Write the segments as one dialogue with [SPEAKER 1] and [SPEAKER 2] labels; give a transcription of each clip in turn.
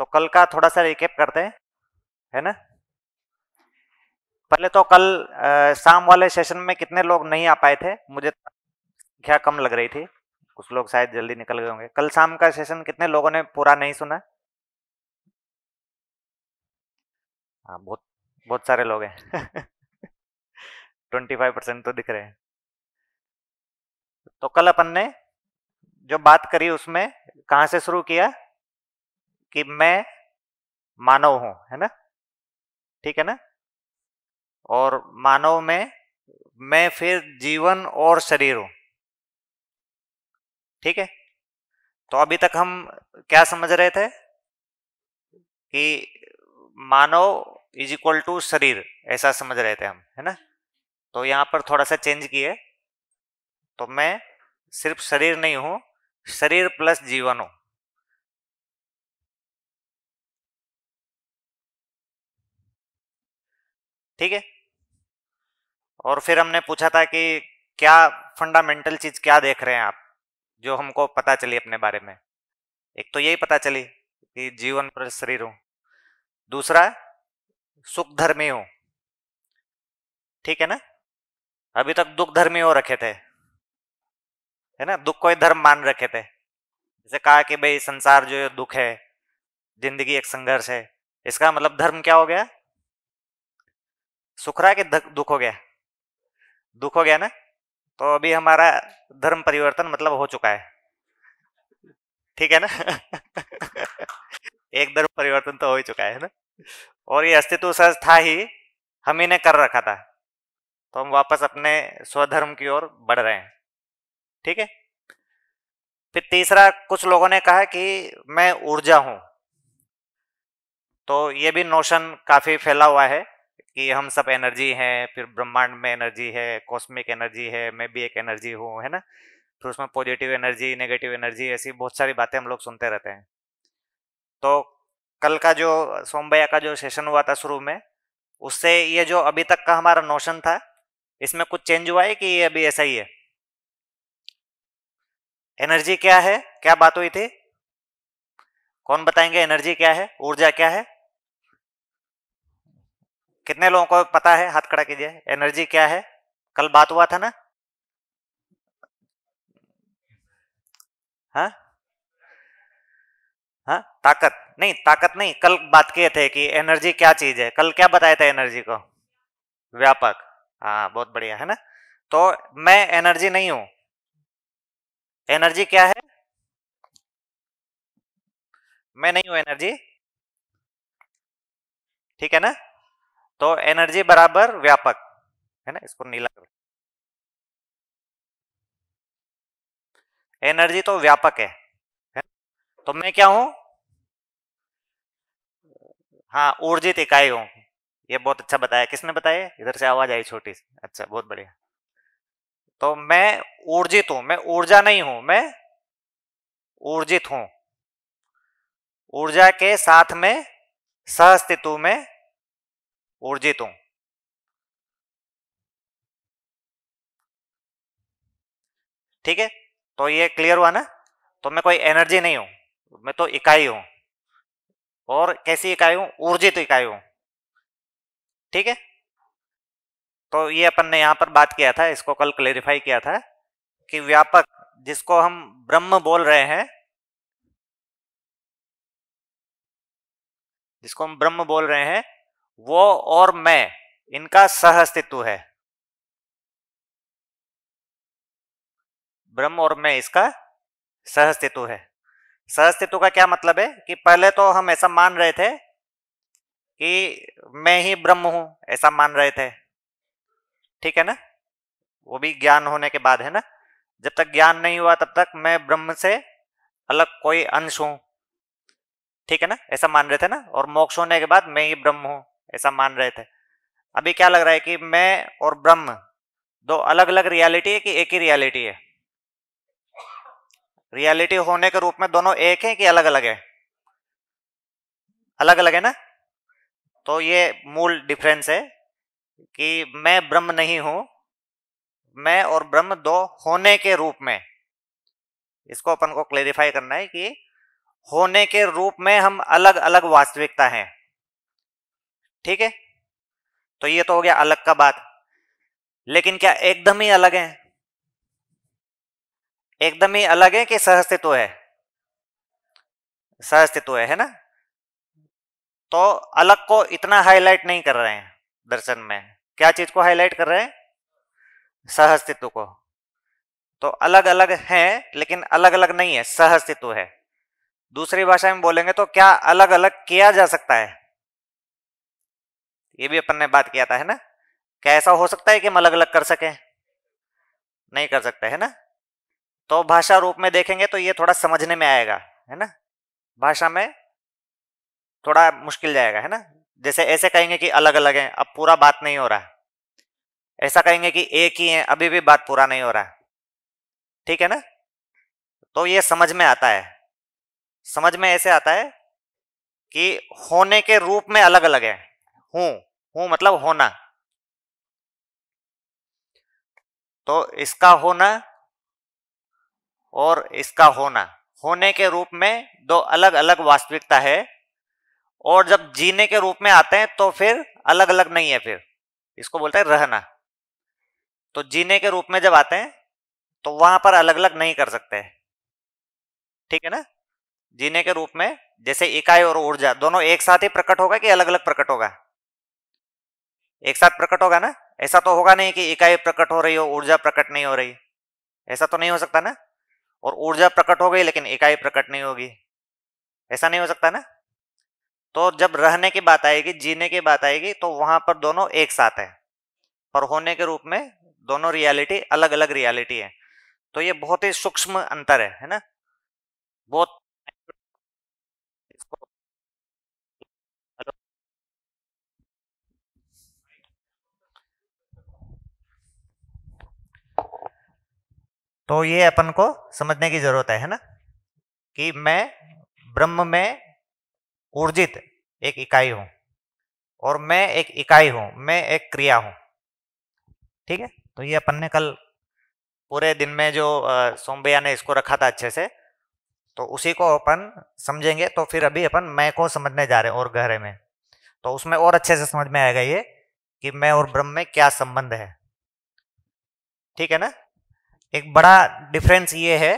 [SPEAKER 1] तो कल का थोड़ा सा रिकेप करते हैं, है ना। पहले तो कल शाम वाले सेशन में कितने लोग नहीं आ पाए थे, मुझे संख्या कम लग रही थी, कुछ लोग शायद जल्दी निकल गए होंगे। कल शाम का सेशन कितने लोगों ने पूरा नहीं सुना? हाँ, बहुत बहुत सारे लोग हैं। 25% तो दिख रहे हैं। तो कल अपन ने जो बात करी उसमें कहाँ से शुरू किया कि मैं मानव हूं, है ना, ठीक है ना। और मानव में मैं फिर जीवन और शरीर हूं, ठीक है। तो अभी तक हम क्या समझ रहे थे कि मानव इज इक्वल टू शरीर, ऐसा समझ रहे थे हम, है ना। तो यहां पर थोड़ा सा चेंज किए, तो मैं सिर्फ शरीर नहीं हूं, शरीर प्लस जीवन हूं, ठीक है। और फिर हमने पूछा था कि क्या फंडामेंटल चीज क्या देख रहे हैं आप, जो हमको पता चली अपने बारे में। एक तो यही पता चली कि जीवन प्लस शरीर हूं, दूसरा सुख धर्मी हूं, ठीक है ना। अभी तक दुख धर्मी हो रखे थे, है ना, दुख को ही धर्म मान रखे थे। जैसे कहा कि भाई संसार जो है दुख है, जिंदगी एक संघर्ष है, इसका मतलब धर्म क्या हो गया? सुख रहा कि दुख हो गया? दुख हो गया ना। तो अभी हमारा धर्म परिवर्तन मतलब हो चुका है, ठीक है ना। एक धर्म परिवर्तन तो हो ही चुका है ना। और ये अस्तित्व सच था ही, हम ही ने कर रखा था, तो हम वापस अपने स्वधर्म की ओर बढ़ रहे हैं, ठीक है। फिर तीसरा, कुछ लोगों ने कहा कि मैं ऊर्जा हूं। तो ये भी नोशन काफी फैला हुआ है कि हम सब एनर्जी हैं, फिर ब्रह्मांड में एनर्जी है, कॉस्मिक एनर्जी है, मैं भी एक एनर्जी हूँ, है ना। फिर उसमें पॉजिटिव एनर्जी, नेगेटिव एनर्जी, ऐसी बहुत सारी बातें हम लोग सुनते रहते हैं। तो कल का जो सोमभैया का जो सेशन हुआ था शुरू में, उससे ये जो अभी तक का हमारा नोशन था, इसमें कुछ चेंज हुआ है कि ये अभी ऐसा ही है? एनर्जी क्या है, क्या बात हुई थी? कौन बताएंगे एनर्जी क्या है, ऊर्जा क्या है? कितने लोगों को पता है, हाथ खड़ा कीजिए, एनर्जी क्या है? कल बात हुआ था ना। हाँ हाँ, ताकत नहीं, ताकत नहीं, कल बात किए थे कि एनर्जी क्या चीज है, कल क्या बताया था एनर्जी को? व्यापक। हाँ, बहुत बढ़िया, है ना। तो मैं एनर्जी नहीं हूं, एनर्जी क्या है? मैं नहीं हूं एनर्जी, ठीक है ना। तो एनर्जी बराबर व्यापक, है ना, इसको नीला करो। एनर्जी तो व्यापक है? तो मैं क्या हूं? हाँ, ऊर्जित इकाई हूं। ये बहुत अच्छा बताया, किसने बताया? इधर से आवाज आई छोटी सी, अच्छा, बहुत बढ़िया। तो मैं ऊर्जित हूं, मैं ऊर्जा नहीं हूं, मैं ऊर्जित हूं, ऊर्जा के साथ में सह अस्तित्व में ऊर्जित हूं, ठीक है। तो ये क्लियर हुआ ना। तो मैं कोई एनर्जी नहीं हूं, मैं तो इकाई हूं। और कैसी इकाई हूं? ऊर्जित इकाई हूं, ठीक है। तो ये अपन ने यहां पर बात किया था, इसको कल क्लेरिफाई किया था कि व्यापक जिसको हम ब्रह्म बोल रहे हैं, जिसको हम ब्रह्म बोल रहे हैं, वो और मैं, इनका सह अस्तित्व है। ब्रह्म और मैं, इसका सह अस्तित्व है। सह अस्तित्व का क्या मतलब है कि पहले तो हम ऐसा मान रहे थे कि मैं ही ब्रह्म हूं, ऐसा मान रहे थे, ठीक है ना। वो भी ज्ञान होने के बाद, है ना। जब तक ज्ञान नहीं हुआ तब तक मैं ब्रह्म से अलग कोई अंश हूं, ठीक है ना, ऐसा मान रहे थे ना। और मोक्ष होने के बाद मैं ही ब्रह्म हूं, ऐसा मान रहे थे। अभी क्या लग रहा है कि मैं और ब्रह्म दो अलग अलग रियलिटी है कि एक ही रियलिटी है? रियलिटी होने के रूप में दोनों एक है कि अलग अलग है? अलग अलग है ना। तो ये मूल डिफरेंस है कि मैं ब्रह्म नहीं हूं, मैं और ब्रह्म दो होने के रूप में। इसको अपन को क्लेरिफाई करना है कि होने के रूप में हम अलग अलग वास्तविकता हैं। ठीक है, तो ये तो हो गया अलग का बात। लेकिन क्या एकदम ही अलग है? एकदम ही अलग है कि सहअस्तित्व है? सहअस्तित्व है ना? तो अलग को इतना हाईलाइट नहीं कर रहे हैं दर्शन में। क्या चीज को हाईलाइट कर रहे हैं? सहअस्तित्व को। तो अलग अलग हैं लेकिन अलग अलग नहीं है, सहअस्तित्व है। दूसरी भाषा में बोलेंगे तो क्या अलग अलग किया जा सकता है? ये भी अपन ने बात किया था, है ना? क्या ऐसा हो सकता है कि हम अलग अलग कर सकें? नहीं कर सकते, है ना? तो भाषा रूप में देखेंगे तो ये थोड़ा समझने में आएगा, है ना? भाषा में थोड़ा मुश्किल जाएगा, है ना? जैसे ऐसे कहेंगे कि अलग अलग हैं, अब पूरा बात नहीं हो रहा। ऐसा कहेंगे कि एक ही है, अभी भी बात पूरा नहीं हो रहा। ठीक है ना? तो ये समझ में आता है। समझ में ऐसे आता है कि होने के रूप में अलग अलग है। हूं, हूं मतलब होना। तो इसका होना और इसका होना, होने के रूप में दो अलग अलग वास्तविकता है। और जब जीने के रूप में आते हैं तो फिर अलग अलग नहीं है, फिर इसको बोलते हैं रहना। तो जीने के रूप में जब आते हैं तो वहां पर अलग अलग नहीं कर सकते। ठीक है ना? जीने के रूप में जैसे इकाई और ऊर्जा दोनों एक साथ ही प्रकट होगा कि अलग अलग प्रकट होगा? एक साथ प्रकट होगा ना? ऐसा तो होगा नहीं कि इकाई प्रकट हो रही हो, ऊर्जा प्रकट नहीं हो रही। ऐसा तो नहीं हो सकता ना? और ऊर्जा प्रकट हो गई लेकिन इकाई प्रकट नहीं होगी। ऐसा नहीं हो सकता ना? तो जब रहने की बात आएगी, जीने की बात आएगी, तो वहां पर दोनों एक साथ है। पर होने के रूप में दोनों रियलिटी अलग अलग रियलिटी है। तो ये बहुत ही सूक्ष्म अंतर है ना? बहुत। इसको तो ये अपन को समझने की जरूरत है ना? कि मैं ब्रह्म में ऊर्जित एक इकाई हूं और मैं एक इकाई हूं, मैं एक क्रिया हूं। ठीक है? तो ये अपन ने कल पूरे दिन में जो सोम भैया ने इसको रखा था अच्छे से, तो उसी को अपन समझेंगे। तो फिर अभी अपन मैं को समझने जा रहे हैं और गहरे में। तो उसमें और अच्छे से समझ में आएगा ये कि मैं और ब्रह्म में क्या संबंध है। ठीक है ना? एक बड़ा डिफरेंस ये है,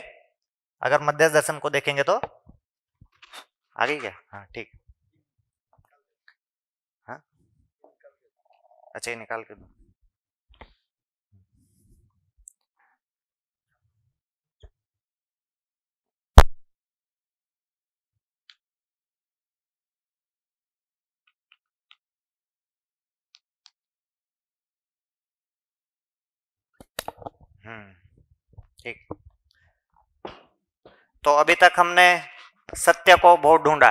[SPEAKER 1] अगर मध्यस्थ दर्शन को देखेंगे तो आगे क्या, हाँ ठीक। हाँ, अच्छा ये निकाल के दो। ठीक। तो अभी तक हमने सत्य को बहुत ढूंढा।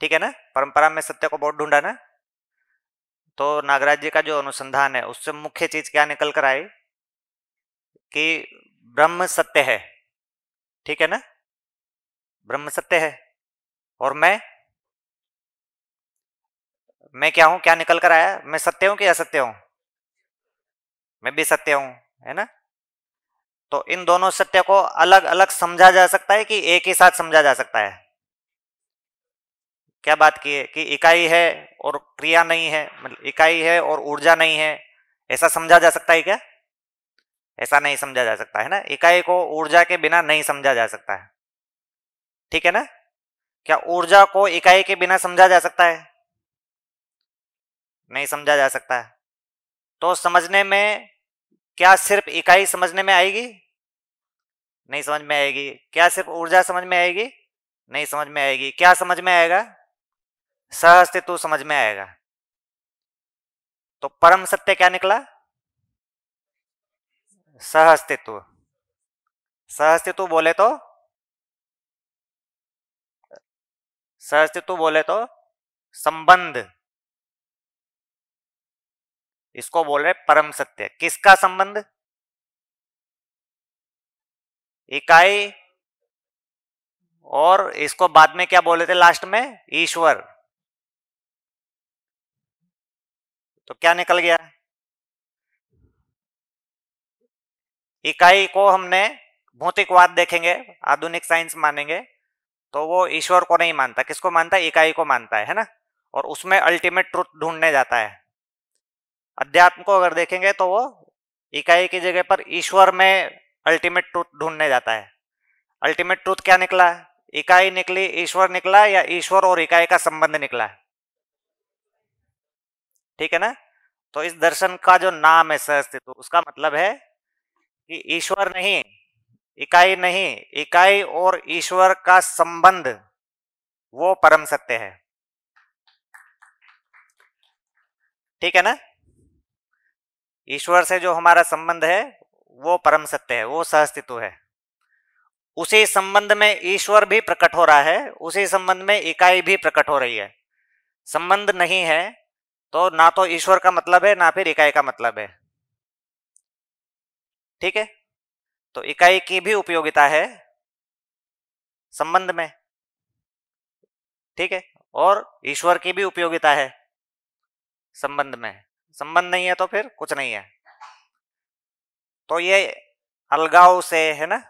[SPEAKER 1] ठीक है ना? परंपरा में सत्य को बहुत ढूंढा ना? तो नागराज जी का जो अनुसंधान है उससे मुख्य चीज क्या निकल कर आई कि ब्रह्म सत्य है। ठीक है ना? ब्रह्म सत्य है और मैं क्या हूं? क्या निकल कर आया? मैं सत्य हूं कि असत्य हूं? मैं भी सत्य हूं, है ना? तो इन दोनों सत्य को अलग अलग समझा जा सकता है कि एक ही साथ समझा जा सकता है? क्या बात की है कि इकाई है और क्रिया नहीं है, मतलब इकाई है और ऊर्जा नहीं है, ऐसा समझा जा सकता है क्या? ऐसा नहीं समझा जा सकता है ना? इकाई को ऊर्जा के बिना नहीं समझा जा सकता है। ठीक है ना? क्या ऊर्जा को इकाई के बिना समझा जा सकता है? नहीं समझा जा सकता है। तो समझने में क्या सिर्फ इकाई समझने में आएगी? नहीं समझ में आएगी। क्या सिर्फ ऊर्जा समझ में आएगी? नहीं समझ में आएगी। क्या समझ में आएगा? सह अस्तित्व समझ में आएगा। तो परम सत्य क्या निकला? सह अस्तित्व। सह अस्तित्व बोले तो, सह अस्तित्व बोले तो संबंध, इसको बोल रहे परम सत्य। किसका संबंध? इकाई और इसको बाद में क्या बोले थे लास्ट में? ईश्वर। तो क्या निकल गया? इकाई को हमने भौतिकवाद देखेंगे, आधुनिक साइंस मानेंगे, तो वो ईश्वर को नहीं मानता, किसको मानता है? इकाई को मानता है ना। और उसमें अल्टीमेट ट्रुथ ढूंढने जाता है। अध्यात्म को अगर देखेंगे तो वो इकाई की जगह पर ईश्वर में अल्टीमेट ट्रुथ ढूंढने जाता है। अल्टीमेट ट्रुथ क्या निकला? इकाई निकली, ईश्वर निकला, या ईश्वर और इकाई का संबंध निकला? ठीक है ना। तो इस दर्शन का जो नाम है सहअस्तित्व, उसका मतलब है कि ईश्वर नहीं, इकाई नहीं, इकाई और ईश्वर का संबंध वो परम सत्य है। ठीक है ना। ईश्वर से जो हमारा संबंध है वो परम सत्य है, वो सहअस्तित्व है। उसी संबंध में ईश्वर भी प्रकट हो रहा है, उसी संबंध में इकाई भी प्रकट हो रही है। संबंध नहीं है तो ना तो ईश्वर का मतलब है ना फिर इकाई का मतलब है। ठीक है। तो इकाई की भी उपयोगिता है संबंध में, ठीक है, और ईश्वर की भी उपयोगिता है संबंध में। संबंध नहीं है तो फिर कुछ नहीं है। तो ये अलगाव से, है ना,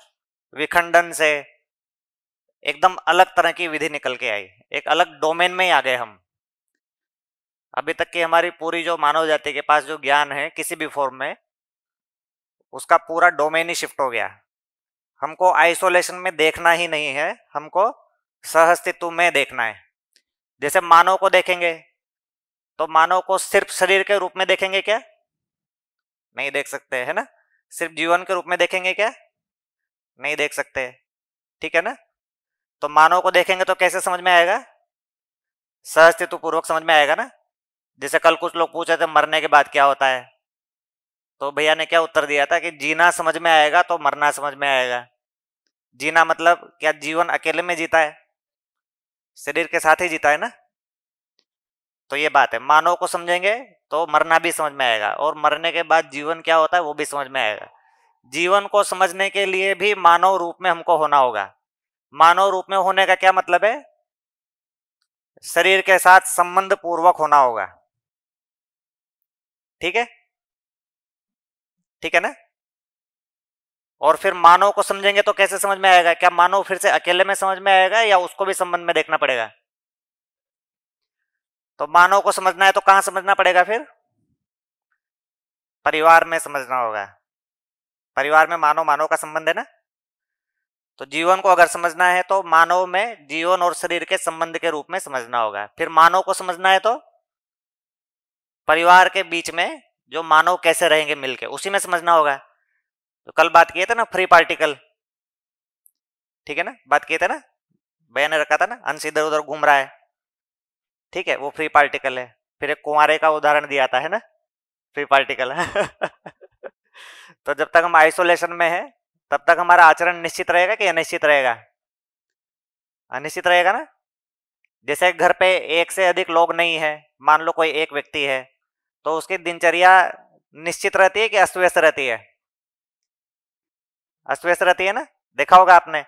[SPEAKER 1] विखंडन से एकदम अलग तरह की विधि निकल के आई, एक अलग डोमेन में ही आ गए हम। अभी तक की हमारी पूरी जो मानव जाति के पास जो ज्ञान है किसी भी फॉर्म में, उसका पूरा डोमेन ही शिफ्ट हो गया। हमको आइसोलेशन में देखना ही नहीं है, हमको सहअस्तित्व में देखना है। जैसे मानव को देखेंगे तो मानव को सिर्फ शरीर के रूप में देखेंगे क्या? नहीं देख सकते, है ना। सिर्फ जीवन के रूप में देखेंगे क्या? नहीं देख सकते। ठीक है ना। तो मानव को देखेंगे तो कैसे समझ में आएगा? सहअस्तित्व पूर्वक समझ में आएगा ना। जैसे कल कुछ लोग पूछ रहे थे मरने के बाद क्या होता है, तो भैया ने क्या उत्तर दिया था कि जीना समझ में आएगा तो मरना समझ में आएगा। जीना मतलब क्या? जीवन अकेले में जीता है? शरीर के साथ ही जीता है ना। तो ये बात है, मानव को समझेंगे तो मरना भी समझ में आएगा, और मरने के बाद जीवन क्या होता है वो भी समझ में आएगा। जीवन को समझने के लिए भी मानव रूप में हमको होना होगा। मानव रूप में होने का क्या मतलब है? शरीर के साथ संबंध पूर्वक होना होगा। ठीक है, ठीक है ना। और फिर मानव को समझेंगे तो कैसे समझ में आएगा? क्या मानव फिर से अकेले में समझ में आएगा या उसको भी संबंध में देखना पड़ेगा? तो मानव को समझना है तो कहां समझना पड़ेगा फिर? परिवार में समझना होगा। परिवार में मानव मानव का संबंध है ना। तो जीवन को अगर समझना है तो मानव में जीवन और शरीर के संबंध के रूप में समझना होगा। फिर मानव को समझना है तो परिवार के बीच में जो मानव कैसे रहेंगे मिलके, उसी में समझना होगा। तो कल बात किए थे ना फ्री पार्टिकल, ठीक है ना, बात किए थे ना, बयान रखा था ना, अंश इधर उधर घूम रहा है, ठीक है, वो फ्री पार्टिकल है। फिर एक कुंवारे का उदाहरण दिया था, है ना, फ्री पार्टिकल। तो जब तक हम आइसोलेशन में है तब तक हमारा आचरण निश्चित रहेगा कि अनिश्चित रहेगा? अनिश्चित रहेगा ना। जैसे घर पे एक से अधिक लोग नहीं है, मान लो कोई एक व्यक्ति है, तो उसकी दिनचर्या निश्चित रहती है कि अस्त व्यस्त रहती है? अस्त व्यस्त रहती है ना। देखा होगा आपने,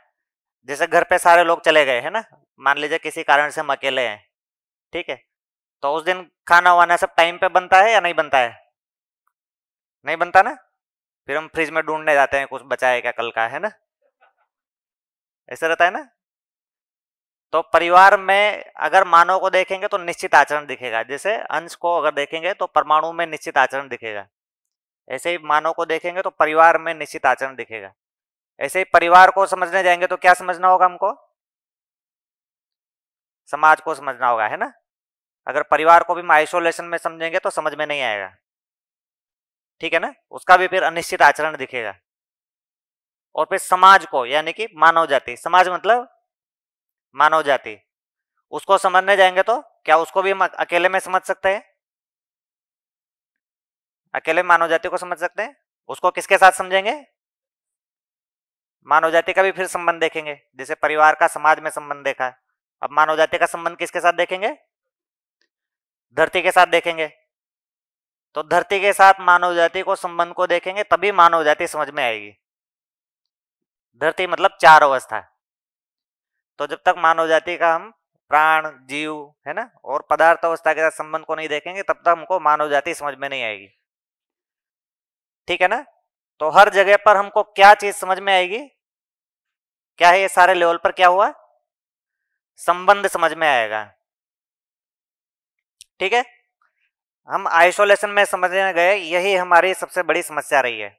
[SPEAKER 1] जैसे घर पे सारे लोग चले गए, है ना, मान लीजिए किसी कारण से हम अकेले हैं, ठीक है, तो उस दिन खाना वाना सब टाइम पे बनता है या नहीं बनता है? नहीं बनता ना। फिर हम फ्रिज में ढूंढने जाते हैं कुछ बचा है क्या कल का, है ना, ऐसा रहता है ना। तो परिवार में अगर मानव को देखेंगे तो निश्चित आचरण दिखेगा, जैसे अंश को अगर देखेंगे तो परमाणु में निश्चित आचरण दिखेगा, ऐसे ही मानव को देखेंगे तो परिवार में निश्चित आचरण दिखेगा। ऐसे ही परिवार को समझने जाएंगे तो क्या समझना होगा हमको? समाज को समझना होगा, है ना। अगर परिवार को भी हम आइसोलेशन में समझेंगे तो समझ में नहीं आएगा, ठीक है ना, उसका भी फिर अनिश्चित आचरण दिखेगा। और फिर समाज को, यानी कि मानव जाति, समाज मतलब मानव जाति, उसको समझने जाएंगे तो क्या उसको भी हम अकेले में समझ सकते हैं? अकेले मानव जाति को समझ सकते हैं? उसको किसके साथ समझेंगे? मानव जाति का भी फिर संबंध देखेंगे, जैसे परिवार का समाज में संबंध देखा, अब मानव जाति का संबंध किसके साथ देखेंगे? धरती के साथ देखेंगे। तो धरती के साथ मानव जाति को संबंध को देखेंगे तभी मानव जाति समझ में आएगी। धरती मतलब चार अवस्था। तो जब तक मानव जाति का हम प्राण जीव, है ना, और पदार्थ अवस्था के साथ संबंध को नहीं देखेंगे तब तक हमको मानव जाति समझ में नहीं आएगी, ठीक है ना। तो हर जगह पर हमको क्या चीज समझ में आएगी? क्या है ये सारे लेवल पर क्या हुआ? संबंध समझ में आएगा। ठीक है, हम आइसोलेशन में समझने गए, यही हमारी सबसे बड़ी समस्या रही है।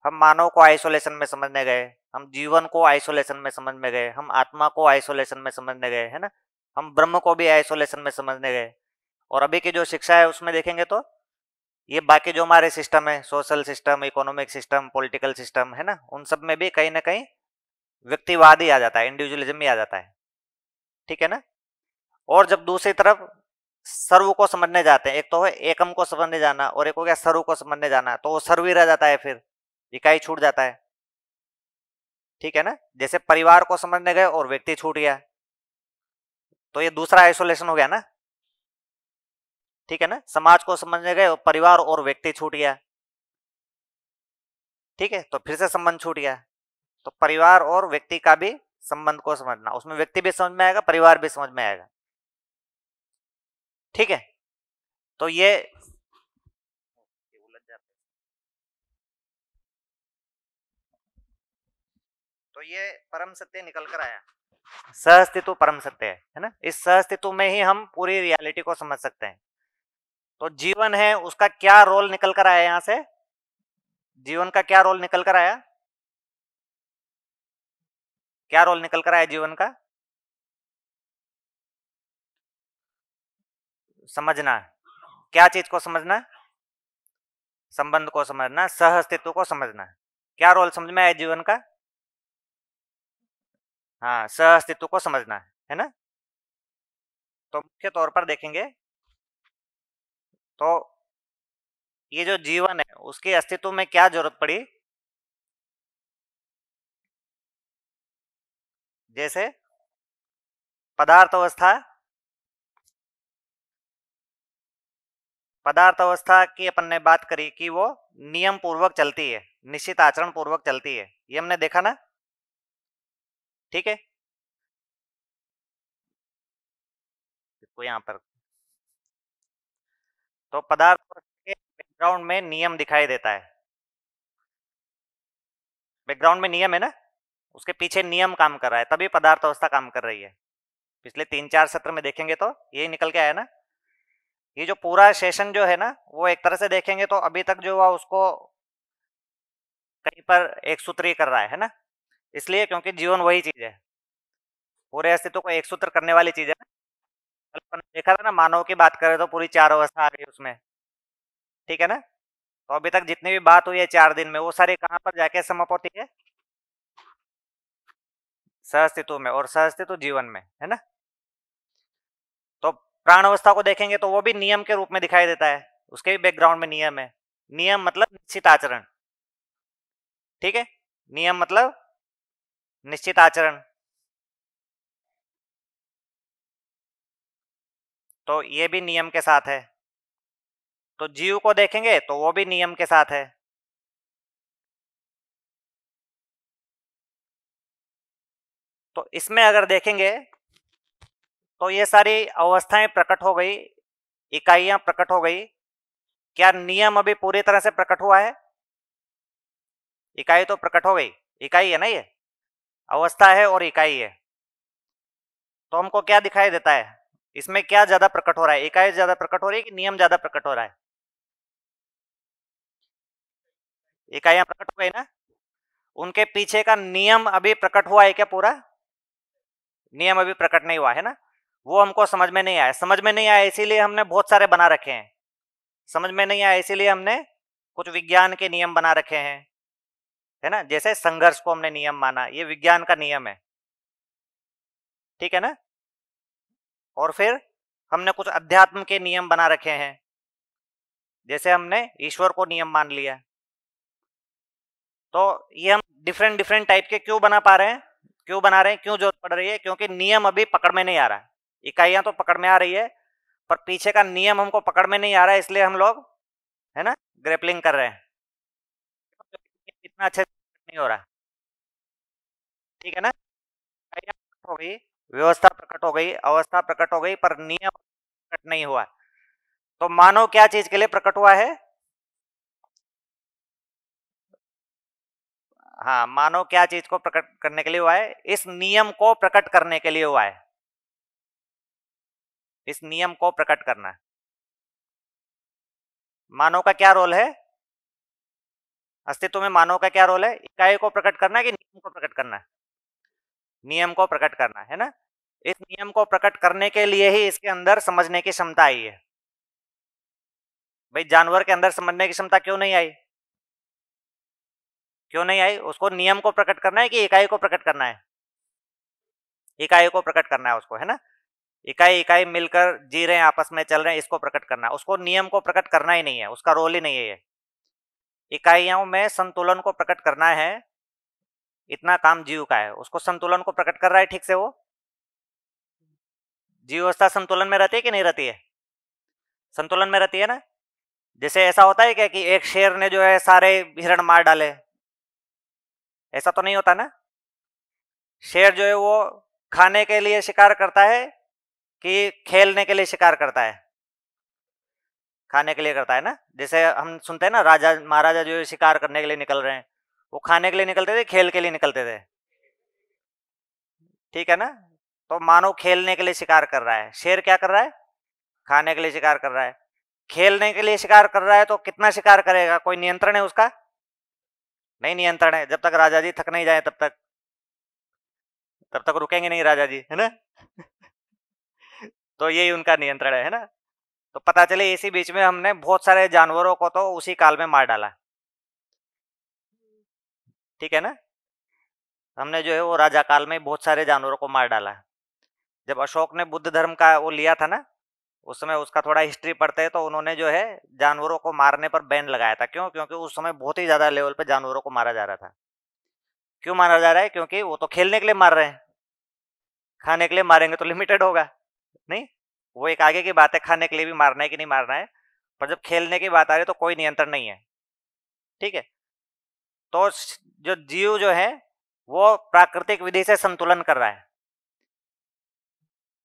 [SPEAKER 1] हम मानव को आइसोलेशन में समझने गए, हम जीवन को आइसोलेशन में समझने गए, हम आत्मा को आइसोलेशन में समझने गए, है ना, हम ब्रह्म को भी आइसोलेशन में समझने गए। और अभी की जो शिक्षा है उसमें देखेंगे तो ये बाकी जो हमारे सिस्टम है, social system, economic system, political system, है ना, उन सब में भी कहीं ना कहीं व्यक्तिवाद ही आ जाता है, इंडिविजुअलिज्म ही आ जाता है। ठीक है ना। और जब दूसरी तरफ सर्व को समझने जाते हैं, एक तो है एकम को समझने जाना और एक हो गया सर्व को समझने जाना, तो वो सर्व ही रह जाता है, फिर इकाई छूट जाता है। ठीक है ना, जैसे परिवार को समझने गए और व्यक्ति छूट गया, तो ये दूसरा आइसोलेशन हो गया ना। ठीक है ना, समाज को समझने गए और परिवार और व्यक्ति छूट गया, ठीक है, तो फिर से संबंध छूट गया। तो परिवार और व्यक्ति का भी संबंध को समझना, उसमें व्यक्ति भी समझ में आएगा, परिवार भी समझ में आएगा। ठीक है, तो ये उलझ जाते हैं। तो ये परम सत्य निकल कर आया, सहअस्तित्व परम सत्य है ना। इस सहअस्तित्व में ही हम पूरी रियलिटी को समझ सकते हैं। तो जीवन है, उसका क्या रोल निकल कर आया यहां से, जीवन का क्या रोल निकल कर आया, क्या रोल निकल कर आया जीवन का, समझना। क्या चीज को समझना, संबंध को समझना, सह अस्तित्व को समझना। क्या रोल समझ में आया जीवन का, हाँ, सह अस्तित्व को समझना है ना। तो मुख्य तौर पर देखेंगे तो ये जो जीवन है उसके अस्तित्व में क्या जरूरत पड़ी, जैसे पदार्थ अवस्था, पदार्थ अवस्था की अपन ने बात करी कि वो नियम पूर्वक चलती है, निश्चित आचरण पूर्वक चलती है, ये हमने देखा ना। ठीक है, तो यहाँ पर तो पदार्थ के बैकग्राउंड में नियम दिखाई देता है, बैकग्राउंड में नियम है ना, उसके पीछे नियम काम कर रहा है, तभी पदार्थ अवस्था काम कर रही है। पिछले 3-4 सत्र में देखेंगे तो यही निकल के आया ना। ये जो पूरा सेशन जो है ना, वो एक तरह से देखेंगे तो अभी तक जो हुआ उसको कहीं पर एक सूत्री कर रहा है ना, इसलिए क्योंकि जीवन वही चीज है, पूरे अस्तित्व को एक सूत्र करने वाली चीज है ना। कल अपन ने देखा था ना, मानव की बात करें तो पूरी 4 अवस्था आ गई उसमें। ठीक है ना, तो अभी तक जितनी भी बात हुई है 4 दिन में, वो सारी कहाँ पर जाके समाप्त होती है, सहअस्तित्व में, और सहअस्तित्व जीवन में, है ना। तो प्राण अवस्था को देखेंगे तो वो भी नियम के रूप में दिखाई देता है, उसके भी बैकग्राउंड में नियम है। नियम मतलब निश्चित आचरण, ठीक है, नियम मतलब निश्चित आचरण। तो ये भी नियम के साथ है। तो जीव को देखेंगे तो वो भी नियम के साथ है। तो इसमें अगर देखेंगे तो ये सारी अवस्थाएं प्रकट हो गई, इकाइयां प्रकट हो गई। क्या नियम अभी पूरी तरह से प्रकट हुआ है, इकाई तो प्रकट हो गई, इकाई है ना ये, अवस्था है और इकाई है। तो हमको क्या दिखाई देता है, इसमें क्या ज्यादा प्रकट हो रहा है, इकाई ज्यादा प्रकट हो रही है कि नियम ज्यादा प्रकट हो रहा है, इकाइयां प्रकट हो गई ना। उनके पीछे का नियम अभी प्रकट हुआ है क्या पूरा, नियम अभी प्रकट नहीं हुआ है ना। वो हमको समझ में नहीं आया, समझ में नहीं आया इसीलिए हमने बहुत सारे बना रखे हैं, समझ में नहीं आया इसीलिए हमने कुछ विज्ञान के नियम बना रखे हैं, है ना। जैसे संघर्ष को हमने नियम माना, ये विज्ञान का नियम है, ठीक है ना। और फिर हमने कुछ अध्यात्म के नियम बना रखे हैं, जैसे हमने ईश्वर को नियम मान लिया। तो ये हम डिफरेंट डिफरेंट टाइप के क्यों बना पा रहे हैं, क्यों बना रहे हैं, क्यों जरूरत पड़ रही है, क्योंकि नियम अभी पकड़ में नहीं आ रहा है। इकाइयां तो पकड़ में आ रही है, पर पीछे का नियम हमको पकड़ में नहीं आ रहा है, इसलिए हम लोग, है ना, ग्रेपलिंग कर रहे हैं, इतना अच्छे से नहीं हो रहा। ठीक है ना, इकाइयां प्रकट हो गई, व्यवस्था प्रकट हो गई, अवस्था प्रकट हो गई, पर नियम प्रकट नहीं हुआ। तो मानव क्या चीज के लिए प्रकट हुआ है, हाँ, मानव क्या चीज को प्रकट करने के लिए हुआ है, इस नियम को प्रकट करने के लिए हुआ है। इस नियम को प्रकट करना। मानव का क्या रोल है? अस्तित्व में मानव का क्या रोल है? इकाई को प्रकट करना कि नियम को प्रकट करना? नियम को प्रकट करना है ना। इस नियम को प्रकट करने के लिए ही इसके अंदर समझने की क्षमता आई है। भाई जानवर के अंदर समझने की क्षमता क्यों नहीं आई? क्यों नहीं आई? उसको नियम को प्रकट करना है कि इकाई को प्रकट करना है? इकाई को प्रकट करना है उसको, है ना। इकाई इकाई मिलकर जी रहे हैं, आपस में चल रहे हैं, इसको प्रकट करना है। उसको नियम को प्रकट करना ही नहीं है, उसका रोल ही नहीं है ये। इकाइयों में संतुलन को प्रकट करना है, इतना काम जीव का है। उसको संतुलन को प्रकट कर रहा है ठीक से वो। जीवावस्था संतुलन में रहती है कि नहीं रहती है? संतुलन में रहती है ना। जैसे ऐसा होता है क्या कि एक शेर ने जो है सारे हिरण मार डाले? ऐसा तो नहीं होता ना। शेर जो है वो खाने के लिए शिकार करता है कि खेलने के लिए शिकार करता है? खाने के लिए करता है ना। जैसे हम सुनते हैं ना, राजा महाराजा जो है शिकार करने के लिए निकल रहे हैं, वो खाने के लिए निकलते थे, खेल के लिए निकलते थे? ठीक है ना। तो मानव खेलने के लिए शिकार कर रहा है, शेर क्या कर रहा है? खाने के लिए शिकार कर रहा है। खेलने के लिए शिकार कर रहा है तो कितना शिकार करेगा? कोई नियंत्रण है उसका? नहीं नियंत्रण है। जब तक राजा जी थक नहीं जाए तब तक रुकेंगे नहीं राजा जी, है ना। तो यही उनका नियंत्रण है ना। तो पता चले इसी बीच में हमने बहुत सारे जानवरों को तो उसी काल में मार डाला। ठीक है ना। हमने जो है वो राजा काल में बहुत सारे जानवरों को मार डाला। जब अशोक ने बुद्ध धर्म का वो लिया था ना, उस समय उसका थोड़ा हिस्ट्री पढ़ते हैं तो उन्होंने जो है जानवरों को मारने पर बैन लगाया था। क्यों? क्योंकि उस समय बहुत ही ज्यादा लेवल पे जानवरों को मारा जा रहा था। क्यों मारा जा रहा है? क्योंकि वो तो खेलने के लिए मार रहे हैं, खाने के लिए मारेंगे तो लिमिटेड होगा नहीं। वो एक आगे की बात है, खाने के लिए भी मारना है कि नहीं मारना है, पर जब खेलने की बात आ रही है तो कोई नियंत्रण नहीं है। ठीक है। तो जो जीव जो है वो प्राकृतिक विधि से संतुलन कर रहा है,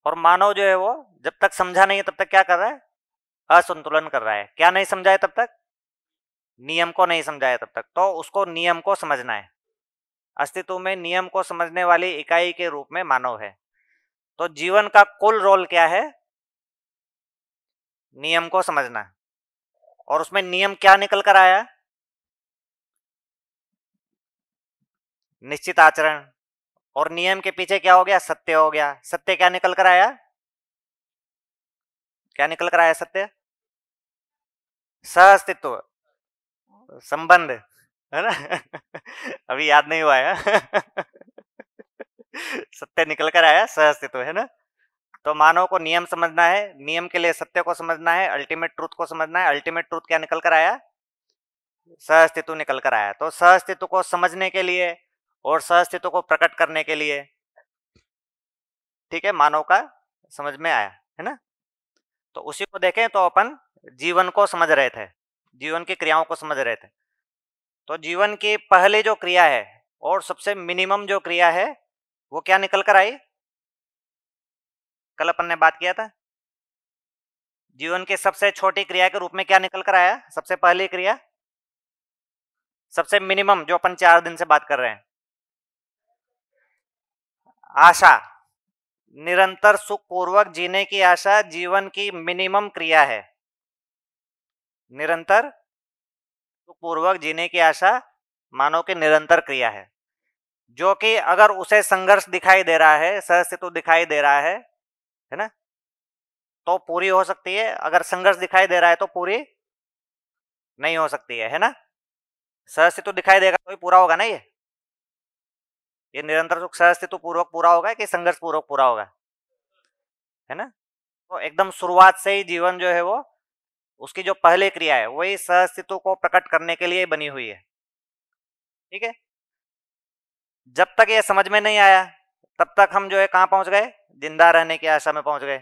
[SPEAKER 1] और मानव जो है वो जब तक समझा नहीं है तब तक क्या कर रहा है? असंतुलन कर रहा है। क्या नहीं समझा है तब तक? नियम को नहीं समझा है तब तक। तो उसको नियम को समझना है। अस्तित्व में नियम को समझने वाली इकाई के रूप में मानव है। तो जीवन का कुल रोल क्या है? नियम को समझना। और उसमें नियम क्या निकल कर आया? निश्चित आचरण। और नियम के पीछे क्या हो गया? सत्य हो गया। सत्य क्या निकल कर आया? क्या निकल कर आया सत्य? सह अस्तित्व, संबंध, है ना। अभी याद नहीं हुआ है। सत्य निकल कर आया, सह अस्तित्व, है ना। तो मानव को नियम समझना है, नियम के लिए सत्य को समझना है, अल्टीमेट ट्रूथ को समझना है। अल्टीमेट ट्रूथ क्या निकल कर आया? सह अस्तित्व निकल कर आया। तो सह अस्तित्व को समझने के लिए और सह अस्तित्व को प्रकट करने के लिए, ठीक है, मानव का समझ में आया, है ना। तो उसी को देखें तो अपन जीवन को समझ रहे थे, जीवन की क्रियाओं को समझ रहे थे। तो जीवन की पहली जो क्रिया है और सबसे मिनिमम जो क्रिया है वो क्या निकल कर आई? कल अपन ने बात किया था, जीवन की सबसे छोटी क्रिया के रूप में क्या निकल कर आया? सबसे पहली क्रिया, सबसे मिनिमम जो अपन 4 दिन से बात कर रहे हैं, आशा। निरंतर सुखपूर्वक जीने की आशा जीवन की मिनिमम क्रिया है। निरंतर सुखपूर्वक जीने की आशा मानव की निरंतर क्रिया है, जो कि अगर उसे संघर्ष दिखाई दे रहा है, सहअस्तित्व दिखाई दे रहा है ना, तो पूरी हो सकती है। अगर संघर्ष दिखाई दे रहा है तो पूरी नहीं हो सकती है ना। सहअस्तित्व दिखाई देगा तो ही पूरा होगा ना। ये निरंतर सुख सहअस्तित्व पूर्वक पूरा होगा कि संघर्ष पूर्वक पूरा होगा, है ना। तो एकदम शुरुआत से ही जीवन जो है वो, उसकी जो पहली क्रिया है वही सहअस्तित्व को प्रकट करने के लिए बनी हुई है। ठीक है। जब तक ये समझ में नहीं आया तब तक हम जो है कहां पहुंच गए? जिंदा रहने की आशा में पहुंच गए।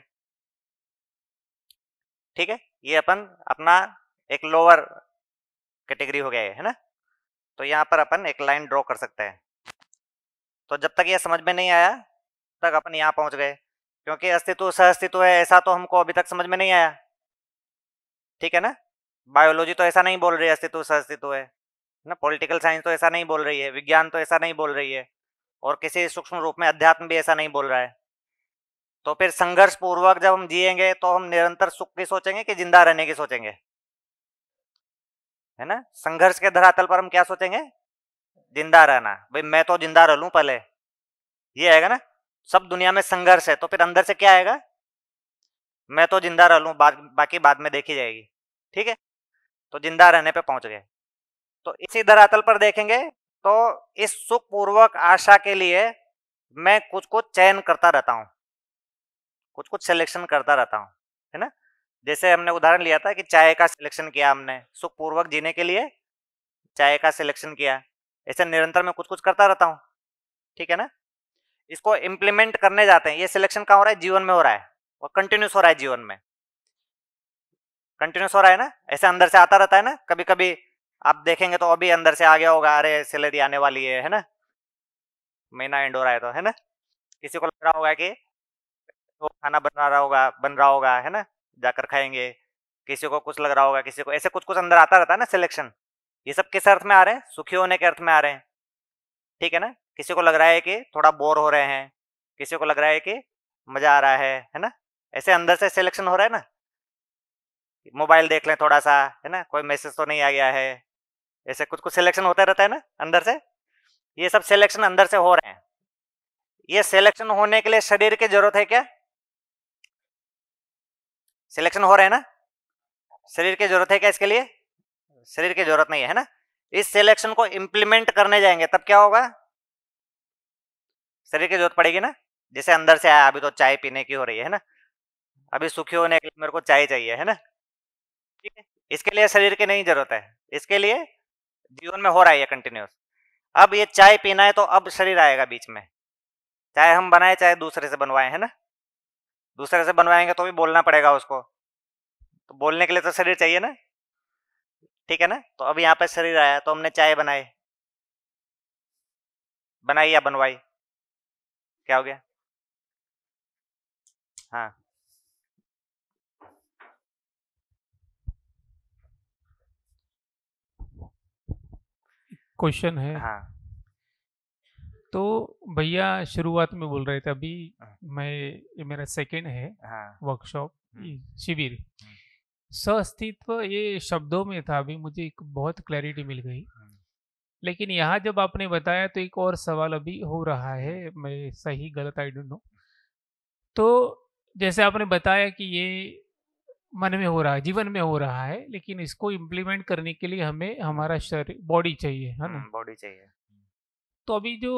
[SPEAKER 1] ठीक है। ये अपन अपना एक लोअर कैटेगरी हो गया है ना। तो यहां पर अपन एक लाइन ड्रॉ कर सकते हैं। तो जब तक ये समझ में नहीं आया तक अपन यहां पहुंच गए, क्योंकि अस्तित्व सहअस्तित्व है ऐसा तो हमको अभी तक समझ में नहीं आया। ठीक है ना। बायोलॉजी तो ऐसा नहीं बोल रही है अस्तित्व सहअस्तित्व है ना। पॉलिटिकल साइंस तो ऐसा नहीं बोल रही है, विज्ञान तो ऐसा नहीं बोल रही है, और किसी सूक्ष्म रूप में अध्यात्म भी ऐसा नहीं बोल रहा है। तो फिर संघर्ष पूर्वक जब हम जिएंगे तो हम निरंतर सुख की सोचेंगे कि जिंदा रहने की सोचेंगे, है ना? संघर्ष के धरातल पर हम क्या सोचेंगे? जिंदा रहना। भाई मैं तो जिंदा रह लूं पहले, ये आएगा ना। सब दुनिया में संघर्ष है तो फिर अंदर से क्या आएगा? मैं तो जिंदा रह लूं, बाकी बाद में देखी जाएगी। ठीक है, तो जिंदा रहने पे पहुंच गए। तो इसी धरातल पर देखेंगे तो इस सुखपूर्वक आशा के लिए मैं कुछ कुछ चयन करता रहता हूं, कुछ कुछ सिलेक्शन करता रहता हूं, है ना? जैसे हमने उदाहरण लिया था कि चाय का सिलेक्शन किया हमने, सुखपूर्वक जीने के लिए चाय का सिलेक्शन किया। ऐसे निरंतर मैं कुछ कुछ करता रहता हूं, ठीक है ना? इसको इम्प्लीमेंट करने जाते हैं। ये सिलेक्शन कहाँ हो रहा है? जीवन में हो रहा है, और कंटिन्यूस हो रहा है जीवन में, कंटिन्यूस हो रहा है ना। ऐसे अंदर से आता रहता है ना। कभी कभी आप देखेंगे तो अभी अंदर से आ गया होगा, अरे सैलरी आने वाली है ना, महीना एंड हो रहा है तो, है ना? किसी को लग रहा होगा कि तो खाना बन रहा होगा, है ना, जाकर खाएंगे। किसी को कुछ लग रहा होगा, किसी को ऐसे कुछ कुछ अंदर आता रहता है ना सिलेक्शन। ये सब किस अर्थ में आ रहे हैं? सुखी होने के अर्थ में आ रहे हैं, ठीक है ना। किसी को लग रहा है कि थोड़ा बोर हो रहे हैं, किसी को लग रहा है कि मजा आ रहा है ना। ऐसे अंदर से सिलेक्शन हो रहा है ना। मोबाइल देख लें थोड़ा सा, है ना, कोई मैसेज तो नहीं आ गया है। ऐसे कुछ कुछ सिलेक्शन होता रहता है ना अंदर से। ये सब सिलेक्शन अंदर से हो रहे हैं। ये सिलेक्शन होने के लिए शरीर की जरूरत है क्या? सिलेक्शन हो रहे हैं ना, शरीर की जरूरत है क्या इसके लिए? शरीर की जरूरत नहीं है ना। इस सिलेक्शन को इंप्लीमेंट करने जाएंगे तब क्या होगा? शरीर की जरूरत पड़ेगी ना। जैसे अंदर से आया, अभी तो चाय पीने की हो रही है ना, अभी सुखी होने के लिए मेरे को चाय चाहिए, है ना। ठीक है, इसके लिए शरीर की नहीं जरूरत है, इसके लिए जीवन में हो रहा है ये कंटिन्यूस। अब ये चाय पीना है तो अब शरीर आएगा बीच में। चाहे हम बनाए चाहे दूसरे से बनवाए, है ना। दूसरे से बनवाएंगे तो भी बोलना पड़ेगा उसको, तो बोलने के लिए तो शरीर चाहिए ना, ठीक है ना। तो अब यहाँ पे शरीर आया तो हमने चाय बनाई या बनवाई, क्या हो गया? हाँ,
[SPEAKER 2] क्वेश्चन है।
[SPEAKER 1] हाँ,
[SPEAKER 2] तो भैया शुरुआत में बोल रहे थे अभी,
[SPEAKER 1] हाँ,
[SPEAKER 2] मैं ये मेरा सेकंड है
[SPEAKER 1] हाँ,
[SPEAKER 2] वर्कशॉप,
[SPEAKER 1] हम्म,
[SPEAKER 2] शिविर।
[SPEAKER 1] हम्म,
[SPEAKER 2] सअस्तित्व ये शब्दों में था, अभी मुझे एक बहुत क्लैरिटी मिल गई।
[SPEAKER 1] हम्म,
[SPEAKER 2] लेकिन यहाँ जब आपने बताया तो एक और सवाल अभी हो रहा
[SPEAKER 1] हम्म,
[SPEAKER 2] है, मैं सही गलत आई डोंट नो। तो जैसे आपने बताया कि ये मन में हो रहा है, जीवन में हो रहा है, लेकिन इसको इम्प्लीमेंट करने के लिए हमें हमारा शरीर बॉडी चाहिए, है ना।
[SPEAKER 1] बॉडी चाहिए।
[SPEAKER 2] तो अभी जो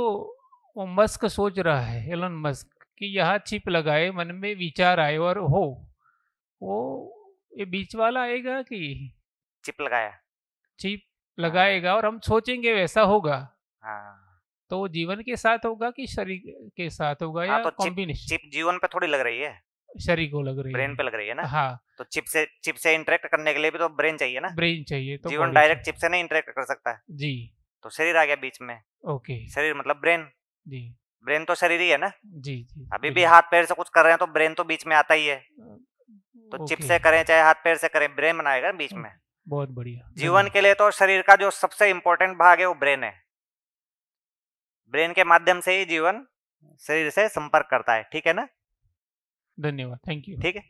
[SPEAKER 2] वो मस्क सोच रहा है, एलन मस्क, कि यहाँ चिप लगाए, मन में विचार आए और हो, वो ये बीच वाला आएगा कि
[SPEAKER 1] चिप लगाया।
[SPEAKER 2] चिप
[SPEAKER 1] हाँ,
[SPEAKER 2] लगाएगा और हम सोचेंगे वैसा होगा?
[SPEAKER 1] हाँ,
[SPEAKER 2] तो वो जीवन के साथ होगा कि शरीर के साथ होगा,
[SPEAKER 1] हाँ,
[SPEAKER 2] या
[SPEAKER 1] तो चिप
[SPEAKER 2] कॉम्बिनेशन?
[SPEAKER 1] चिप जीवन पे थोड़ी लग रही है,
[SPEAKER 2] शरीर को लग रही
[SPEAKER 1] ब्रेन
[SPEAKER 2] है।
[SPEAKER 1] पे लग रही है ना।
[SPEAKER 2] हाँ,
[SPEAKER 1] तो चिप से इंटरेक्ट करने के लिए भी तो ब्रेन चाहिए ना।
[SPEAKER 2] ब्रेन चाहिए तो
[SPEAKER 1] जीवन
[SPEAKER 2] बॉडी
[SPEAKER 1] डायरेक्ट
[SPEAKER 2] चाहिए।
[SPEAKER 1] चिप से नहीं इंटरेक्ट कर सकता है।
[SPEAKER 2] जी।
[SPEAKER 1] तो शरीर आ गया बीच में।
[SPEAKER 2] ओके।
[SPEAKER 1] शरीर मतलब ब्रेन।
[SPEAKER 2] जी।
[SPEAKER 1] ब्रेन तो शरीर ही है ना।
[SPEAKER 2] जी जी
[SPEAKER 1] अभी भी
[SPEAKER 2] बिल्कुल।
[SPEAKER 1] हाथ पैर से कुछ कर रहे हैं तो ब्रेन तो बीच में आता ही है। तो चिप
[SPEAKER 2] ओके।
[SPEAKER 1] से करें चाहे हाथ पैर से करें, ब्रेन बनाएगा बीच में।
[SPEAKER 2] बहुत बढ़िया,
[SPEAKER 1] जीवन
[SPEAKER 2] धन्यवाद।
[SPEAKER 1] के लिए तो शरीर का जो सबसे इंपॉर्टेंट भाग है वो ब्रेन है। ब्रेन के माध्यम से ही जीवन शरीर से संपर्क करता है, ठीक है ना।
[SPEAKER 2] धन्यवाद, थैंक यू।
[SPEAKER 1] ठीक है,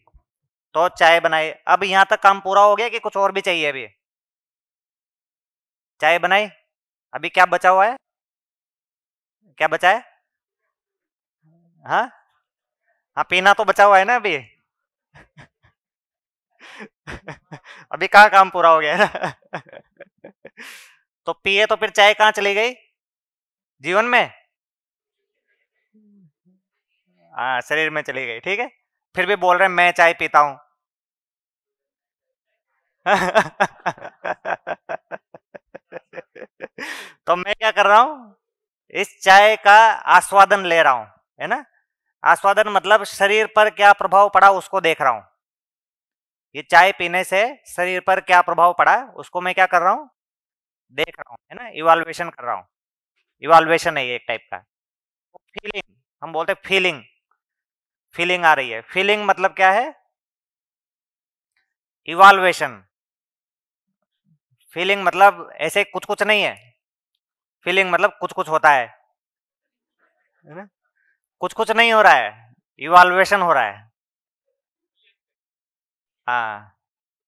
[SPEAKER 1] तो चाय बनाई। अब यहां तक काम पूरा हो गया कि कुछ और भी चाहिए? अभी चाय बनाई, अभी क्या बचा हुआ है? क्या बचा है? हाँ, हाँ, पीना तो बचा हुआ है ना अभी। अभी कहाँ काम पूरा हो गया है? तो पिए तो फिर चाय कहाँ चली गई जीवन में? हाँ, शरीर में चली गई, ठीक है। फिर भी बोल रहे हैं मैं चाय पीता हूं। तो मैं क्या कर रहा हूं? इस चाय का आस्वादन ले रहा हूं, है ना। आस्वादन मतलब शरीर पर क्या प्रभाव पड़ा उसको देख रहा हूं। ये चाय पीने से शरीर पर क्या प्रभाव पड़ा उसको मैं क्या कर रहा हूं? देख रहा हूं, है ना, इवाल्युएशन कर रहा हूं। इवाल्युएशन है ये एक टाइप का। फीलिंग, हम बोलते हैं फीलिंग। फीलिंग आ रही है। फीलिंग मतलब क्या है? इवाल्युएशन। फीलिंग मतलब ऐसे कुछ कुछ नहीं है। फीलिंग मतलब कुछ कुछ होता है ना। कुछ कुछ नहीं हो रहा है। इवाल्युएशन हो रहा है। हाँ,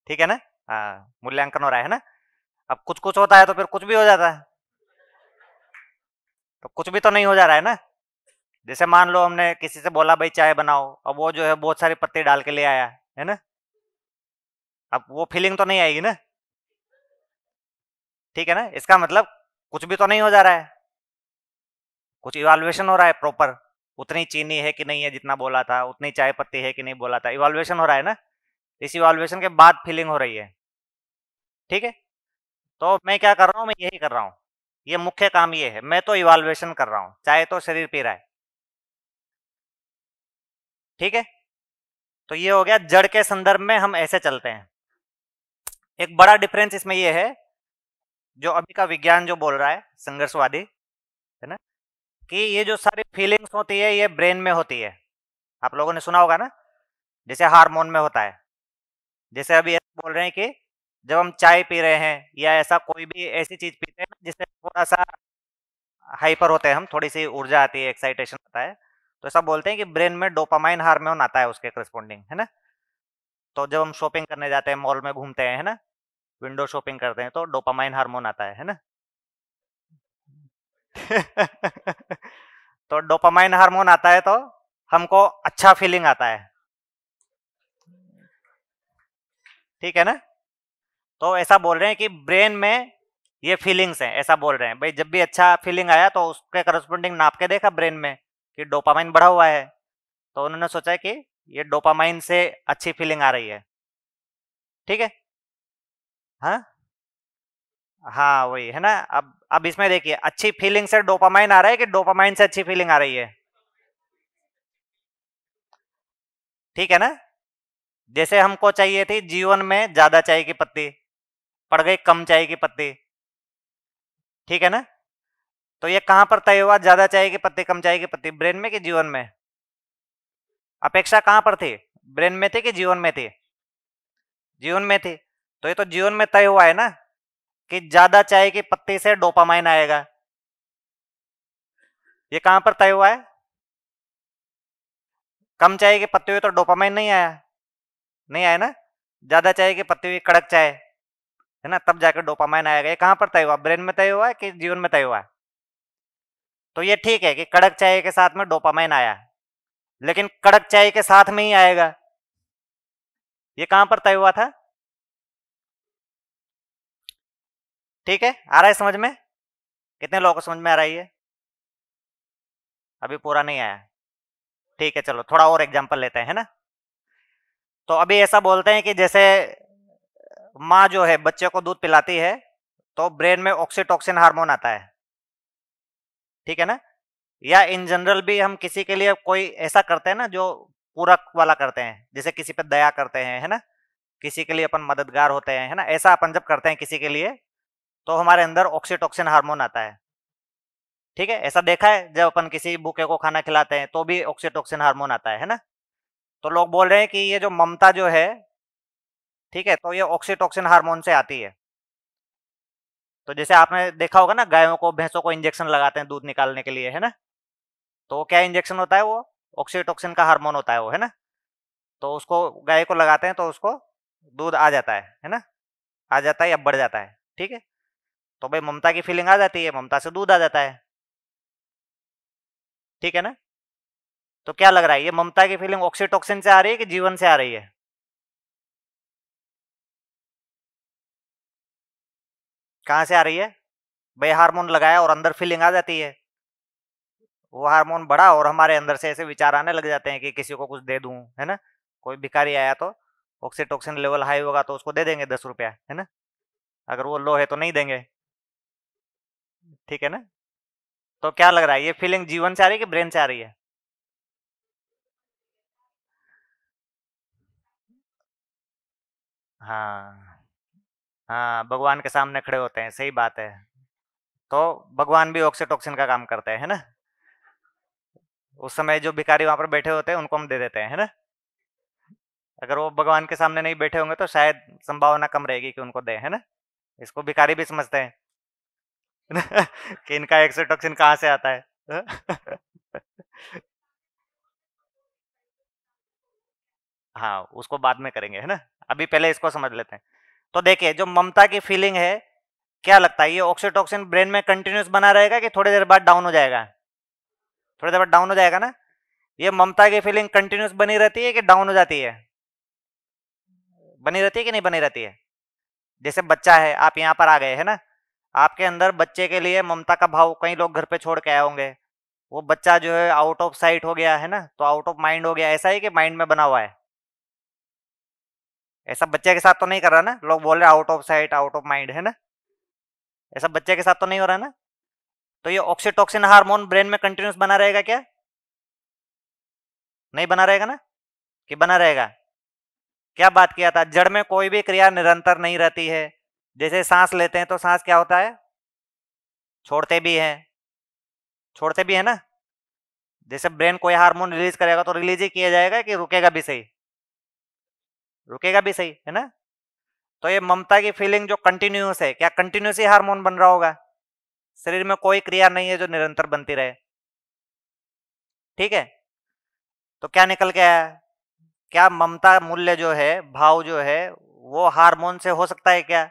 [SPEAKER 1] ठीक है ना? हाँ, मूल्यांकन हो रहा है ना? अब कुछ कुछ होता है तो फिर कुछ भी हो जाता है, तो कुछ भी तो नहीं हो जा रहा है ना। जैसे मान लो हमने किसी से बोला भाई चाय बनाओ, अब वो जो है बहुत सारी पत्ती डाल के ले आया, है ना? अब वो फीलिंग तो नहीं आएगी ना, ठीक है ना? इसका मतलब कुछ भी तो नहीं हो जा रहा है, कुछ इवाल्युएशन हो रहा है प्रॉपर। उतनी चीनी है कि नहीं है जितना बोला था, उतनी चाय पत्ती है कि नहीं बोला था, इवाल्युएशन हो रहा है ना। इस इवाल्युएशन के बाद फीलिंग हो रही है, ठीक है? तो मैं क्या कर रहा हूँ, मैं यही कर रहा हूँ। ये मुख्य काम ये है, मैं तो इवाल्युएशन कर रहा हूँ, चाहे तो शरीर पी रहा है, ठीक है? तो ये हो गया जड़ के संदर्भ में हम ऐसे चलते हैं। एक बड़ा डिफरेंस इसमें ये है, जो अभी का विज्ञान जो बोल रहा है संघर्षवादी, है ना, कि ये जो सारी फीलिंग्स होती है ये ब्रेन में होती है। आप लोगों ने सुना होगा ना, जैसे हार्मोन में होता है। जैसे अभी ऐसे बोल रहे हैं कि जब हम चाय पी रहे हैं या ऐसा कोई भी ऐसी चीज पीते हैं ना जिससे थोड़ा सा हाइपर होते हैं हम, थोड़ी सी ऊर्जा आती है, एक्साइटेशन आता है, तो ऐसा बोलते हैं कि ब्रेन में डोपामाइन हार्मोन आता है उसके करस्पॉन्डिंग, है ना? तो जब हम शॉपिंग करने जाते हैं, मॉल में घूमते हैं, है ना, विंडो शॉपिंग करते हैं, तो डोपामाइन हार्मोन आता है ना? तो डोपामाइन हार्मोन आता है तो हमको अच्छा फीलिंग आता है, ठीक है ना? तो ऐसा बोल रहे हैं कि ब्रेन में ये फीलिंग्स हैं, ऐसा बोल रहे हैं भाई, जब भी अच्छा फीलिंग आया तो उसके करस्पॉन्डिंग नाप के देखा ब्रेन में कि डोपामाइन बढ़ा हुआ है, तो उन्होंने सोचा कि ये डोपामाइन से अच्छी फीलिंग आ रही है, ठीक है? हाँ, हाँ वही है ना। अब इसमें देखिए, अच्छी फीलिंग से डोपामाइन आ रहा है कि डोपामाइन से अच्छी फीलिंग आ रही है, ठीक है ना? जैसे हमको चाहिए थी जीवन में ज्यादा चाय की पत्ती, पड़ गई कम चाय की पत्ती, ठीक है ना? तो ये कहां पर तय हुआ, ज्यादा चाय की पत्ती कम चाय की पत्ती, ब्रेन में कि जीवन में? अपेक्षा कहां पर थी, ब्रेन में थी कि जीवन में थी? जीवन में थी। तो ये तो जीवन में तय हुआ है ना कि ज्यादा चाय की पत्ती से डोपामाइन आएगा। ये कहां पर तय हुआ है? कम चाय की पत्ती हुई तो डोपामाइन नहीं आया, नहीं आया ना? ज्यादा चाय की पत्ती हुई, कड़क चाय, है ना, तब जाकर डोपामाइन आएगा। ये कहां पर तय हुआ, ब्रेन में तय हुआ है कि जीवन में तय हुआ है? तो ये ठीक है कि कड़क चाय के साथ में डोपामाइन आया, लेकिन कड़क चाय के साथ में ही आएगा, ये कहां पर तय हुआ था? ठीक है, आ रहा है समझ में? कितने लोगों को समझ में आ रहा है ये? अभी पूरा नहीं आया, ठीक है, चलो थोड़ा और एग्जांपल लेते हैं, है ना? तो अभी ऐसा बोलते हैं कि जैसे माँ जो है बच्चे को दूध पिलाती है, तो ब्रेन में ऑक्सीटोसिन हार्मोन आता है, ठीक है ना? या इन जनरल भी हम किसी के लिए कोई ऐसा करते हैं ना जो पूरक वाला करते हैं, जैसे किसी पे दया करते हैं, है ना, किसी के लिए अपन मददगार होते हैं, है ना, ऐसा अपन जब करते हैं किसी के लिए, तो हमारे अंदर ऑक्सीटोसिन हार्मोन आता है, ठीक है? ऐसा देखा है, जब अपन किसी भूखे को खाना खिलाते हैं तो भी ऑक्सीटोसिन हार्मोन आता है ना? तो लोग बोल रहे हैं कि ये जो ममता जो है, ठीक है, तो ये ऑक्सीटोसिन हार्मोन से आती है। तो जैसे आपने देखा होगा ना, गायों को भैंसों को इंजेक्शन लगाते हैं दूध निकालने के लिए, है ना? तो वो क्या इंजेक्शन होता है, वो ऑक्सीटोसिन का हार्मोन होता है वो, है ना? तो उसको गाय को लगाते हैं तो उसको दूध आ जाता है ना? आ जाता है या बढ़ जाता है, ठीक है? तो भाई ममता की फीलिंग आ जाती है, ममता से दूध आ जाता है, ठीक है ना? तो क्या लग रहा है, ये ममता की फीलिंग ऑक्सीटोसिन से आ रही है कि जीवन से आ रही है? कहां से आ रही है भाई? हार्मोन लगाया और अंदर फीलिंग आ जाती है, वो हार्मोन बढ़ा और हमारे अंदर से ऐसे विचार आने लग जाते हैं कि किसी को कुछ दे दूं, है ना? कोई भिखारी आया तो ऑक्सीटोसिन लेवल हाई होगा तो उसको दे देंगे 10 रुपया, है ना? अगर वो लो है तो नहीं देंगे, ठीक है ना? तो क्या लग रहा है, ये फीलिंग जीवन से आ रही है कि ब्रेन से आ रही है? हाँ, हाँ, भगवान के सामने खड़े होते हैं, सही बात है। तो भगवान भी ऑक्सीटोसिन का काम करते हैं, है ना? उस समय जो भिखारी वहां पर बैठे होते हैं उनको हम दे देते हैं, है ना? अगर वो भगवान के सामने नहीं बैठे होंगे तो शायद संभावना कम रहेगी कि उनको दें, है ना? इसको भिखारी भी समझते हैं कि इनका ऑक्सीटोसिन कहाँ से आता है हाँ, उसको बाद में करेंगे, है ना? अभी पहले इसको समझ लेते हैं। तो देखिए, जो ममता की फीलिंग है, क्या लगता है ये ऑक्सीटोसिन ब्रेन में कंटिन्यूस बना रहेगा कि थोड़ी देर बाद डाउन हो जाएगा? थोड़ी देर बाद डाउन हो जाएगा ना? ये ममता की फीलिंग कंटिन्यूस बनी रहती है कि डाउन हो जाती है? बनी रहती है कि नहीं बनी रहती है? जैसे बच्चा है, आप यहाँ पर आ गए, है ना? आपके अंदर बच्चे के लिए ममता का भाव कई लोग घर पे छोड़ के आए होंगे। वो बच्चा जो है आउट ऑफ साइट हो गया, है ना? तो आउट ऑफ माइंड हो गया, ऐसा ही कि माइंड में बना हुआ है? ऐसा बच्चे के साथ तो नहीं कर रहा ना? लोग बोल रहे out of site, out of mind, है ना? ऐसा बच्चे के साथ तो नहीं हो रहा ना? तो ये ऑक्सीटोसिन हार्मोन ब्रेन में कंटिन्यूस बना रहेगा क्या? नहीं बना रहेगा ना? कि बना रहेगा? क्या बात किया था, जड़ में कोई भी क्रिया निरंतर नहीं रहती है। जैसे सांस लेते हैं तो सांस क्या होता है? छोड़ते भी हैं, छोड़ते भी है ना? जैसे ब्रेन कोई हार्मोन रिलीज करेगा तो रिलीज ही किया जाएगा कि रुकेगा भी सही? रुकेगा भी सही, है ना? तो ये ममता की फीलिंग जो कंटिन्यूस है, क्या कंटिन्यूस ही हार्मोन बन रहा होगा? शरीर में कोई क्रिया नहीं है जो निरंतर बनती रहे। ठीक है? तो क्या निकल के आया? क्या ममता मूल्य जो है, भाव जो है, वो हार्मोन से हो सकता है क्या?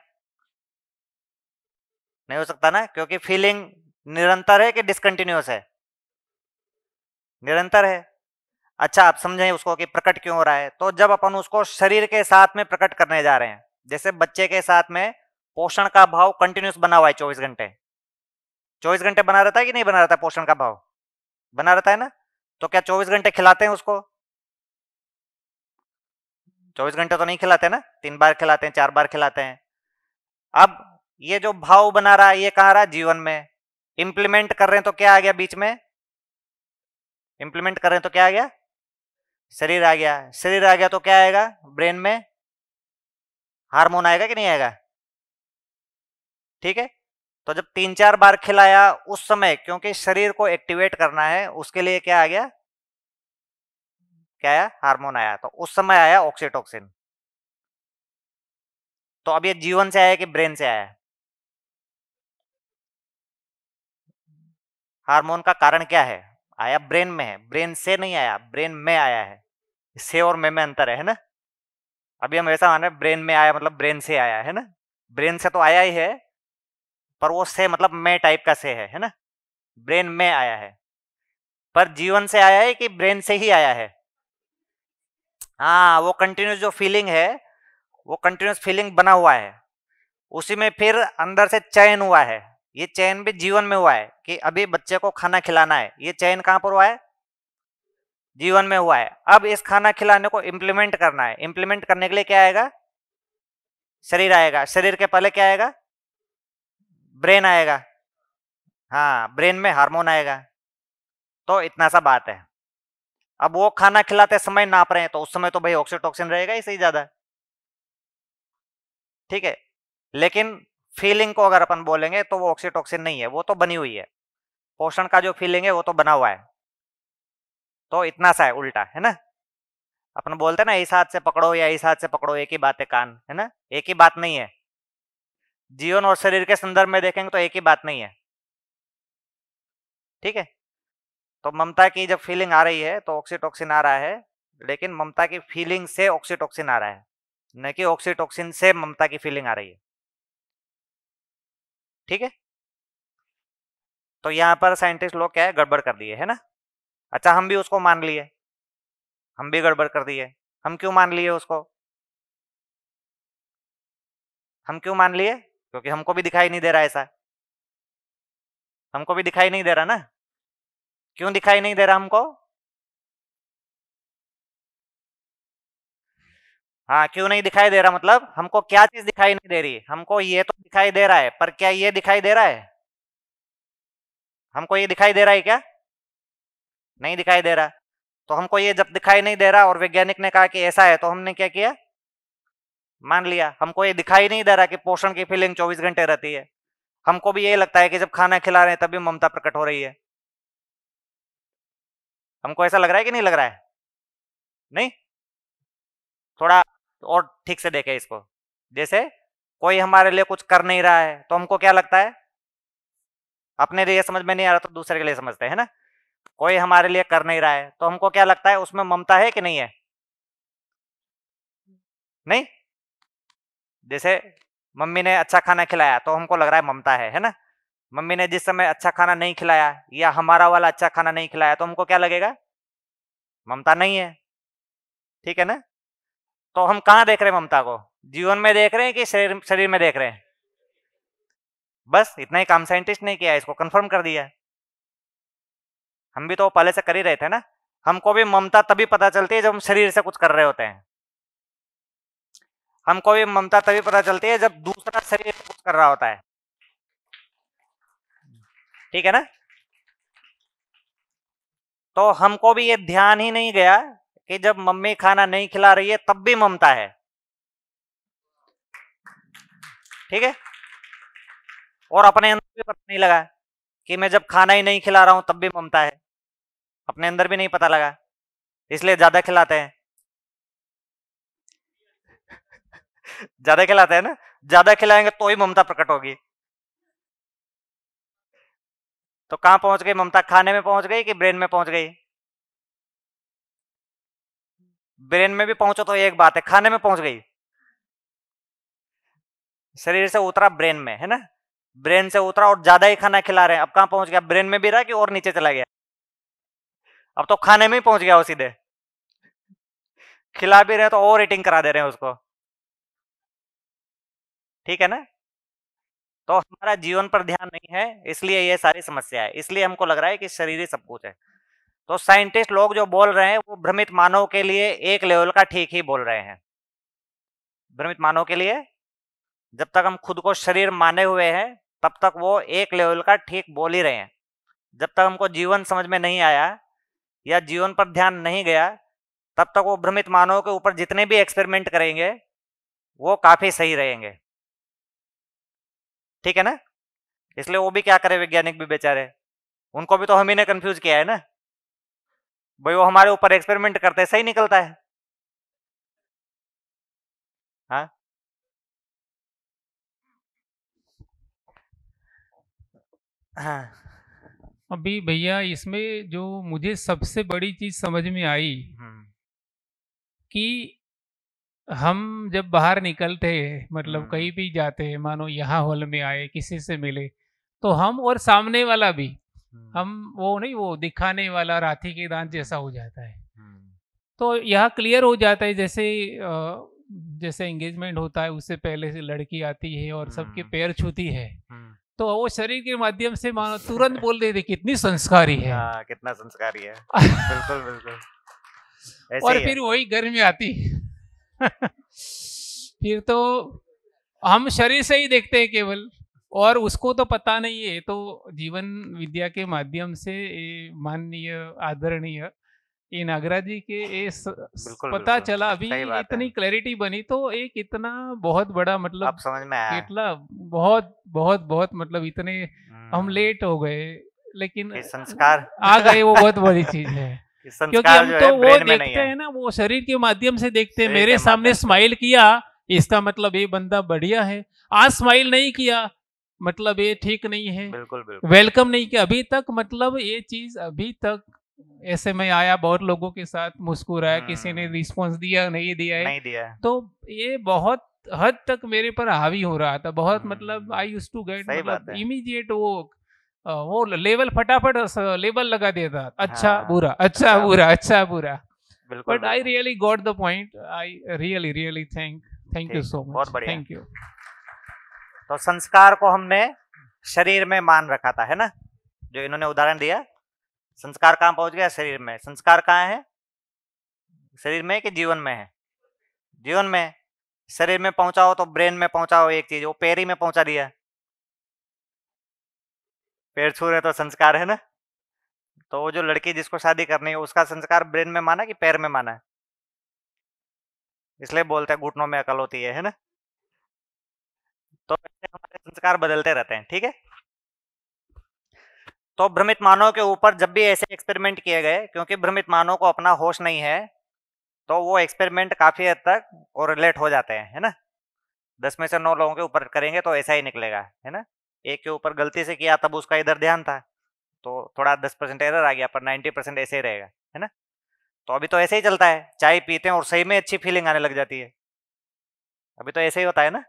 [SPEAKER 1] नहीं हो सकता ना, क्योंकि फीलिंग निरंतर है कि डिसकंटिन्यूस है? निरंतर है। अच्छा, आप समझें उसको कि प्रकट क्यों हो रहा है। तो जब अपन उसको शरीर के साथ में प्रकट करने जा रहे हैं, जैसे बच्चे के साथ में पोषण का भाव कंटिन्यूस बना हुआ है 24 घंटे, 24 घंटे बना रहता है कि नहीं बना रहता? पोषण का भाव बना रहता है ना? तो क्या 24 घंटे खिलाते हैं उसको? 24 घंटे तो नहीं खिलाते ना, 3 बार खिलाते हैं, 4 बार खिलाते हैं। अब ये जो भाव बना रहा है, ये कहाँ रहा? जीवन में। इंप्लीमेंट कर रहे हैं तो क्या आ गया बीच में? इंप्लीमेंट कर रहे हैं तो क्या आ गया? शरीर आ गया। शरीर आ गया तो क्या आएगा? ब्रेन में हार्मोन आएगा कि नहीं आएगा? ठीक है? तो जब 3-4 बार खिलाया उस समय, क्योंकि शरीर को एक्टिवेट करना है, उसके लिए क्या आ गया? क्या आया? हार्मोन आया। तो उस समय आया ऑक्सीटोसिन। तो अब ये जीवन से आया कि ब्रेन से आया? हार्मोन का कारण क्या है? आया ब्रेन में है, ब्रेन से नहीं आया, ब्रेन में आया है। से और में अंतर है ना? अभी हम ऐसा मान रहे ब्रेन में आया मतलब ब्रेन से आया, है ना? ब्रेन से तो आया ही है, पर वो से मतलब में टाइप का से है ना? ब्रेन में आया है। पर जीवन से आया है कि ब्रेन से ही आया है? हाँ, वो कंटिन्यूस जो फीलिंग है, वो कंटिन्यूस फीलिंग बना हुआ है। उसी में फिर अंदर से चयन हुआ है। ये चयन भी जीवन में हुआ है कि अभी बच्चे को खाना खिलाना है। ये चयन कहां पर हुआ है? जीवन में हुआ है। अब इस खाना खिलाने को इम्प्लीमेंट करना है। इम्प्लीमेंट करने के लिए क्या आएगा? शरीर आएगा। शरीर के पहले क्या आएगा? ब्रेन आएगा। हाँ, ब्रेन में हार्मोन आएगा। तो इतना सा बात है। अब वो खाना खिलाते समय नाप रहे हैं तो उस समय तो भाई ऑक्सीटोसिन रहेगा ही सही ज्यादा। ठीक है? लेकिन फीलिंग को अगर अपन बोलेंगे तो वो ऑक्सीटोसिन नहीं है, वो तो बनी हुई है। पोषण का जो फीलिंग है वो तो बना हुआ है। तो इतना सा है, उल्टा है ना? अपन बोलते हैं ना, इस हाथ से पकड़ो या इस हाथ से पकड़ो, एक ही बात है कान, है ना? एक ही बात नहीं है। जीवन और शरीर के संदर्भ में देखेंगे तो एक ही बात नहीं है। ठीक है? तो ममता की जब फीलिंग आ रही है तो ऑक्सीटोसिन आ रहा है, लेकिन ममता की फीलिंग से ऑक्सीटोसिन आ रहा है, न कि ऑक्सीटोसिन से ममता की फीलिंग आ रही है। ठीक है? तो यहाँ पर साइंटिस्ट लोग क्या है, गड़बड़ कर दिए, है ना? अच्छा, हम भी उसको मान लिए, हम भी गड़बड़ कर दिए। हम क्यों मान लिए उसको? हम क्यों मान लिए? क्योंकि हमको भी दिखाई नहीं दे रहा ऐसा। हमको भी दिखाई नहीं दे रहा ना? क्यों दिखाई नहीं दे रहा हमको? हाँ, क्यों नहीं दिखाई दे रहा मतलब हमको क्या चीज दिखाई नहीं दे रही? हमको ये तो दिखाई दे रहा है, पर क्या ये दिखाई दे रहा है? हमको ये दिखाई दे रहा है क्या? नहीं दिखाई दे रहा। तो हमको ये जब दिखाई नहीं दे रहा और वैज्ञानिक ने कहा कि ऐसा है, तो हमने क्या किया? मान लिया। हमको ये दिखाई नहीं दे रहा कि पोषण की फीलिंग 24 घंटे रहती है। हमको भी यही लगता है कि जब खाना खिला रहे हैं तभी ममता प्रकट हो रही है। हमको ऐसा लग रहा है कि नहीं लग रहा है? नहीं? थोड़ा और ठीक से देखें इसको। जैसे कोई हमारे लिए कुछ कर नहीं रहा है तो हमको क्या लगता है? अपने लिए समझ में नहीं आ रहा तो दूसरे के लिए समझते हैं ना? कोई हमारे लिए कर नहीं रहा है तो हमको क्या लगता है, उसमें ममता है कि नहीं है? नहीं, जैसे मम्मी ने अच्छा खाना खिलाया तो हमको लग रहा है ममता है ना। मम्मी ने जिस समय अच्छा खाना नहीं खिलाया या हमारा वाला अच्छा खाना नहीं खिलाया तो हमको क्या लगेगा, ममता नहीं है। ठीक है ना। तो हम कहाँ देख रहे हैं ममता को, जीवन में देख रहे हैं कि शरीर शरीर में देख रहे हैं। बस इतना ही काम साइंटिस्ट ने किया, इसको कंफर्म कर दिया। हम भी तो पहले से कर ही रहे थे ना। हमको भी ममता तभी पता चलती है जब हम शरीर से कुछ कर रहे होते हैं। हमको भी ममता तभी पता चलती है जब दूसरा शरीर से कुछ कर रहा होता है। ठीक है ना। तो हमको भी ये ध्यान ही नहीं गया कि जब मम्मी खाना नहीं खिला रही है तब भी ममता है। ठीक है। और अपने अंदर भी पता नहीं लगा कि मैं जब खाना ही नहीं खिला रहा हूं तब भी ममता है। अपने अंदर भी नहीं पता लगा, इसलिए ज्यादा खिलाते हैं। ज्यादा खिलाते हैं ना, ज्यादा खिलाएंगे तो ही ममता प्रकट होगी। तो कहां पहुंच गई ममता, खाने में पहुंच गई कि ब्रेन में पहुंच गई? ब्रेन में भी पहुंचो तो एक बात है, खाने में पहुंच गई। शरीर से उतरा ब्रेन में, है ना। ब्रेन से उतरा और ज्यादा ही खाना खिला रहे हैं, अब कहां पहुंच गया, ब्रेन में भी रहा कि और नीचे चला गया? अब तो खाने में ही पहुंच गया वो सीधे। खिला भी रहे तो और ईटिंग करा दे रहे हैं उसको। ठीक है ना। तो हमारा जीवन पर ध्यान नहीं है, इसलिए ये सारी समस्या है। इसलिए हमको लग रहा है कि शरीर ही सब कुछ है। तो साइंटिस्ट लोग जो बोल रहे हैं वो भ्रमित मानव के लिए एक लेवल का ठीक ही बोल रहे हैं। भ्रमित मानव के लिए जब तक हम खुद को शरीर माने हुए हैं तब तक वो एक लेवल का ठीक बोल ही रहे हैं। जब तक हमको जीवन समझ में नहीं आया या जीवन पर ध्यान नहीं गया तब तक वो भ्रमित मानव के ऊपर जितने भी एक्सपेरिमेंट करेंगे वो काफी सही रहेंगे। ठीक है ना। इसलिए वो भी क्या करे, वैज्ञानिक भी बेचारे, उनको भी तो हम ही ने कंफ्यूज किया है ना भाई। वो हमारे ऊपर एक्सपेरिमेंट करते हैं, सही निकलता है। हाँ। हाँ।
[SPEAKER 2] अभी भैया इसमें जो मुझे सबसे बड़ी चीज समझ में आई कि हम जब बाहर निकलते हैं, मतलब कहीं भी जाते हैं, मानो यहाँ हॉल में आए, किसी से मिले, तो हम और सामने वाला भी, हम वो नहीं, वो दिखाने वाला राठी के दांत जैसा हो जाता है। तो यह क्लियर हो जाता है, जैसे जैसे एंगेजमेंट होता है उससे पहले से लड़की आती है और सबके पैर छूती है, तो वो शरीर के माध्यम से मानो तुरंत बोल देते कितनी संस्कारी है।
[SPEAKER 1] कितना संस्कारी है। बिल्कुल बिल्कुल ऐसे
[SPEAKER 2] और
[SPEAKER 1] ही
[SPEAKER 2] फिर
[SPEAKER 1] है।
[SPEAKER 2] वही घर में आती फिर तो हम शरीर से ही देखते हैं केवल, और उसको तो पता नहीं है। तो जीवन विद्या के माध्यम से ये माननीय आदरणीय ये नागराज जी के
[SPEAKER 1] बिल्कुल
[SPEAKER 2] पता
[SPEAKER 1] बिल्कुल
[SPEAKER 2] चला, अभी
[SPEAKER 1] सही बात
[SPEAKER 2] इतनी
[SPEAKER 1] है।
[SPEAKER 2] क्लैरिटी बनी, तो एक इतना बहुत बड़ा मतलब
[SPEAKER 1] अब समझ में आया
[SPEAKER 2] केटला बहुत बहुत बहुत मतलब इतने हम लेट हो गए, लेकिन
[SPEAKER 1] कि संस्कार
[SPEAKER 2] आ गए, वो बहुत बड़ी चीज है।
[SPEAKER 1] कि
[SPEAKER 2] क्योंकि
[SPEAKER 1] संस्कार
[SPEAKER 2] हम
[SPEAKER 1] जो है
[SPEAKER 2] तो वो
[SPEAKER 1] ब्रेन में नहीं
[SPEAKER 2] देखते
[SPEAKER 1] है,
[SPEAKER 2] हैं ना, वो शरीर के माध्यम से देखते हैं।
[SPEAKER 1] शरीर
[SPEAKER 2] मेरे
[SPEAKER 1] के
[SPEAKER 2] सामने
[SPEAKER 1] माध्यम से।
[SPEAKER 2] स्माइल किया, इसका मतलब ये बंदा बढ़िया है। आज स्माइल नहीं किया, मतलब ये ठीक नहीं है।
[SPEAKER 1] बिल्कुल बिल्कुल
[SPEAKER 2] वेलकम नहीं किया अभी तक, मतलब ये चीज अभी तक ऐसे में आया, बहुत लोगों के साथ मुस्कुराया, किसी ने रिस्पॉन्स दिया नहीं दिया है,
[SPEAKER 1] नहीं दिया है।
[SPEAKER 2] तो ये बहुत हद तक मेरे पर हावी हो रहा था बहुत। मतलब आई यूज टू गेट,
[SPEAKER 1] सही बात
[SPEAKER 2] मतलब
[SPEAKER 1] है।
[SPEAKER 2] इमीडिएट वो लेवल फटाफट लेबल लगा देता, अच्छा
[SPEAKER 1] हाँ,
[SPEAKER 2] बुरा, अच्छा बुरा, अच्छा बुरा।
[SPEAKER 1] बिल्कुल
[SPEAKER 2] बट आई
[SPEAKER 1] बिल्कुल
[SPEAKER 2] really got the point. I really really thank you
[SPEAKER 1] ठीक है,
[SPEAKER 2] सो
[SPEAKER 1] बहुत
[SPEAKER 2] मच,
[SPEAKER 1] बढ़िया।
[SPEAKER 2] Thank you.
[SPEAKER 1] तो संस्कार को हमने शरीर में मान रखा था, है ना। जो इन्होंने उदाहरण दिया, संस्कार कहाँ पहुंच गया, शरीर में। संस्कार कहाँ है, शरीर में कि जीवन में है? जीवन में। शरीर में पहुंचाओ तो ब्रेन में पहुंचाओ एक चीज, वो पैर ही में पहुंचा दिया। पैर छू रहे तो संस्कार है ना। तो वो जो लड़की जिसको शादी करनी है उसका संस्कार ब्रेन में माना कि पैर में माना है? इसलिए बोलते हैं घुटनों में अकल होती है ना। तो ऐसे हमारे संस्कार बदलते रहते हैं। ठीक है। तो भ्रमित मानव के ऊपर जब भी ऐसे एक्सपेरिमेंट किए गए, क्योंकि भ्रमित मानव को अपना होश नहीं है, तो वो एक्सपेरिमेंट काफी हद तक कोरिलेट हो जाते हैं, है ना। 10 में से 9 लोगों के ऊपर करेंगे तो ऐसा ही निकलेगा, है ना। एक के ऊपर गलती से किया तब उसका इधर ध्यान था तो थोड़ा 10% एरर आ गया, पर 90% ऐसे ही रहेगा, है ना। तो अभी तो ऐसे ही चलता है, चाय पीते हैं और सही में अच्छी फीलिंग आने लग जाती है। अभी तो ऐसे ही होता है ना।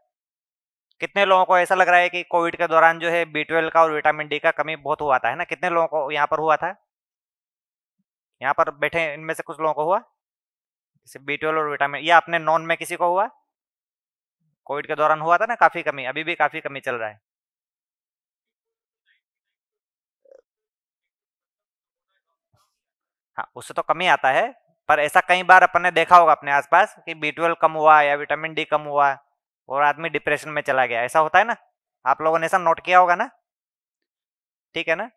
[SPEAKER 1] कितने लोगों को ऐसा लग रहा है कि कोविड के दौरान जो है B12 का और विटामिन डी का कमी बहुत हुआ था, है ना? कितने लोगों को यहाँ पर हुआ था? यहाँ पर बैठे इनमें से कुछ लोगों को हुआ? जैसे B12 और विटामिन, या अपने नॉन में किसी को हुआ? कोविड के दौरान हुआ था ना काफी कमी, अभी भी काफी कमी चल रहा है। हाँ, उससे तो कमी आता है, पर ऐसा कई बार अपन ने देखा होगा अपने आसपास कि B12 कम हुआ या विटामिन डी कम हुआ और आदमी डिप्रेशन में चला गया, ऐसा होता है ना? आप लोगों ने ऐसा नोट किया होगा ना? ठीक है ना?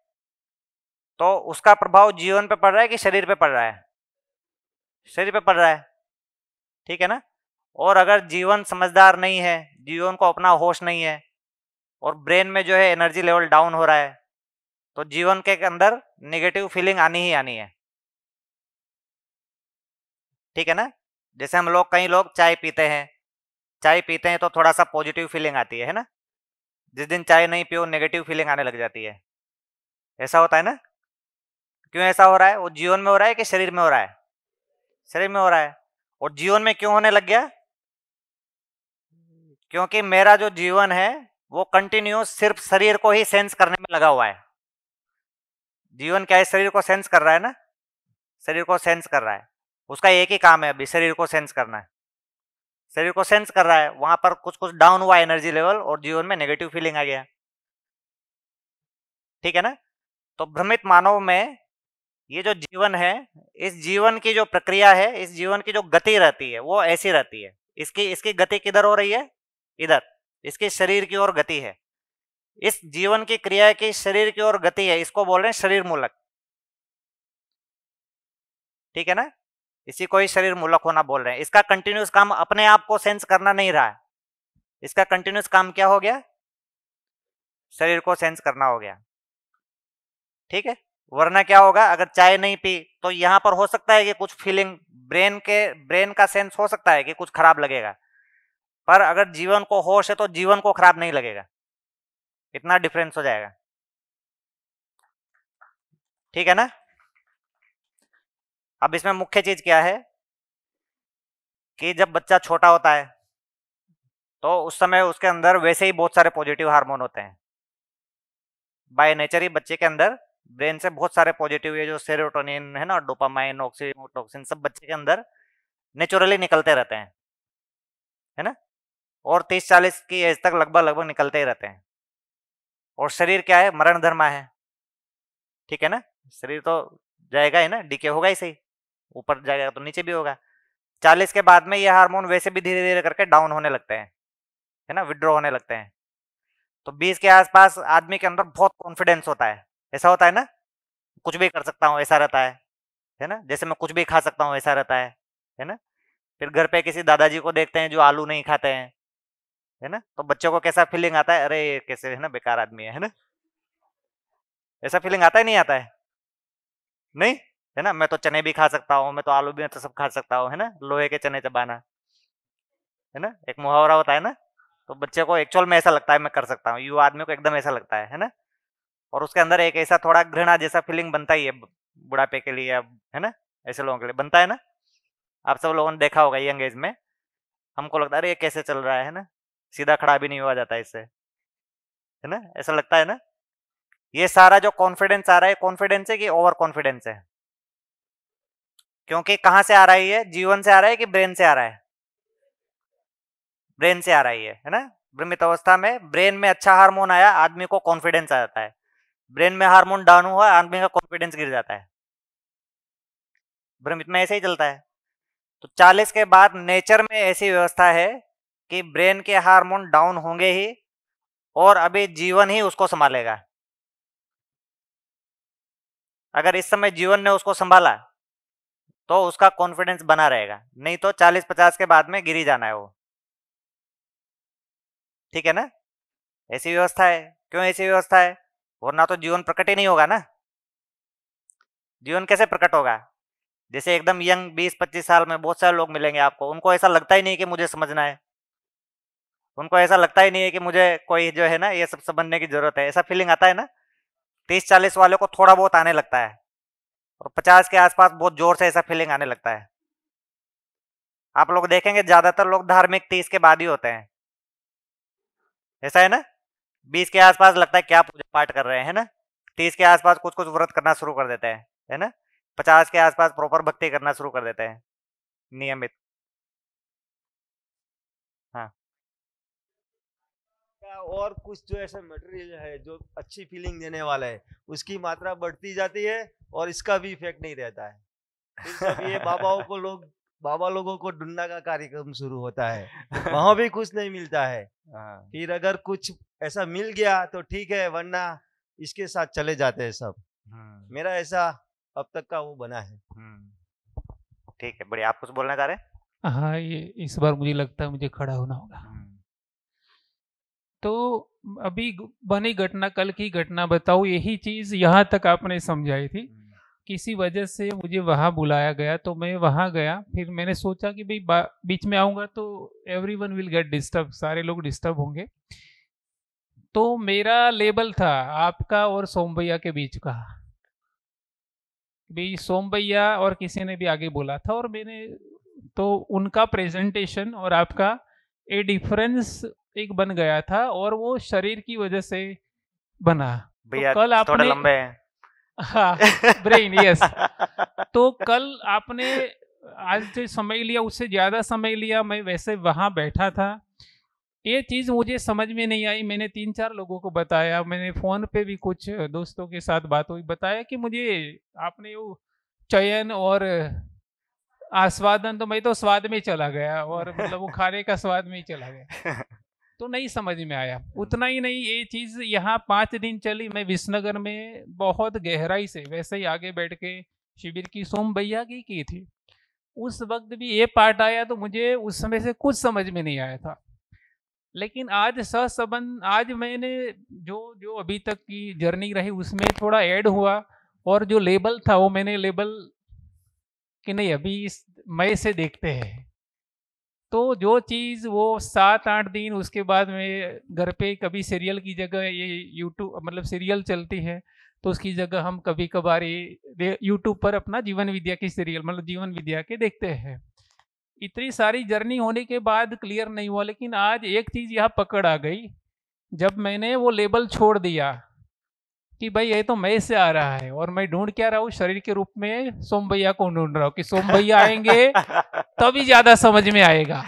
[SPEAKER 1] तो उसका प्रभाव जीवन पे पड़ रहा है कि शरीर पे पड़ रहा है? शरीर पे पड़ रहा है, ठीक है ना? और अगर जीवन समझदार नहीं है, जीवन को अपना होश नहीं है और ब्रेन में जो है एनर्जी लेवल डाउन हो रहा है, तो जीवन के अंदर नेगेटिव फीलिंग आनी ही आनी है, ठीक है ना? जैसे हम लोग, कई लोग चाय पीते हैं, चाय पीते हैं तो थोड़ा सा पॉजिटिव फीलिंग आती है ना? जिस दिन चाय नहीं पियो नेगेटिव फीलिंग आने लग जाती है, ऐसा होता है ना? क्यों ऐसा हो रहा है? वो जीवन में हो रहा है कि शरीर में हो रहा है? शरीर में हो रहा है। और जीवन में क्यों होने लग गया? क्योंकि मेरा जो जीवन है वो कंटिन्यूस सिर्फ शरीर को ही सेंस करने में लगा हुआ है। जीवन क्या है? शरीर को सेंस कर रहा है ना? शरीर को सेंस कर रहा है, उसका एक ही काम है अभी, शरीर को सेंस करना है। शरीर को सेंस कर रहा है, वहां पर कुछ कुछ डाउन हुआ एनर्जी लेवल और जीवन में नेगेटिव फीलिंग आ गया, ठीक है ना? तो भ्रमित मानव में ये जो जीवन है, इस जीवन की जो प्रक्रिया है, इस जीवन की जो गति रहती है वो ऐसी रहती है। इसकी इसकी गति किधर हो रही है? इधर, इसके शरीर की ओर गति है। इस जीवन की क्रिया की शरीर की ओर गति है, इसको बोल रहे हैं शरीर मूलक, ठीक है ना? इसी को ही शरीर मूलक होना बोल रहे हैं। इसका कंटिन्यूस काम अपने आप को सेंस करना नहीं रहा है, इसका कंटिन्यूस काम क्या हो गया? शरीर को सेंस करना हो गया, ठीक है? वरना क्या होगा? अगर चाय नहीं पी तो यहां पर हो सकता है कि कुछ फीलिंग ब्रेन का सेंस हो सकता है कि कुछ खराब लगेगा, पर अगर जीवन को होश है तो जीवन को खराब नहीं लगेगा, इतना डिफरेंस हो जाएगा, ठीक है ना? अब इसमें मुख्य चीज क्या है कि जब बच्चा छोटा होता है तो उस समय उसके अंदर वैसे ही बहुत सारे पॉजिटिव हार्मोन होते हैं, बाय नेचर ही बच्चे के अंदर ब्रेन से बहुत सारे पॉजिटिव, ये जो सेरोटोनिन है ना, डोपामाइन, ऑक्सीटोसिन, सब बच्चे के अंदर नेचुरली निकलते रहते हैं, है ना? और 30-40 की एज तक लगभग लगभग निकलते ही रहते हैं। और शरीर क्या है? मरण धर्मा है, ठीक है ना? शरीर तो जाएगा ही ना, डीके होगा ही सही, ऊपर जाएगा तो नीचे भी होगा। 40 के बाद में ये हार्मोन वैसे भी धीरे धीरे करके डाउन होने लगते हैं, है ना, विड्रॉ होने लगते हैं। तो 20 के आसपास आदमी के अंदर बहुत कॉन्फिडेंस होता है, ऐसा होता है ना? कुछ भी कर सकता हूँ ऐसा रहता है ना? जैसे मैं कुछ भी खा सकता हूँ ऐसा रहता है ना? फिर घर पे किसी दादाजी को देखते हैं जो आलू नहीं खाते हैं, है ना? तो बच्चों को कैसा फीलिंग आता है? अरे ये कैसे, है ना, बेकार आदमी है ना? ऐसा फीलिंग आता है नहीं आता है? नहीं, है ना? मैं तो चने भी खा सकता हूँ, मैं तो आलू भी, मैं तो सब खा सकता हूँ, है ना? लोहे के चने चबाना, है ना, एक मुहावरा होता है ना? तो बच्चे को एक्चुअल में ऐसा लगता है मैं कर सकता हूँ, युवा आदमी को एकदम ऐसा लगता है ना? और उसके अंदर एक ऐसा थोड़ा घृणा जैसा फीलिंग बनता ही है बुढ़ापे के लिए, है ना? ऐसे लोगों के लिए बनता है ना? आप सब लोगों ने देखा होगा यंग एज में, हमको लगता है अरे ये कैसे चल रहा है ना? सीधा खड़ा भी नहीं हुआ जाता इससे, है ना? ऐसा लगता है ना? ये सारा जो कॉन्फिडेंस आ रहा है, कॉन्फिडेंस है कि ओवर कॉन्फिडेंस है? क्योंकि कहां से आ रहा है? ये जीवन से आ रहा है कि ब्रेन से आ रहा है? ब्रेन से आ रही है ना? भ्रमित अवस्था में ब्रेन में अच्छा हार्मोन आया, आदमी को कॉन्फिडेंस आ जाता है। ब्रेन में हार्मोन डाउन हुआ, आदमी का कॉन्फिडेंस गिर जाता है। भ्रमित में ऐसे ही चलता है। तो 40 के बाद नेचर में ऐसी व्यवस्था है कि ब्रेन के हार्मोन डाउन होंगे ही, और अभी जीवन ही उसको संभालेगा। अगर इस समय जीवन ने उसको संभाला तो उसका कॉन्फिडेंस बना रहेगा, नहीं तो 40-50 के बाद में गिर ही जाना है वो, ठीक है ना? ऐसी व्यवस्था है। क्यों ऐसी व्यवस्था है? वरना तो जीवन प्रकट ही नहीं होगा ना। जीवन कैसे प्रकट होगा? जैसे एकदम यंग 20-25 साल में बहुत सारे लोग मिलेंगे आपको, उनको ऐसा लगता ही नहीं कि मुझे समझना है, उनको ऐसा लगता ही नहीं है कि मुझे कोई जो है ना ये सब समझने की जरूरत है, ऐसा फीलिंग आता है ना? 30-40 वाले को थोड़ा बहुत आने लगता है, और 50 के आसपास बहुत जोर से ऐसा फीलिंग आने लगता है। आप लोग देखेंगे ज्यादातर लोग धार्मिक 30 के बाद ही होते हैं, ऐसा है ना। 20 के आसपास लगता है क्या पूजा पाठ कर रहे हैं, है ना। 30 के आसपास कुछ कुछ व्रत करना शुरू कर देते हैं, है ना। 50 के आसपास प्रॉपर भक्ति करना शुरू कर देते हैं, नियमित। हाँ
[SPEAKER 3] और कुछ जो ऐसा मटेरियल है जो अच्छी फीलिंग देने वाला है, उसकी मात्रा बढ़ती जाती है और इसका भी इफेक्ट नहीं रहता है। फिर सब ये बाबा लोगों को ढूंढना का कार्यक्रम शुरू होता है, वहां भी कुछ नहीं मिलता है। फिर अगर कुछ ऐसा मिल गया तो ठीक है, वरना इसके साथ चले जाते हैं सब। मेरा ऐसा अब तक का वो बना है।
[SPEAKER 1] ठीक है, बढ़िया। आप कुछ बोलना चाह रहे हैं?
[SPEAKER 2] हाँ, ये इस बार मुझे लगता है मुझे खड़ा होना होगा। तो अभी बनी घटना, कल की घटना बताओ, यही चीज यहाँ तक आपने समझाई थी। किसी वजह से मुझे वहाँ बुलाया गया तो मैं वहाँ गया। फिर मैंने सोचा कि भाई बीच में आऊँगा तो एवरीवन विल गेट डिस्टर्ब, सारे लोग डिस्टर्ब होंगे। तो मेरा लेबल था आपका और सोम भैया के बीच का। भाई सोम भैया और किसी ने भी आगे बोला था, और मैंने तो उनका प्रेजेंटेशन और आपका ए डिफरेंस एक बन गया था, और वो शरीर की वजह से बना।
[SPEAKER 1] भैया
[SPEAKER 2] तो कल
[SPEAKER 1] थोड़े
[SPEAKER 2] आपने
[SPEAKER 1] लंबे हैं।
[SPEAKER 2] हाँ, ब्रेन, यस। तो कल आपने आज जो समय लिया उससे ज्यादा समय लिया, मैं वैसे वहां बैठा था। ये चीज मुझे समझ में नहीं आई। मैंने 3-4 लोगों को बताया, मैंने फोन पे भी कुछ दोस्तों के साथ बात हुई, बताया कि मुझे आपने वो चयन और आस्वादन, तो मैं तो स्वाद में चला गया, और मतलब वो खाने का स्वाद में ही चला गया, तो नहीं समझ में आया। उतना ही नहीं, ये चीज यहाँ 5 दिन चली। मैं विसनगर में बहुत गहराई से वैसे ही आगे बैठ के शिविर की सोम भैया की थी। उस वक्त भी ये पार्ट आया तो मुझे उस समय से कुछ समझ में नहीं आया था। लेकिन आज सहसंबंध, आज मैंने जो जो अभी तक की जर्नी रही उसमें थोड़ा ऐड हुआ, और जो लेबल था वो मैंने लेबल कि नहीं, अभी इस मई से देखते हैं। तो जो चीज़ वो 7-8 दिन, उसके बाद में घर पे कभी सीरियल की जगह ये यूट्यूब, मतलब सीरियल चलती है तो उसकी जगह हम कभी कभार ये यूट्यूब पर अपना जीवन विद्या की सीरियल, मतलब जीवन विद्या के देखते हैं। इतनी सारी जर्नी होने के बाद क्लियर नहीं हुआ, लेकिन आज एक चीज़ यहाँ पकड़ आ गई। जब मैंने वो लेबल छोड़ दिया कि भाई ये तो मैं से आ रहा है, और मैं ढूंढ क्या रहा हूँ शरीर के रूप में, सोम भैया को ढूंढ रहा हूँ कि सोम भैया आएंगे तभी ज्यादा समझ में आएगा।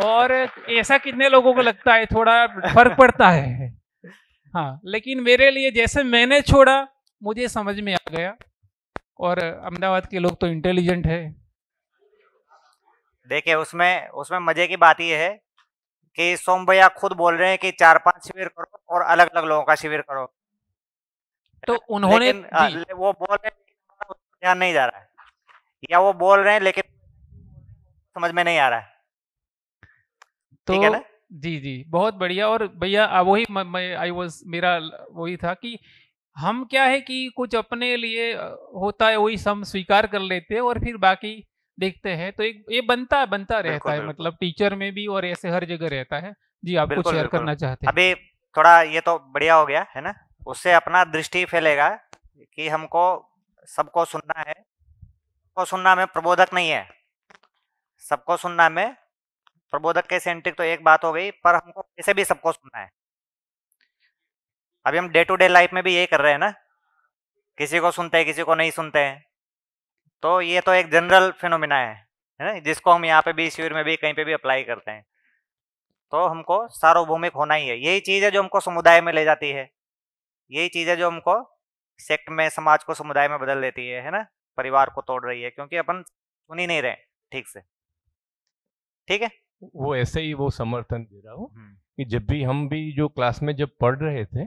[SPEAKER 2] और ऐसा कितने लोगों को लगता है, थोड़ा फर्क पड़ता है। हाँ, लेकिन मेरे लिए जैसे मैंने छोड़ा मुझे समझ में आ गया। और अहमदाबाद के लोग तो इंटेलिजेंट है।
[SPEAKER 1] देखिए उसमें मजे की बात यह है कि सोम भैया खुद बोल रहे हैं कि 4-5 शिविर करो और अलग अलग लोगों का शिविर करो,
[SPEAKER 2] तो उन्होंने
[SPEAKER 1] लेकिन वो बोल रहे हैं ध्यान नहीं जा रहा है, या वो बोल रहे हैं लेकिन समझ में नहीं आ रहा है।
[SPEAKER 2] तो
[SPEAKER 1] ठीक है ना?
[SPEAKER 2] जी, बहुत बढ़िया। और भैया वही मेरा वही था कि हम क्या है कि कुछ अपने लिए होता है वही हम स्वीकार कर लेते हैं, और फिर बाकी देखते हैं। तो एक ये बनता रहता है, मतलब टीचर में भी और ऐसे हर जगह रहता है। जी, आप कुछ शेयर करना चाहते हैं?
[SPEAKER 1] अभी थोड़ा ये तो बढ़िया हो गया है ना, उससे अपना दृष्टि फैलेगा कि हमको सबको सुनना है। सबको सुनना में प्रबोधक नहीं है, सबको सुनना में प्रबोधक के सेंट्रिक तो एक बात हो गई, पर हमको ऐसे भी सबको सुनना है। अभी हम डे टू डे लाइफ में भी यही कर रहे हैं ना, किसी को सुनते हैं किसी को नहीं सुनते हैं। तो ये तो एक जनरल फिनोमिना है ना, जिसको हम यहाँ पे भी शिविर में भी कहीं पे भी अप्लाई करते हैं। तो हमको सार्वभौमिक होना ही है। यही चीज़ है जो हमको समुदाय में ले जाती है, यही चीज़ है जो हमको सेक्ट में, समाज को समुदाय में बदल देती है ना, परिवार को तोड़ रही है, क्योंकि अपन सुन ही नहीं रहे ठीक से। ठीक है,
[SPEAKER 4] वो ऐसे ही वो समर्थन दे रहा हूँ कि जब भी हम भी जो क्लास में जब पढ़ रहे थे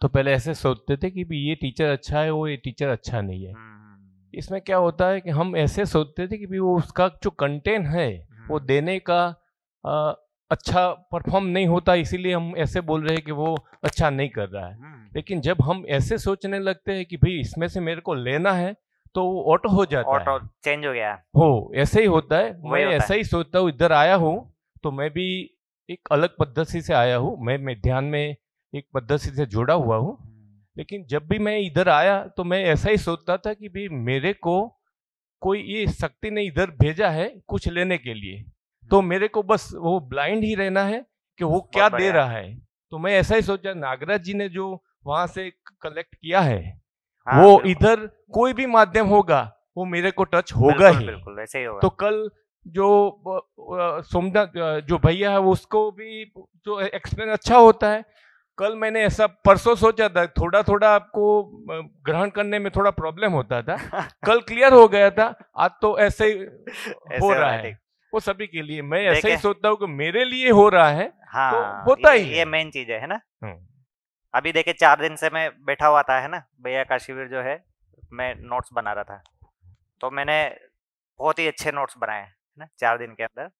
[SPEAKER 4] तो पहले ऐसे सोचते थे कि भी ये टीचर अच्छा है, वो ये टीचर अच्छा नहीं है। इसमें क्या होता है कि हम ऐसे सोचते थे कि भी वो उसका जो कंटेंट है वो देने का अच्छा परफॉर्म नहीं होता, इसीलिए हम ऐसे बोल रहे हैं कि वो अच्छा नहीं कर रहा है। लेकिन जब हम ऐसे सोचने लगते हैं कि भाई इसमें से मेरे को लेना है तो वो ऑटो हो जाता है,
[SPEAKER 1] ऑटो चेंज हो गया
[SPEAKER 4] हो ऐसे ही होता है। मैं ऐसा ही सोचता हूँ, इधर आया हूँ तो मैं भी एक अलग पद्धति से आया हूँ, मैं ध्यान में एक पद्धति से जुड़ा हुआ हूँ। लेकिन जब भी मैं इधर आया तो मैं ऐसा ही सोचता था कि भाई मेरे को कोई ये शक्ति ने इधर भेजा है कुछ लेने के लिए, तो मेरे को बस वो ब्लाइंड ही रहना है कि वो क्या दे रहा है। तो मैं ऐसा ही सोचा, नागराज जी ने जो वहां से कलेक्ट किया है,
[SPEAKER 1] हाँ,
[SPEAKER 4] वो
[SPEAKER 1] बिल्कुल,
[SPEAKER 4] इधर कोई भी माध्यम होगा वो मेरे को टच होगा
[SPEAKER 1] बिल्कुल
[SPEAKER 4] ही।
[SPEAKER 1] बिल्कुल ऐसे ही होगा।
[SPEAKER 4] तो कल जो सोमनाथ जो भैया है उसको भी जो एक्सप्लेन अच्छा होता है। कल मैंने ऐसा परसों सोचा था, थोड़ा थोड़ा आपको ग्रहण करने में थोड़ा प्रॉब्लम होता था, कल क्लियर हो गया था। आज तो ऐसे ही हो रहा है, वो सभी के लिए। मैं ऐसे ही सोचता हूँ कि मेरे लिए हो रहा है,
[SPEAKER 1] हाँ,
[SPEAKER 4] तो होता ही है।
[SPEAKER 1] ये मेन चीज है ना। अभी देखे 4 दिन से मैं बैठा हुआ था, है ना, भैया का शिविर जो है, मैं नोट्स बना रहा था, तो मैंने बहुत ही अच्छे नोट्स बनाए है ना 4 दिन के अंदर।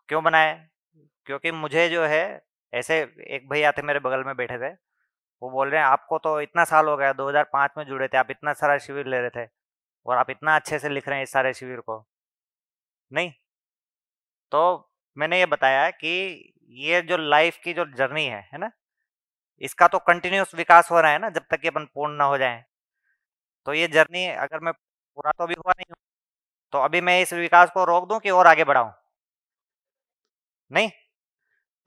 [SPEAKER 1] क्यों बनाए? क्योंकि मुझे जो है, ऐसे एक भैया थे मेरे बगल में बैठे थे, वो बोल रहे हैं आपको तो इतना साल हो गया, 2005 में जुड़े थे आप, इतना सारा शिविर ले रहे थे और आप इतना अच्छे से लिख रहे हैं इस सारे शिविर को। नहीं, तो मैंने ये बताया कि ये जो लाइफ की जो जर्नी है ना, इसका तो कंटिन्यूस विकास हो रहा है ना, जब तक ये अपन पूर्ण ना हो जाए। तो ये जर्नी अगर मैं पूरा तो अभी हुआ नहीं हूँ, तो अभी मैं इस विकास को रोक दूं कि और आगे बढ़ाऊं? नहीं।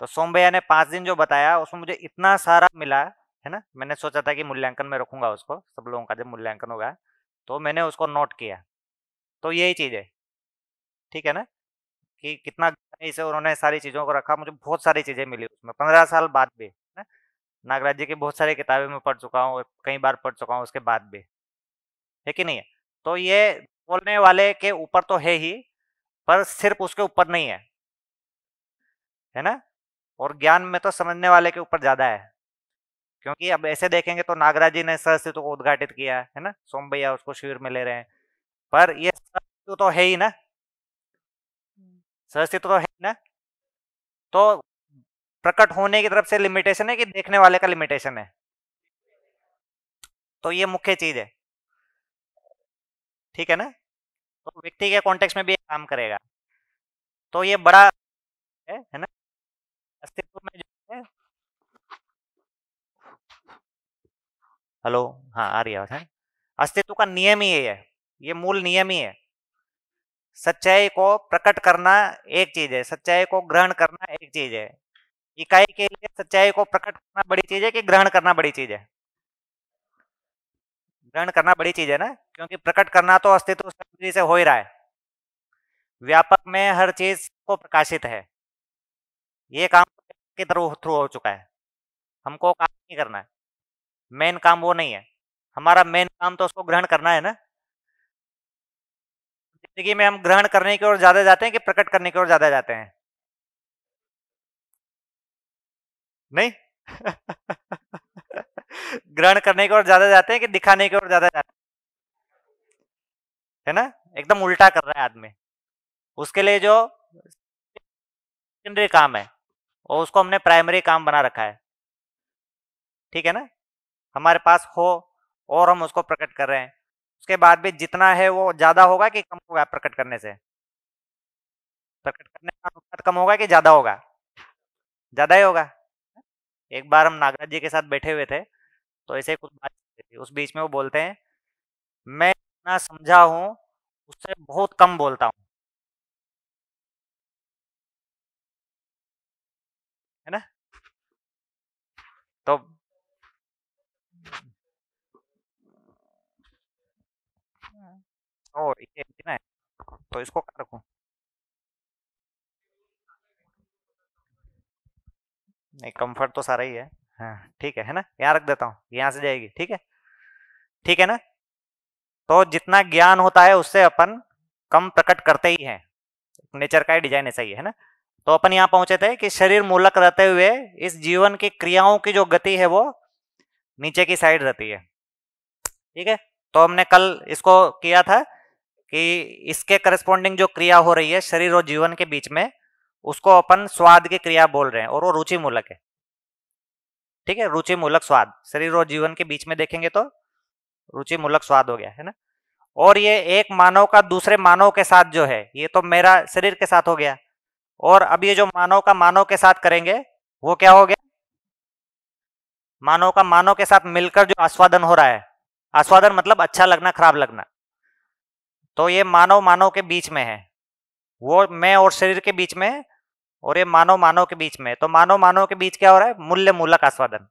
[SPEAKER 1] तो सोम भैया ने 5 दिन जो बताया उसमें मुझे इतना सारा मिला है ना। मैंने सोचा था कि मूल्यांकन में रखूंगा उसको, सब लोगों का जब मूल्यांकन होगा तो मैंने उसको नोट किया। तो यही चीज है, ठीक है ना, कि कितना गहराई से उन्होंने सारी चीजों को रखा। मुझे बहुत सारी चीजें मिली उसमें 15 साल बाद भी, है ना। नागराज जी की बहुत सारी किताबें मैं पढ़ चुका हूँ, कई बार पढ़ चुका हूँ उसके बाद भी, है कि नहीं है। तो ये बोलने वाले के ऊपर तो है ही, पर सिर्फ उसके ऊपर नहीं है ना। और ज्ञान में तो समझने वाले के ऊपर ज्यादा है, क्योंकि अब ऐसे देखेंगे तो नागराज जी ने सहअस्तित्व को उद्घाटित किया है ना, सोम भैया उसको शिविर में ले रहे हैं, पर ये सहअस्तित्व तो है ही ना, सहअस्तित्व तो है ही ना। तो प्रकट होने की तरफ से लिमिटेशन है कि देखने वाले का लिमिटेशन है, तो ये मुख्य चीज है, ठीक है ना। तो व्यक्ति के कॉन्टेक्स्ट में भी काम करेगा, तो ये बड़ा है ना। अस्तित्व में जो है, हेलो, हाँ आ रही है आवाज, है। अस्तित्व का नियम ही ये है, ये मूल नियम ही है। सच्चाई को प्रकट करना एक चीज है, सच्चाई को ग्रहण करना एक चीज है। इकाई के लिए सच्चाई को प्रकट करना बड़ी चीज है कि ग्रहण करना बड़ी चीज है? ग्रहण करना बड़ी चीज है ना, क्योंकि प्रकट करना तो अस्तित्व से हो ही रहा है। व्यापक में हर चीज को प्रकाशित है, ये काम के थ्रू हो चुका है। हमको काम नहीं करना है, मेन काम वो नहीं है। हमारा मेन काम तो उसको ग्रहण करना है ना। जिंदगी में हम ग्रहण करने की ओर ज्यादा जाते हैं कि प्रकट करने की ओर ज्यादा जाते हैं? नहीं। ग्रहण करने की ओर ज्यादा जाते हैं कि दिखाने की ओर ज्यादा जाते हैं? है ना, एकदम उल्टा कर रहा है आदमी। उसके लिए जो सेकेंडरी काम है और उसको हमने प्राइमरी काम बना रखा है, ठीक है ना। हमारे पास हो और हम उसको प्रकट कर रहे हैं, उसके बाद भी जितना है वो ज्यादा होगा कि कम होगा? प्रकट करने से, प्रकट करने का अनुपात कम होगा कि ज्यादा होगा? ज्यादा ही होगा। एक बार हम नागराज जी के साथ बैठे हुए थे, तो ऐसे ही कुछ बात चल रही थी, उस बीच में वो बोलते हैं मैं इतना समझा हूं उससे बहुत कम बोलता हूँ, है ना। तो ओ ये एंटीना है, तो इसको कहाँ रखूं? नहीं, कंफर्ट तो सारा ही है। हाँ ठीक है ना, यहाँ रख देता हूँ, यहाँ से जाएगी, ठीक है, ठीक है ना। तो जितना ज्ञान होता है उससे अपन कम प्रकट करते ही हैं, नेचर का ही डिजाइन ऐसा ही है ना। तो अपन यहाँ पहुंचे थे कि शरीर मूलक रहते हुए इस जीवन की क्रियाओं की जो गति है वो नीचे की साइड रहती है, ठीक है। तो हमने कल इसको किया था कि इसके करस्पॉन्डिंग जो क्रिया हो रही है शरीर और जीवन के बीच में, उसको अपन स्वाद की क्रिया बोल रहे हैं, और वो रुचि मूलक है, ठीक है। रुचि मूलक स्वाद, शरीर और जीवन के बीच में देखेंगे तो रुचि मूलक स्वाद हो गया, है ना। और ये एक मानव का दूसरे मानव के साथ जो है, ये तो मेरा शरीर के साथ हो गया, और अब ये जो मानव का मानव के साथ करेंगे वो क्या हो गया? मानव का मानव के साथ मिलकर जो आस्वादन हो रहा है, आस्वादन मतलब अच्छा लगना खराब लगना, तो ये मानव मानव के बीच में है, वो मैं और शरीर के बीच में है, और ये मानव मानव के बीच में है। तो मानव मानव के बीच क्या हो रहा है? मूल्य मूलक आस्वादन।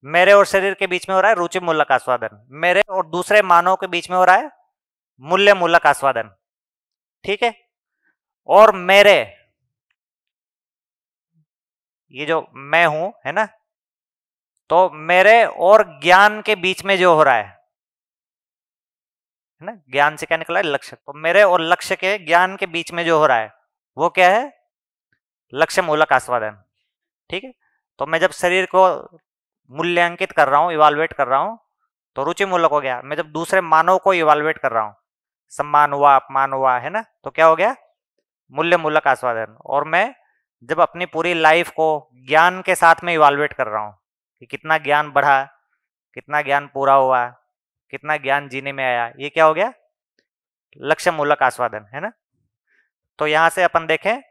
[SPEAKER 1] मेरे और शरीर के बीच में हो रहा है रुचि मूलक आस्वादन। मेरे और दूसरे मानव के बीच में हो रहा है मूल्य मूलक आस्वादन। ठीक है। और मेरे, ये जो मैं हूं है ना, तो मेरे और ज्ञान के बीच में जो हो रहा है ना, ज्ञान से क्या निकला है? लक्ष्य। तो मेरे और लक्ष्य के, ज्ञान के बीच में जो हो रहा है वो क्या है? लक्ष्य मूलक आस्वादन। ठीक है। तो मैं जब शरीर को मूल्यांकित कर रहा हूं, इवाल्युएट कर रहा हूं, तो रुचि मूलक हो गया। मैं जब दूसरे मानव को इवाल्युएट कर रहा हूं, सम्मान हुआ, अपमान हुआ, है ना, तो क्या हो गया? मूल्य मूलक आस्वादन। और मैं जब अपनी पूरी लाइफ को ज्ञान के साथ में इवाल्युएट कर रहा हूं कि कितना ज्ञान बढ़ा, कितना ज्ञान पूरा हुआ, कितना ज्ञान जीने में आया, ये क्या हो गया? लक्ष्य मूलक आस्वादन, है ना। तो यहां से अपन देखें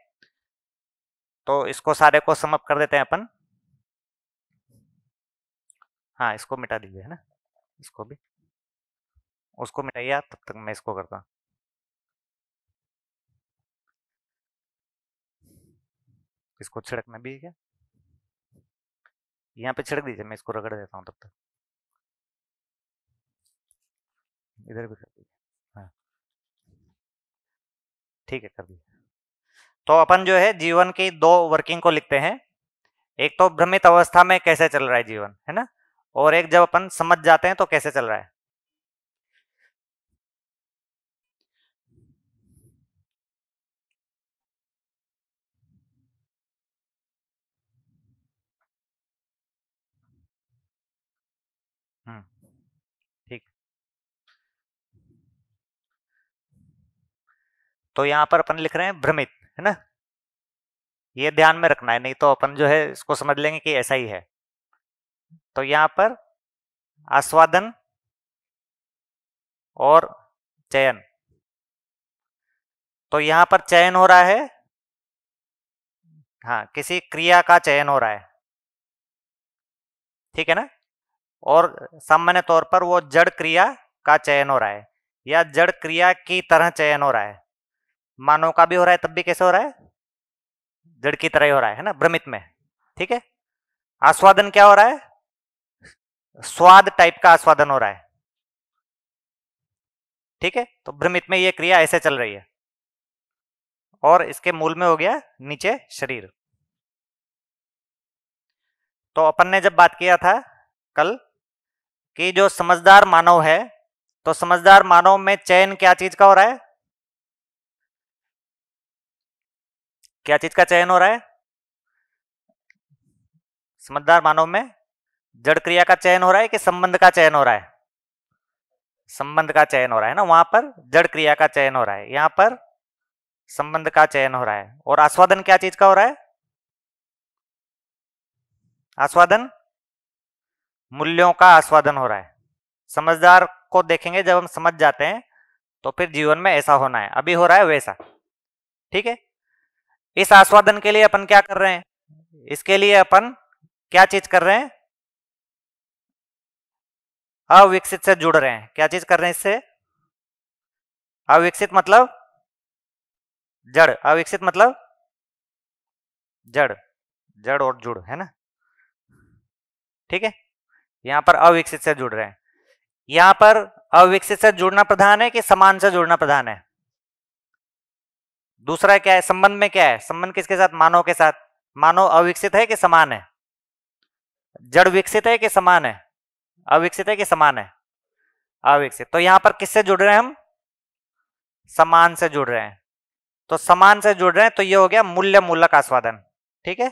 [SPEAKER 1] तो इसको सारे को समअप कर देते हैं अपन। हाँ, इसको मिटा दीजिए, है ना, इसको भी, उसको मिटाइए आप, तब तक मैं इसको करता हूँ। इसको छिड़कना भी है क्या? यहाँ पे छिड़क दीजिए, मैं इसको रगड़ देता हूँ तब तक। इधर भी कर दीजिए। हाँ, ठीक है, कर दीजिए। तो अपन जो है जीवन की दो वर्किंग को लिखते हैं। एक तो भ्रमित अवस्था में कैसे चल रहा है जीवन, है ना, और एक जब अपन समझ जाते हैं तो कैसे चल रहा है। ठीक। तो यहां पर अपन लिख रहे हैं भ्रमित, है ना, ये ध्यान में रखना है, नहीं तो अपन जो है इसको समझ लेंगे कि ऐसा ही है। तो यहां पर आस्वादन और चयन, तो यहां पर चयन हो रहा है, हाँ, किसी क्रिया का चयन हो रहा है, ठीक है ना, और सामान्य तौर पर वो जड़ क्रिया का चयन हो रहा है या जड़ क्रिया की तरह चयन हो रहा है। मानव का भी हो रहा है, तब भी कैसे हो रहा है? जड़ की तरह ही हो रहा है ना, भ्रमित में। ठीक है। आस्वादन क्या हो रहा है? स्वाद टाइप का आस्वादन हो रहा है। ठीक है। तो भ्रमित में ये क्रिया ऐसे चल रही है, और इसके मूल में हो गया नीचे शरीर। तो अपन ने जब बात किया था कल कि जो समझदार मानव है, तो समझदार मानव में चयन क्या चीज का हो रहा है? क्या चीज का चयन हो रहा है? समझदार मानव में जड़ क्रिया का चयन हो रहा है कि संबंध का चयन हो रहा है? संबंध का चयन हो रहा है ना, वहां पर जड़ क्रिया का चयन हो रहा है, यहां पर संबंध का चयन हो रहा है। और आस्वादन क्या चीज का हो रहा है? आस्वादन मूल्यों का आस्वादन हो रहा है। समझदार को देखेंगे जब हम समझ जाते हैं तो फिर जीवन में ऐसा होना है, अभी हो रहा है वैसा। ठीक है। इस आस्वादन के लिए अपन क्या कर रहे हैं? इसके लिए अपन क्या चीज कर रहे हैं? अविकसित से जुड़ रहे हैं। क्या चीज कर रहे हैं इससे? अविकसित मतलब जड़, अविकसित मतलब जड़, जड़ और जुड़, है ना। ठीक है। यहां पर अविकसित से जुड़ रहे हैं। यहां पर अविकसित से जुड़ना प्रधान है कि समान से जुड़ना प्रधान है? दूसरा क्या है? संबंध में क्या है? संबंध किसके साथ? मानव के साथ। मानव अविकसित है कि समान है? जड़ विकसित है कि समान है? अविकसित है कि समान है? अविकसित। तो यहां पर किससे जुड़ रहे हैं हम? समान से जुड़ रहे हैं। तो समान से जुड़ रहे हैं तो ये हो गया मूल्य मूलक आस्वादन। ठीक है।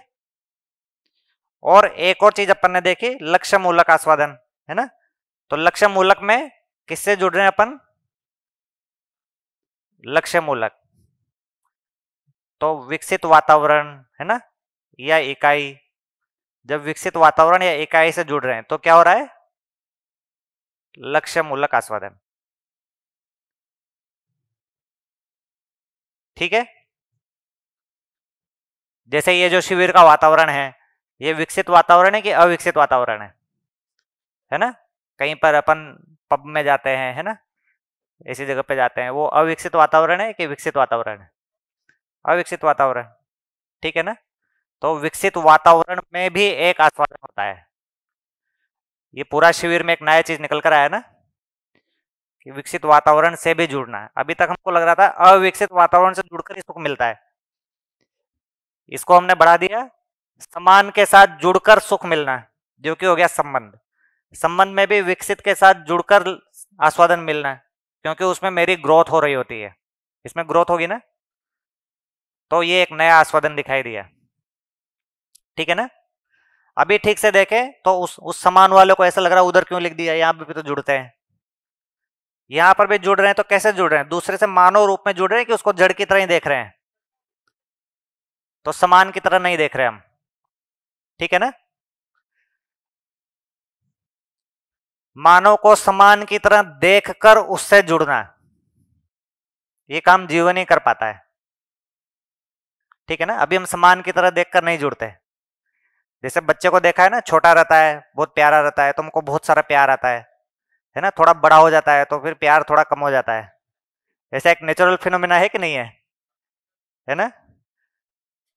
[SPEAKER 1] और एक और चीज अपन ने देखी, लक्ष्य मूलक आस्वादन, है ना। तो लक्ष्य मूलक में किससे जुड़ रहे हैं अपन? लक्ष्य मूलक। तो विकसित वातावरण, है ना, या इकाई, जब विकसित वातावरण या इकाई से जुड़ रहे हैं तो क्या हो रहा है? लक्ष्य मूलक आस्वादन। ठीक है। जैसे ये जो शिविर का वातावरण है, ये विकसित वातावरण है कि अविकसित वातावरण है ना। कहीं पर अपन पब में जाते हैं, है ना, ऐसी जगह पे जाते हैं, वो अविकसित वातावरण है कि विकसित वातावरण है? अविकसित वातावरण, ठीक है ना। तो विकसित वातावरण में भी एक आस्वादन होता है। ये पूरा शिविर में एक नया चीज निकल कर आया ना कि विकसित वातावरण से भी जुड़ना है। अभी तक हमको लग रहा था अविकसित वातावरण से जुड़कर ही सुख मिलता है, इसको हमने बढ़ा दिया समान के साथ जुड़कर सुख मिलना, जो कि हो गया संबंध। संबंध में भी विकसित के साथ जुड़कर आस्वादन मिलना है, क्योंकि उसमें मेरी ग्रोथ हो रही होती है, इसमें ग्रोथ होगी ना, तो ये एक नया आस्वादन दिखाई दिया, ठीक है ना। अभी ठीक से देखें तो उस समान वाले को ऐसा लग रहा है उधर क्यों लिख दिया, यहां पे भी तो जुड़ते हैं, यहां पर भी जुड़ रहे हैं। तो कैसे जुड़ रहे हैं? दूसरे से मानव रूप में जुड़ रहे हैं कि उसको जड़ की तरह ही देख रहे हैं, तो समान की तरह नहीं देख रहे हम, ठीक है ना। मानव को समान की तरह देखकर उससे जुड़ना, ये काम जीवन ही कर पाता है, ठीक है ना। अभी हम समान की तरह देखकर नहीं जुड़ते। जैसे बच्चे को देखा है ना, छोटा रहता है, बहुत प्यारा रहता है, तुमको बहुत सारा प्यार आता है ना। थोड़ा बड़ा हो जाता है तो फिर प्यार थोड़ा कम हो जाता है। ऐसा एक नेचुरल फिनोमिना है कि नहीं है ना।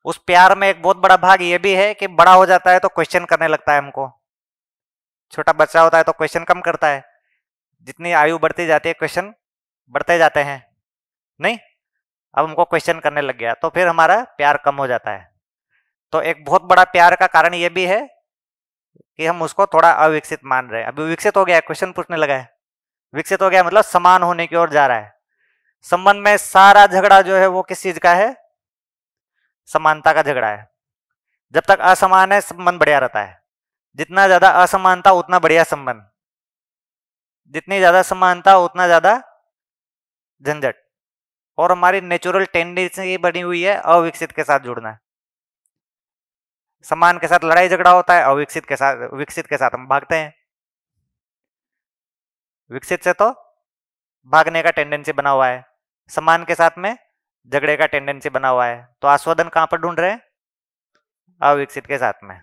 [SPEAKER 1] उस प्यार में एक बहुत बड़ा भाग ये भी है कि बड़ा हो जाता है तो क्वेश्चन करने लगता है हमको। छोटा बच्चा होता है तो क्वेश्चन कम करता है, जितनी आयु बढ़ती जाती है क्वेश्चन बढ़ते जाते हैं, नहीं। अब हमको क्वेश्चन करने लग गया तो फिर हमारा प्यार कम हो जाता है। तो एक बहुत बड़ा प्यार का कारण ये भी है कि हम उसको थोड़ा अविकसित मान रहे हैं। अभी विकसित हो गया है, क्वेश्चन पूछने लगा है, विकसित हो गया मतलब समान होने की ओर जा रहा है। संबंध में सारा झगड़ा जो है वो किस चीज का है? समानता का झगड़ा है। जब तक असमान है संबंध बढ़िया रहता है, जितना ज्यादा असमानता उतना बढ़िया संबंध, जितनी ज्यादा समानता उतना ज्यादा झंझट। और हमारी नेचुरल टेंडेंसी बनी हुई है अविकसित के साथ जुड़ना। समान के साथ लड़ाई झगड़ा होता है, अविकसित के साथ, विकसित के साथ हम भागते हैं। विकसित से तो भागने का टेंडेंसी बना हुआ है, समान के साथ में झगड़े का टेंडेंसी बना हुआ है। तो आस्वादन कहां पर ढूंढ रहे हैं? अविकसित के साथ में।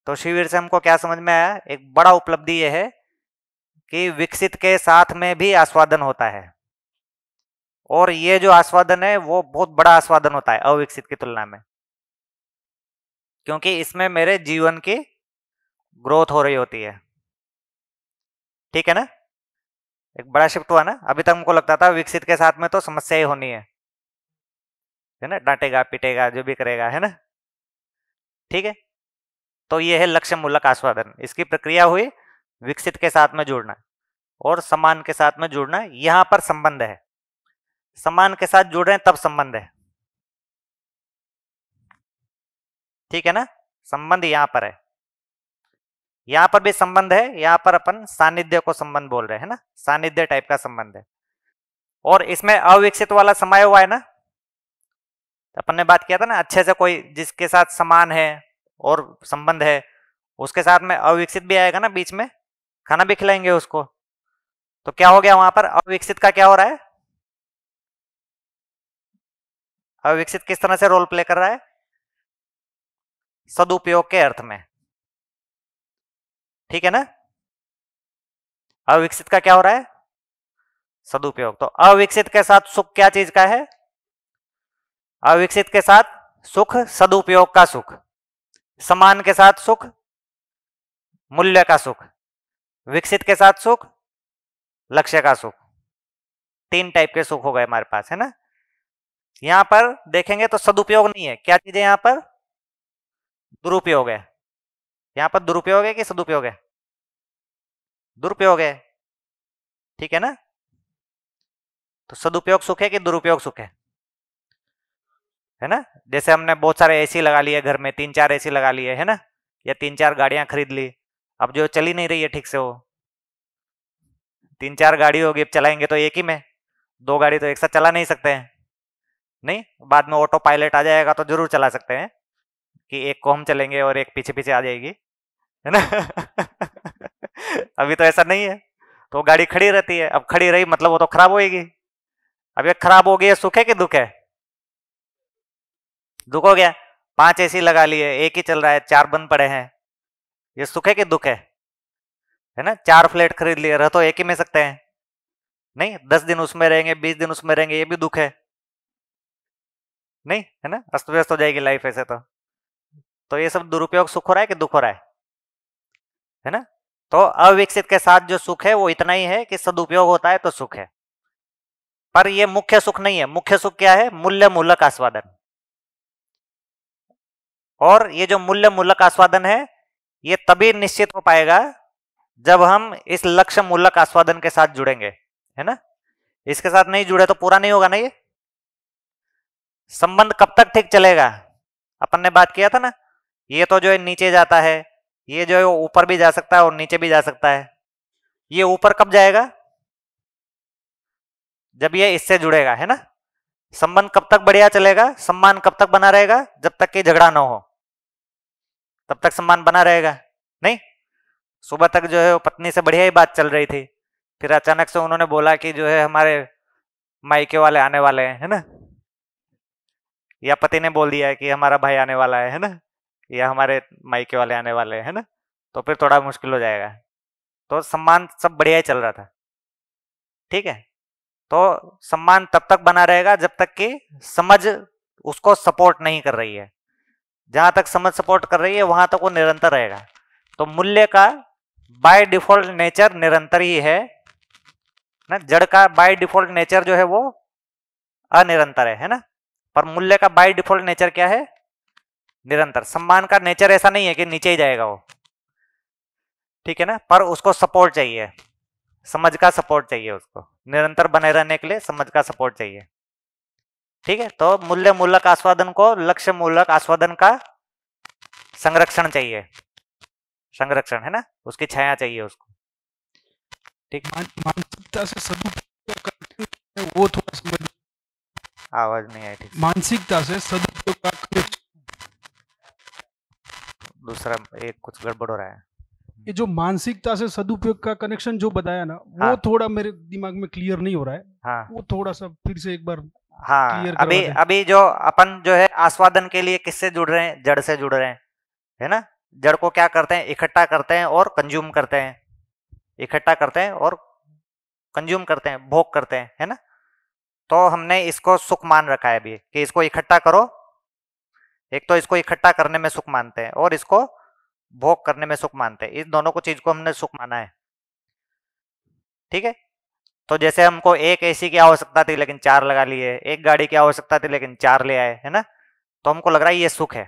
[SPEAKER 1] तो शिविर से हमको क्या समझ में आया? एक बड़ा उपलब्धि यह है कि विकसित के साथ में भी आस्वादन होता है, और ये जो आस्वादन है वो बहुत बड़ा आस्वादन होता है अविकसित की तुलना में, क्योंकि इसमें मेरे जीवन की ग्रोथ हो रही होती है, ठीक है ना। एक बड़ा शिफ्ट हुआ ना। अभी तक हमको लगता था विकसित के साथ में तो समस्या ही होनी है ना, डांटेगा पीटेगा जो भी करेगा, है ना, ठीक है। तो ये है लक्ष्य मूलक आस्वादन। इसकी प्रक्रिया हुई विकसित के साथ में जुड़ना और समान के साथ में जुड़ना। यहां पर संबंध है, समान के साथ जुड़ रहे हैं तब संबंध है, ठीक है ना। संबंध यहां पर है, यहां पर भी संबंध है। यहां पर अपन सानिध्य को संबंध बोल रहे हैं ना, सानिध्य टाइप का संबंध है। और इसमें अविकसित वाला समाया हुआ है ना, अपन ने बात किया था ना, अच्छे से कोई जिसके साथ समान है और संबंध है उसके साथ में अविकसित भी आएगा ना, बीच में खाना भी खिलाएंगे उसको। तो क्या हो गया वहां पर? अविकसित का क्या हो रहा है? अविकसित किस तरह से रोल प्ले कर रहा है? सदुपयोग के अर्थ में, ठीक है ना। अविकसित का क्या हो रहा है? सदुपयोग। तो अविकसित के साथ सुख क्या चीज का है? अविकसित के साथ सुख सदुपयोग का सुख, समान के साथ सुख मूल्य का सुख, विकसित के साथ सुख लक्ष्य का सुख। तीन टाइप के सुख हो गए हमारे पास, है ना। यहां पर देखेंगे तो सदुपयोग नहीं है, क्या चीज है यहां पर? दुरुपयोग है। यहां पर दुरुपयोग है कि सदुपयोग है? दुरुपयोग है, ठीक है ना। तो सदुपयोग सुख है कि दुरुपयोग सुख है ना। जैसे हमने बहुत सारे एसी लगा लिए घर में, 3-4 एसी लगा लिए, है ना, या 3-4 गाड़ियां खरीद ली। अब जो चली नहीं रही है ठीक से, वो 3-4 गाड़ी होगी, अब चलाएंगे तो एक ही में, 2 गाड़ी तो एक साथ चला नहीं सकते हैं, नहीं। बाद में ऑटो पायलट आ जाएगा तो जरूर चला सकते हैं कि एक को हम चलेंगे और एक पीछे पीछे आ जाएगी, है ना। अभी तो ऐसा नहीं है, तो गाड़ी खड़ी रहती है। अब खड़ी रही मतलब वो तो खराब होएगी। अब ये खराब हो गई है, सुख है कि दुख है? दुख हो गया। 5 एसी लगा लिए, एक ही चल रहा है, 4 बंद पड़े हैं, ये सुख है कि दुख है ना। 4 फ्लैट खरीद लिए, रह तो एक ही में सकते हैं, नहीं, 10 दिन उसमें रहेंगे, 20 दिन उसमें रहेंगे, ये भी दुख है, नहीं है ना? अस्त व्यस्त हो जाएगी लाइफ ऐसे तो ये सब दुरुपयोग सुख हो रहा है कि दुख हो रहा है ना? तो अविकसित के साथ जो सुख है वो इतना ही है कि सदुपयोग होता है तो सुख है, पर ये मुख्य सुख नहीं है। मुख्य सुख क्या है? मूल्य मूलक आस्वादन। और ये जो मूल्य मूलक आस्वादन है ये तभी निश्चित हो पाएगा जब हम इस लक्ष्य मूलक आस्वादन के साथ जुड़ेंगे, है ना? इसके साथ नहीं जुड़े तो पूरा नहीं होगा ना। ये संबंध कब तक ठीक चलेगा? अपन ने बात किया था ना, ये तो जो है नीचे जाता है, ये जो है ऊपर भी जा सकता है और नीचे भी जा सकता है। ये ऊपर कब जाएगा? जब ये इससे जुड़ेगा, है ना? संबंध कब तक बढ़िया चलेगा? सम्मान कब तक बना रहेगा? जब तक कि झगड़ा ना हो तब तक सम्मान बना रहेगा। नहीं, सुबह तक जो है वो पत्नी से बढ़िया ही बात चल रही थी, फिर अचानक से उन्होंने बोला कि जो है हमारे मायके वाले आने वाले हैं, है ना? या पति ने बोल दिया है कि हमारा भाई आने वाला है ना? या हमारे मायके वाले आने वाले हैं, है ना? तो फिर थोड़ा मुश्किल हो जाएगा। तो सम्मान सब बढ़िया ही चल रहा था, ठीक है? तो सम्मान तब तक बना रहेगा जब तक कि समझ उसको सपोर्ट नहीं कर रही है। जहां तक समझ सपोर्ट कर रही है वहां तक वो निरंतर रहेगा। तो मूल्य का बाय डिफॉल्ट नेचर निरंतर ही है ना। जड़ का बाय डिफॉल्ट नेचर जो है वो अनिरंतर है ना? पर मूल्य का बाय डिफॉल्ट नेचर क्या है? निरंतर। सम्मान का नेचर ऐसा नहीं है कि नीचे ही जाएगा वो, ठीक है ना? पर उसको सपोर्ट चाहिए, समझ का सपोर्ट चाहिए, उसको निरंतर बने रहने के लिए समझ का सपोर्ट चाहिए, ठीक है? तो मूल्य मूलक आस्वादन को लक्ष्य मूलक आस्वादन का संरक्षण चाहिए, संरक्षण, है ना? उसकी छाया चाहिए उसको, ठीक?
[SPEAKER 5] मानसिकता से सदुपयोग का वो थोड़ा समझ,
[SPEAKER 1] आवाज नहीं आई ठीक।
[SPEAKER 5] मानसिकता से सदुपयोग का connection,
[SPEAKER 1] दूसरा एक कुछ गड़बड़ हो रहा है।
[SPEAKER 5] ये जो मानसिकता से सदुपयोग का कनेक्शन जो बताया ना, वो
[SPEAKER 1] हाँ।
[SPEAKER 5] थोड़ा मेरे दिमाग में क्लियर नहीं हो रहा है।
[SPEAKER 1] हाँ
[SPEAKER 5] वो थोड़ा सा फिर से एक बार
[SPEAKER 1] हाँ,
[SPEAKER 5] क्लियर
[SPEAKER 1] अभी
[SPEAKER 5] करवा दें।
[SPEAKER 1] अभी जो अपन जो है आस्वादन के लिए किससे जुड़ रहे हैं? जड़ से जुड़ रहे हैं, है ना? जड़ को क्या करते हैं? इकट्ठा करते हैं और कंज्यूम करते हैं, इकट्ठा करते हैं और कंज्यूम करते हैं, भोग करते हैं, है ना? तो हमने इसको सुख मान रखा है अभी कि इसको इकट्ठा करो। एक तो इसको इकट्ठा करने में सुख मानते हैं और इसको भोग करने में सुख मानते हैं। इस दोनों को चीज को हमने सुख माना है, ठीक है? तो जैसे हमको एक एसी की आवश्यकता थी लेकिन 4 लगा लिए, एक गाड़ी की आवश्यकता थी लेकिन 4 ले आए, है ना? तो हमको लग रहा है ये सुख है।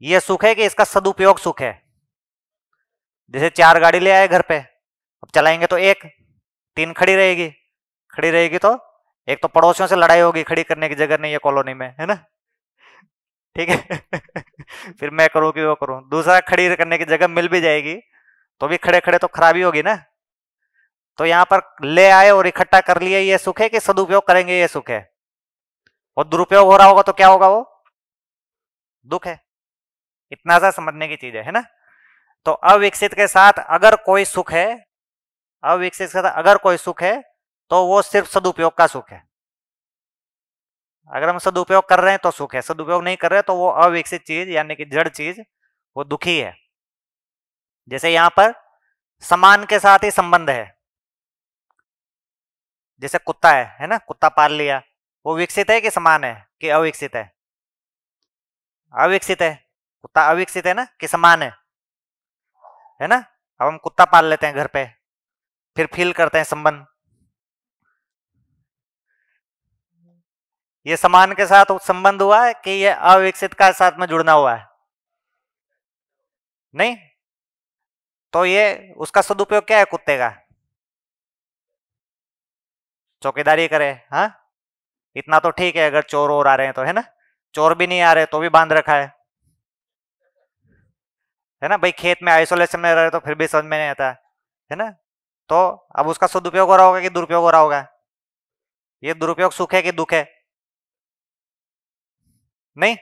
[SPEAKER 1] ये सुख है कि इसका सदुपयोग सुख है। जैसे 4 गाड़ी ले आए घर पे, अब चलाएंगे तो एक 3 खड़ी रहेगी, खड़ी रहेगी तो एक तो पड़ोसियों से लड़ाई होगी, खड़ी करने की जगह नहीं है कॉलोनी में, है ना? ठीक है? फिर मैं करूं कि वो करूं। दूसरा, खड़ी करने की जगह मिल भी जाएगी तो भी खड़े खड़े तो खराबी होगी ना। तो यहां पर ले आए और इकट्ठा कर लिए, ये सुख है कि सदुपयोग करेंगे ये सुख है? और दुरुपयोग हो रहा होगा तो क्या होगा? वो दुख है। इतना सा समझने की चीज है ना? तो अविकसित के साथ अगर कोई सुख है, अविकसित के साथ अगर कोई सुख है तो वो सिर्फ सदुपयोग का सुख है। अगर हम सदुपयोग कर रहे हैं तो सुख है, सदुपयोग नहीं कर रहे तो वो अविकसित चीज यानी कि जड़ चीज वो दुखी है। जैसे यहां पर समान के साथ ही संबंध है। जैसे कुत्ता है ना? कुत्ता पाल लिया, वो विकसित है कि समान है कि अविकसित है? अविकसित है। कुत्ता अविकसित है ना कि समान है ना? अब हम कुत्ता पाल लेते हैं घर पे, फिर फील करते हैं संबंध। ये समान के साथ संबंध हुआ है कि ये अविकसित का साथ में जुड़ना हुआ है? नहीं। तो ये उसका सदुपयोग क्या है कुत्ते का? चौकीदारी करे। हाँ, इतना तो ठीक है अगर चोर और आ रहे हैं तो, है ना? चोर भी नहीं आ रहे तो भी बांध रखा है ना? भाई खेत में आइसोलेशन में रहे तो फिर भी समझ में नहीं आता, है ना? तो अब उसका सदुपयोग हो रहा होगा कि दुरुपयोग हो रहा होगा? ये दुरुपयोग सुख है कि दुख है? नहीं।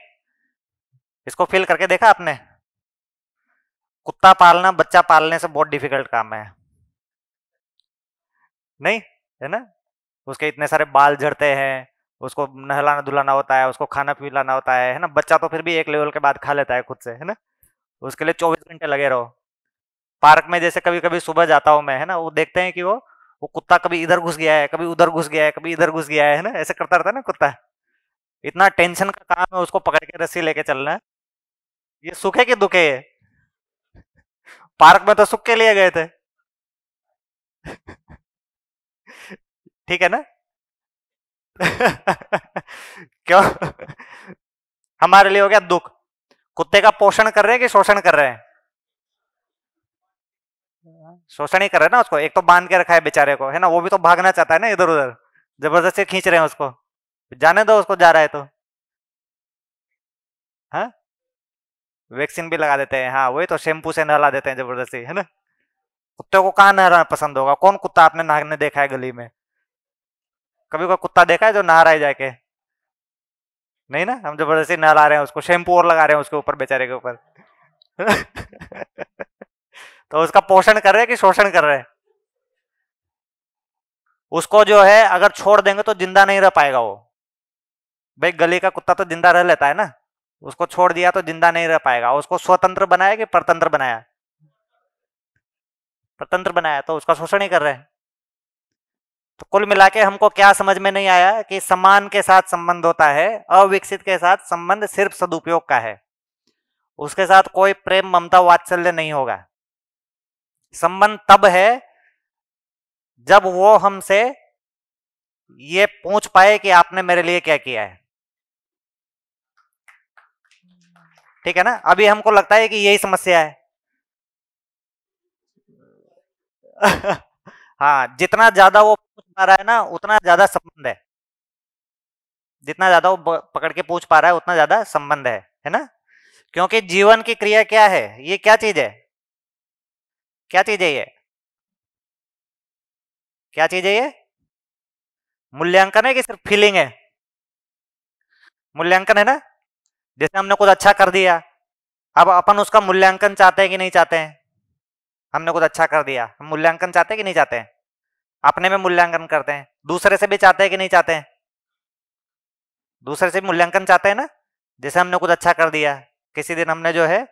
[SPEAKER 1] इसको फील करके देखा आपने? कुत्ता पालना बच्चा पालने से बहुत डिफिकल्ट काम है, नहीं है ना? उसके इतने सारे बाल झड़ते हैं, उसको नहलाना धुलाना होता है, उसको खाना पिलाना होता है ना? बच्चा तो फिर भी एक लेवल के बाद खा लेता है खुद से, है ना? उसके लिए 24 घंटे लगे रहो। पार्क में जैसे कभी कभी सुबह जाता हूँ मैं, है ना? वो देखते हैं कि वो वो कुत्ता कभी इधर घुस गया है, कभी उधर घुस गया है, कभी इधर घुस गया है ना, ऐसे करता रहता है ना कुत्ता। इतना टेंशन का काम है उसको पकड़ के रस्सी लेके चलना है। ये सुख है कि दुख है? ये पार्क में तो सुख के लिए गए थे। ठीक है ना? क्यों? हमारे लिए हो गया दुख। कुत्ते का पोषण कर रहे हैं कि शोषण कर रहे हैं? शोषण ही कर रहे हैं ना उसको। एक तो बांध के रखा है बेचारे को, है ना, वो भी तो भागना चाहता है ना इधर उधर, जबरदस्ती खींच रहे हैं उसको। जाने दो उसको, जा रहा है तो। हाँ, वैक्सीन भी लगा देते हैं, हाँ वही तो, शैम्पू से नहला देते हैं जबरदस्ती, है ना। कुत्ते को कहाँ नहलाना पसंद होगा? कौन कुत्ता आपने नहाने देखा है गली में? कभी कोई कुत्ता देखा है जो नहा रहा है जाके? नहीं ना, हम जबरदस्ती नहला रहे हैं उसको, शैम्पू और लगा रहे हैं उसके ऊपर, बेचारे के ऊपर। तो उसका पोषण कर रहे हैं कि शोषण कर रहे हैं? उसको जो है अगर छोड़ देंगे तो जिंदा नहीं रह पाएगा वो। भाई गली का कुत्ता तो जिंदा रह लेता है ना, उसको छोड़ दिया तो जिंदा नहीं रह पाएगा। उसको स्वतंत्र बनाया कि परतंत्र बनाया? परतंत्र बनाया, तो उसका शोषण ही कर रहे हैं। तो कुल मिला के हमको क्या समझ में नहीं आया कि सम्मान के साथ संबंध होता है, अविकसित के साथ संबंध सिर्फ सदुपयोग का है। उसके साथ कोई प्रेम ममता वात्सल्य नहीं होगा। संबंध तब है जब वो हमसे ये पूछ पाए कि आपने मेरे लिए क्या किया है। ठीक है ना? अभी हमको लगता है कि यही समस्या है। हाँ, जितना ज्यादा वो पूछ पा रहा है ना उतना ज्यादा संबंध है। जितना ज्यादा वो पकड़ के पूछ पा रहा है उतना ज्यादा संबंध है ना। क्योंकि जीवन की क्रिया क्या है? ये क्या चीज है? क्या चीज है ये? क्या चीज है ये? मूल्यांकन है कि सिर्फ फीलिंग है? मूल्यांकन है ना। जैसे हमने कुछ अच्छा कर दिया, अब अपन उसका मूल्यांकन चाहते हैं कि नहीं चाहते हैं? हमने कुछ अच्छा कर दिया, हम मूल्यांकन चाहते हैं कि नहीं चाहते हैं? अपने में मूल्यांकन करते हैं, दूसरे से भी चाहते हैं कि नहीं चाहते हैं? दूसरे से मूल्यांकन चाहते हैं ना। जैसे हमने कुछ अच्छा कर दिया, किसी दिन हमने जो है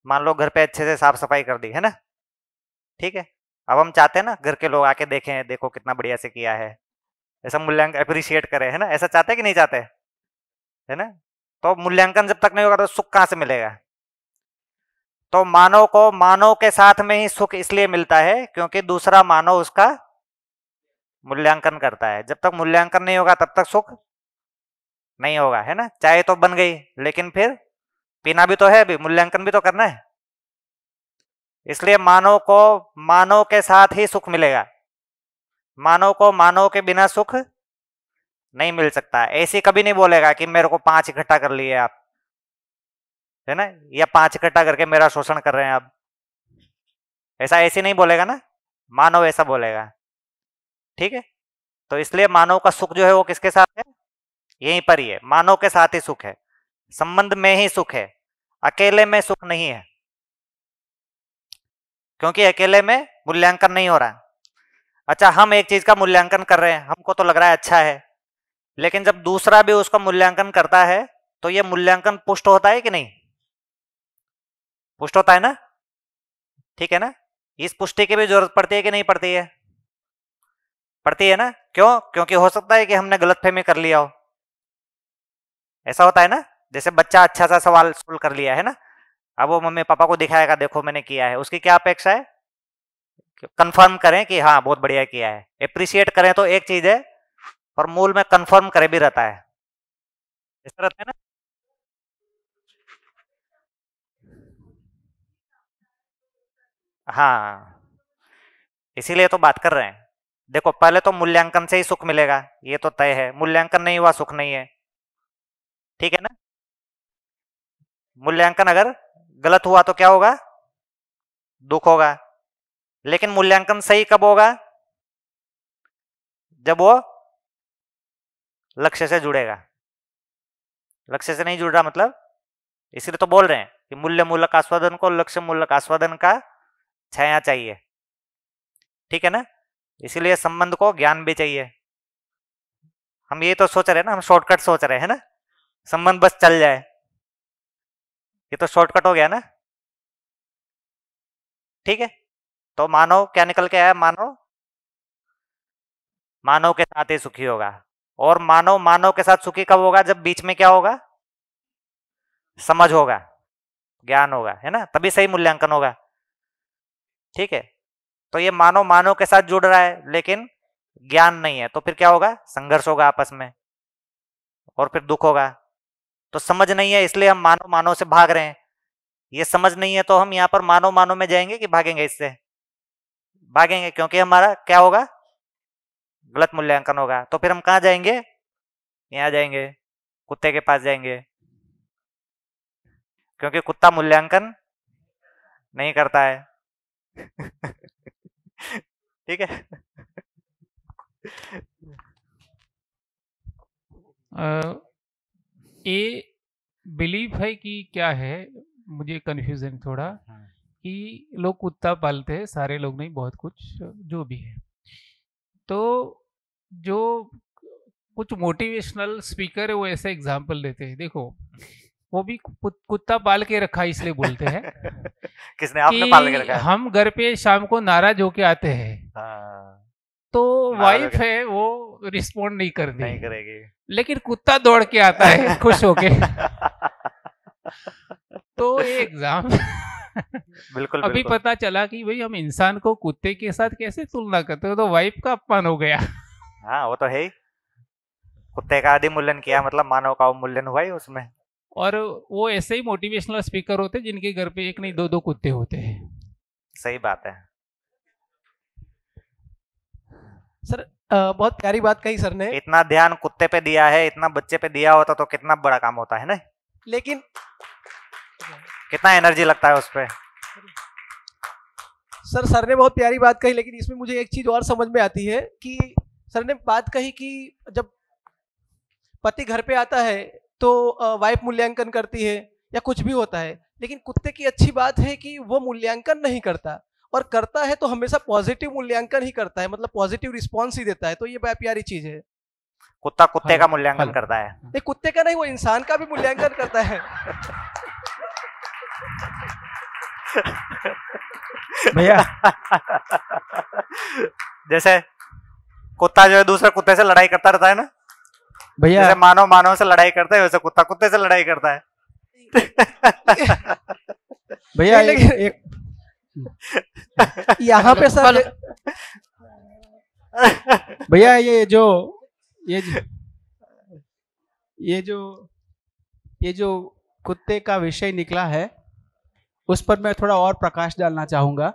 [SPEAKER 1] मान लो घर पे अच्छे से साफ सफाई कर दी, है ना। ठीक है, अब हम चाहते हैं ना घर के लोग आके देखें, देखो कितना बढ़िया से किया है, ऐसा मूल्यांकन अप्रिशिएट करें, है ना। ऐसा चाहते हैं कि नहीं चाहते? है ना। तो मूल्यांकन जब तक नहीं होगा तो सुख कहां से मिलेगा? तो मानव को मानव के साथ में ही सुख इसलिए मिलता है क्योंकि दूसरा मानव उसका मूल्यांकन करता है। जब तक मूल्यांकन नहीं होगा तब तक सुख नहीं होगा, है ना। चाय तो बन गई, लेकिन फिर पीना भी तो है, अभी मूल्यांकन भी तो करना है। इसलिए मानव को मानव के साथ ही सुख मिलेगा। मानव को मानव के बिना सुख नहीं मिल सकता। ऐसे कभी नहीं बोलेगा कि मेरे को 5 इकट्ठा कर लिए आप, है ना, या 5 इकट्ठा करके मेरा शोषण कर रहे हैं आप। ऐसा ऐसे नहीं बोलेगा ना, मानव ऐसा बोलेगा। ठीक है, तो इसलिए मानव का सुख जो है वो किसके साथ है? यहीं पर ही है, मानव के साथ ही सुख है, संबंध में ही सुख है, अकेले में सुख नहीं है। क्योंकि अकेले में मूल्यांकन नहीं हो रहा। अच्छा, हम एक चीज का मूल्यांकन कर रहे हैं, हमको तो लग रहा है अच्छा है, लेकिन जब दूसरा भी उसका मूल्यांकन करता है तो यह मूल्यांकन पुष्ट होता है कि नहीं? पुष्ट होता है ना। ठीक है ना। इस पुष्टि की भी जरूरत पड़ती है कि नहीं पड़ती है? पड़ती है ना। क्यों? क्योंकि हो सकता है कि हमने गलतफहमी कर लिया हो। ऐसा होता है ना। जैसे बच्चा अच्छा सा सवाल सोल्व कर लिया है ना, अब वो मम्मी पापा को दिखाएगा, देखो मैंने किया है। उसकी क्या अपेक्षा है? कंफर्म करें कि हाँ बहुत बढ़िया किया है। अप्रिशिएट करें तो एक चीज है, और मूल में कंफर्म करे भी रहता है। ऐसा रहता है ना। हाँ, इसीलिए तो बात कर रहे हैं। देखो, पहले तो मूल्यांकन से ही सुख मिलेगा, ये तो तय है। मूल्यांकन नहीं हुआ सुख नहीं है। ठीक है ना। मूल्यांकन अगर गलत हुआ तो क्या होगा? दुख होगा। लेकिन मूल्यांकन सही कब होगा? जब वो लक्ष्य से जुड़ेगा। लक्ष्य से नहीं जुड़ रहा मतलब, इसलिए तो बोल रहे हैं कि मूल्य मूलक आस्वादन को लक्ष्य मूलक आस्वादन का छाया चाहिए। ठीक है ना। इसीलिए संबंध को ज्ञान भी चाहिए। हम ये तो सोच रहे हैं ना, हम शॉर्टकट सोच रहे हैं ना, संबंध बस चल जाए, ये तो शॉर्टकट हो गया ना। ठीक है, तो मानव क्या निकल के आया? मानव मानव के साथ ही सुखी होगा। और मानव मानव के साथ सुखी कब होगा? जब बीच में क्या होगा? समझ होगा, ज्ञान होगा, है ना, तभी सही मूल्यांकन होगा। ठीक है, तो ये मानव मानव के साथ जुड़ रहा है लेकिन ज्ञान नहीं है, तो फिर क्या होगा? संघर्ष होगा आपस में और फिर दुख होगा। तो समझ नहीं है इसलिए हम मानव मानव से भाग रहे हैं। ये समझ नहीं है तो हम यहाँ पर मानव मानव में जाएंगे कि भागेंगे? इससे भागेंगे, क्योंकि हमारा क्या होगा? गलत मूल्यांकन होगा। तो फिर हम कहाँ जाएंगे? यहाँ जाएंगे, कुत्ते के पास जाएंगे, क्योंकि कुत्ता मूल्यांकन नहीं करता है। ठीक है।
[SPEAKER 2] ये बिलीफ है कि क्या है, मुझे कंफ्यूजन थोड़ा, कि लोग कुत्ता पालते हैं, सारे लोग नहीं, बहुत कुछ जो भी है। तो जो कुछ मोटिवेशनल स्पीकर है वो ऐसे एग्जाम्पल देते हैं, देखो वो भी कुत्ता पाल के रखा है इसलिए बोलते हैं
[SPEAKER 1] किसने? आपने पाल के रखा है?
[SPEAKER 2] हम घर पे शाम को नाराज होके आते हैं, तो वाइफ है वो रिस्पॉन्ड नहीं करती,
[SPEAKER 1] नहीं करेगी,
[SPEAKER 2] लेकिन कुत्ता दौड़ के आता है खुश होके। तो ये एग्जाम
[SPEAKER 1] बिल्कुल
[SPEAKER 2] अभी
[SPEAKER 1] बिल्कुल।
[SPEAKER 2] पता चला कि भाई हम इंसान को कुत्ते के साथ कैसे तुलना करते हो, तो वाइफ का अपमान हो गया।
[SPEAKER 1] हाँ वो तो है ही, कुत्ते का आदि मूल्यन किया मतलब मानव का अवमूल्यन हुआ ही उसमें।
[SPEAKER 2] और वो ऐसे ही मोटिवेशनल स्पीकर होते हैं जिनके घर पे एक नहीं दो दो कुत्ते होते हैं।
[SPEAKER 1] सही बात है
[SPEAKER 6] सर। बहुत प्यारी बात कही सर ने,
[SPEAKER 1] इतना ध्यान कुत्ते पे दिया है, इतना बच्चे पे दिया होता तो कितना बड़ा काम होता है ना,
[SPEAKER 6] लेकिन
[SPEAKER 1] कितना एनर्जी लगता है उस पे।
[SPEAKER 6] सर ने बहुत प्यारी बात कही, लेकिन इसमें मुझे एक चीज और समझ में आती है कि सर ने बात कही कि जब पति घर पे आता है तो वाइफ मूल्यांकन करती है या कुछ भी होता है, लेकिन कुत्ते की अच्छी बात है कि वो मूल्यांकन नहीं करता, और करता है तो हमेशा पॉजिटिव मूल्यांकन ही करता है, मतलब पॉजिटिव रिस्पॉन्स ही देता है। तो ये बड़ी प्यारी चीज है।
[SPEAKER 1] कुत्ता कुत्ते का मूल्यांकन करता है।
[SPEAKER 6] नहीं, कुत्ते का नहीं, वो इंसान का भी मूल्यांकन करता है।
[SPEAKER 5] भैया
[SPEAKER 1] जैसे कुत्ता जो है दूसरे कुत्ते से लड़ाई करता रहता है ना,
[SPEAKER 5] भैया
[SPEAKER 1] जैसे मानव मानव से लड़ाई करता है वैसे कुत्ता कुत्ते से लड़ाई करता है।
[SPEAKER 5] भैया
[SPEAKER 6] लेकिन
[SPEAKER 5] एक
[SPEAKER 6] यहाँ पे सर
[SPEAKER 5] भैया ये जो कुत्ते का विषय निकला है उस पर मैं थोड़ा और प्रकाश डालना चाहूंगा।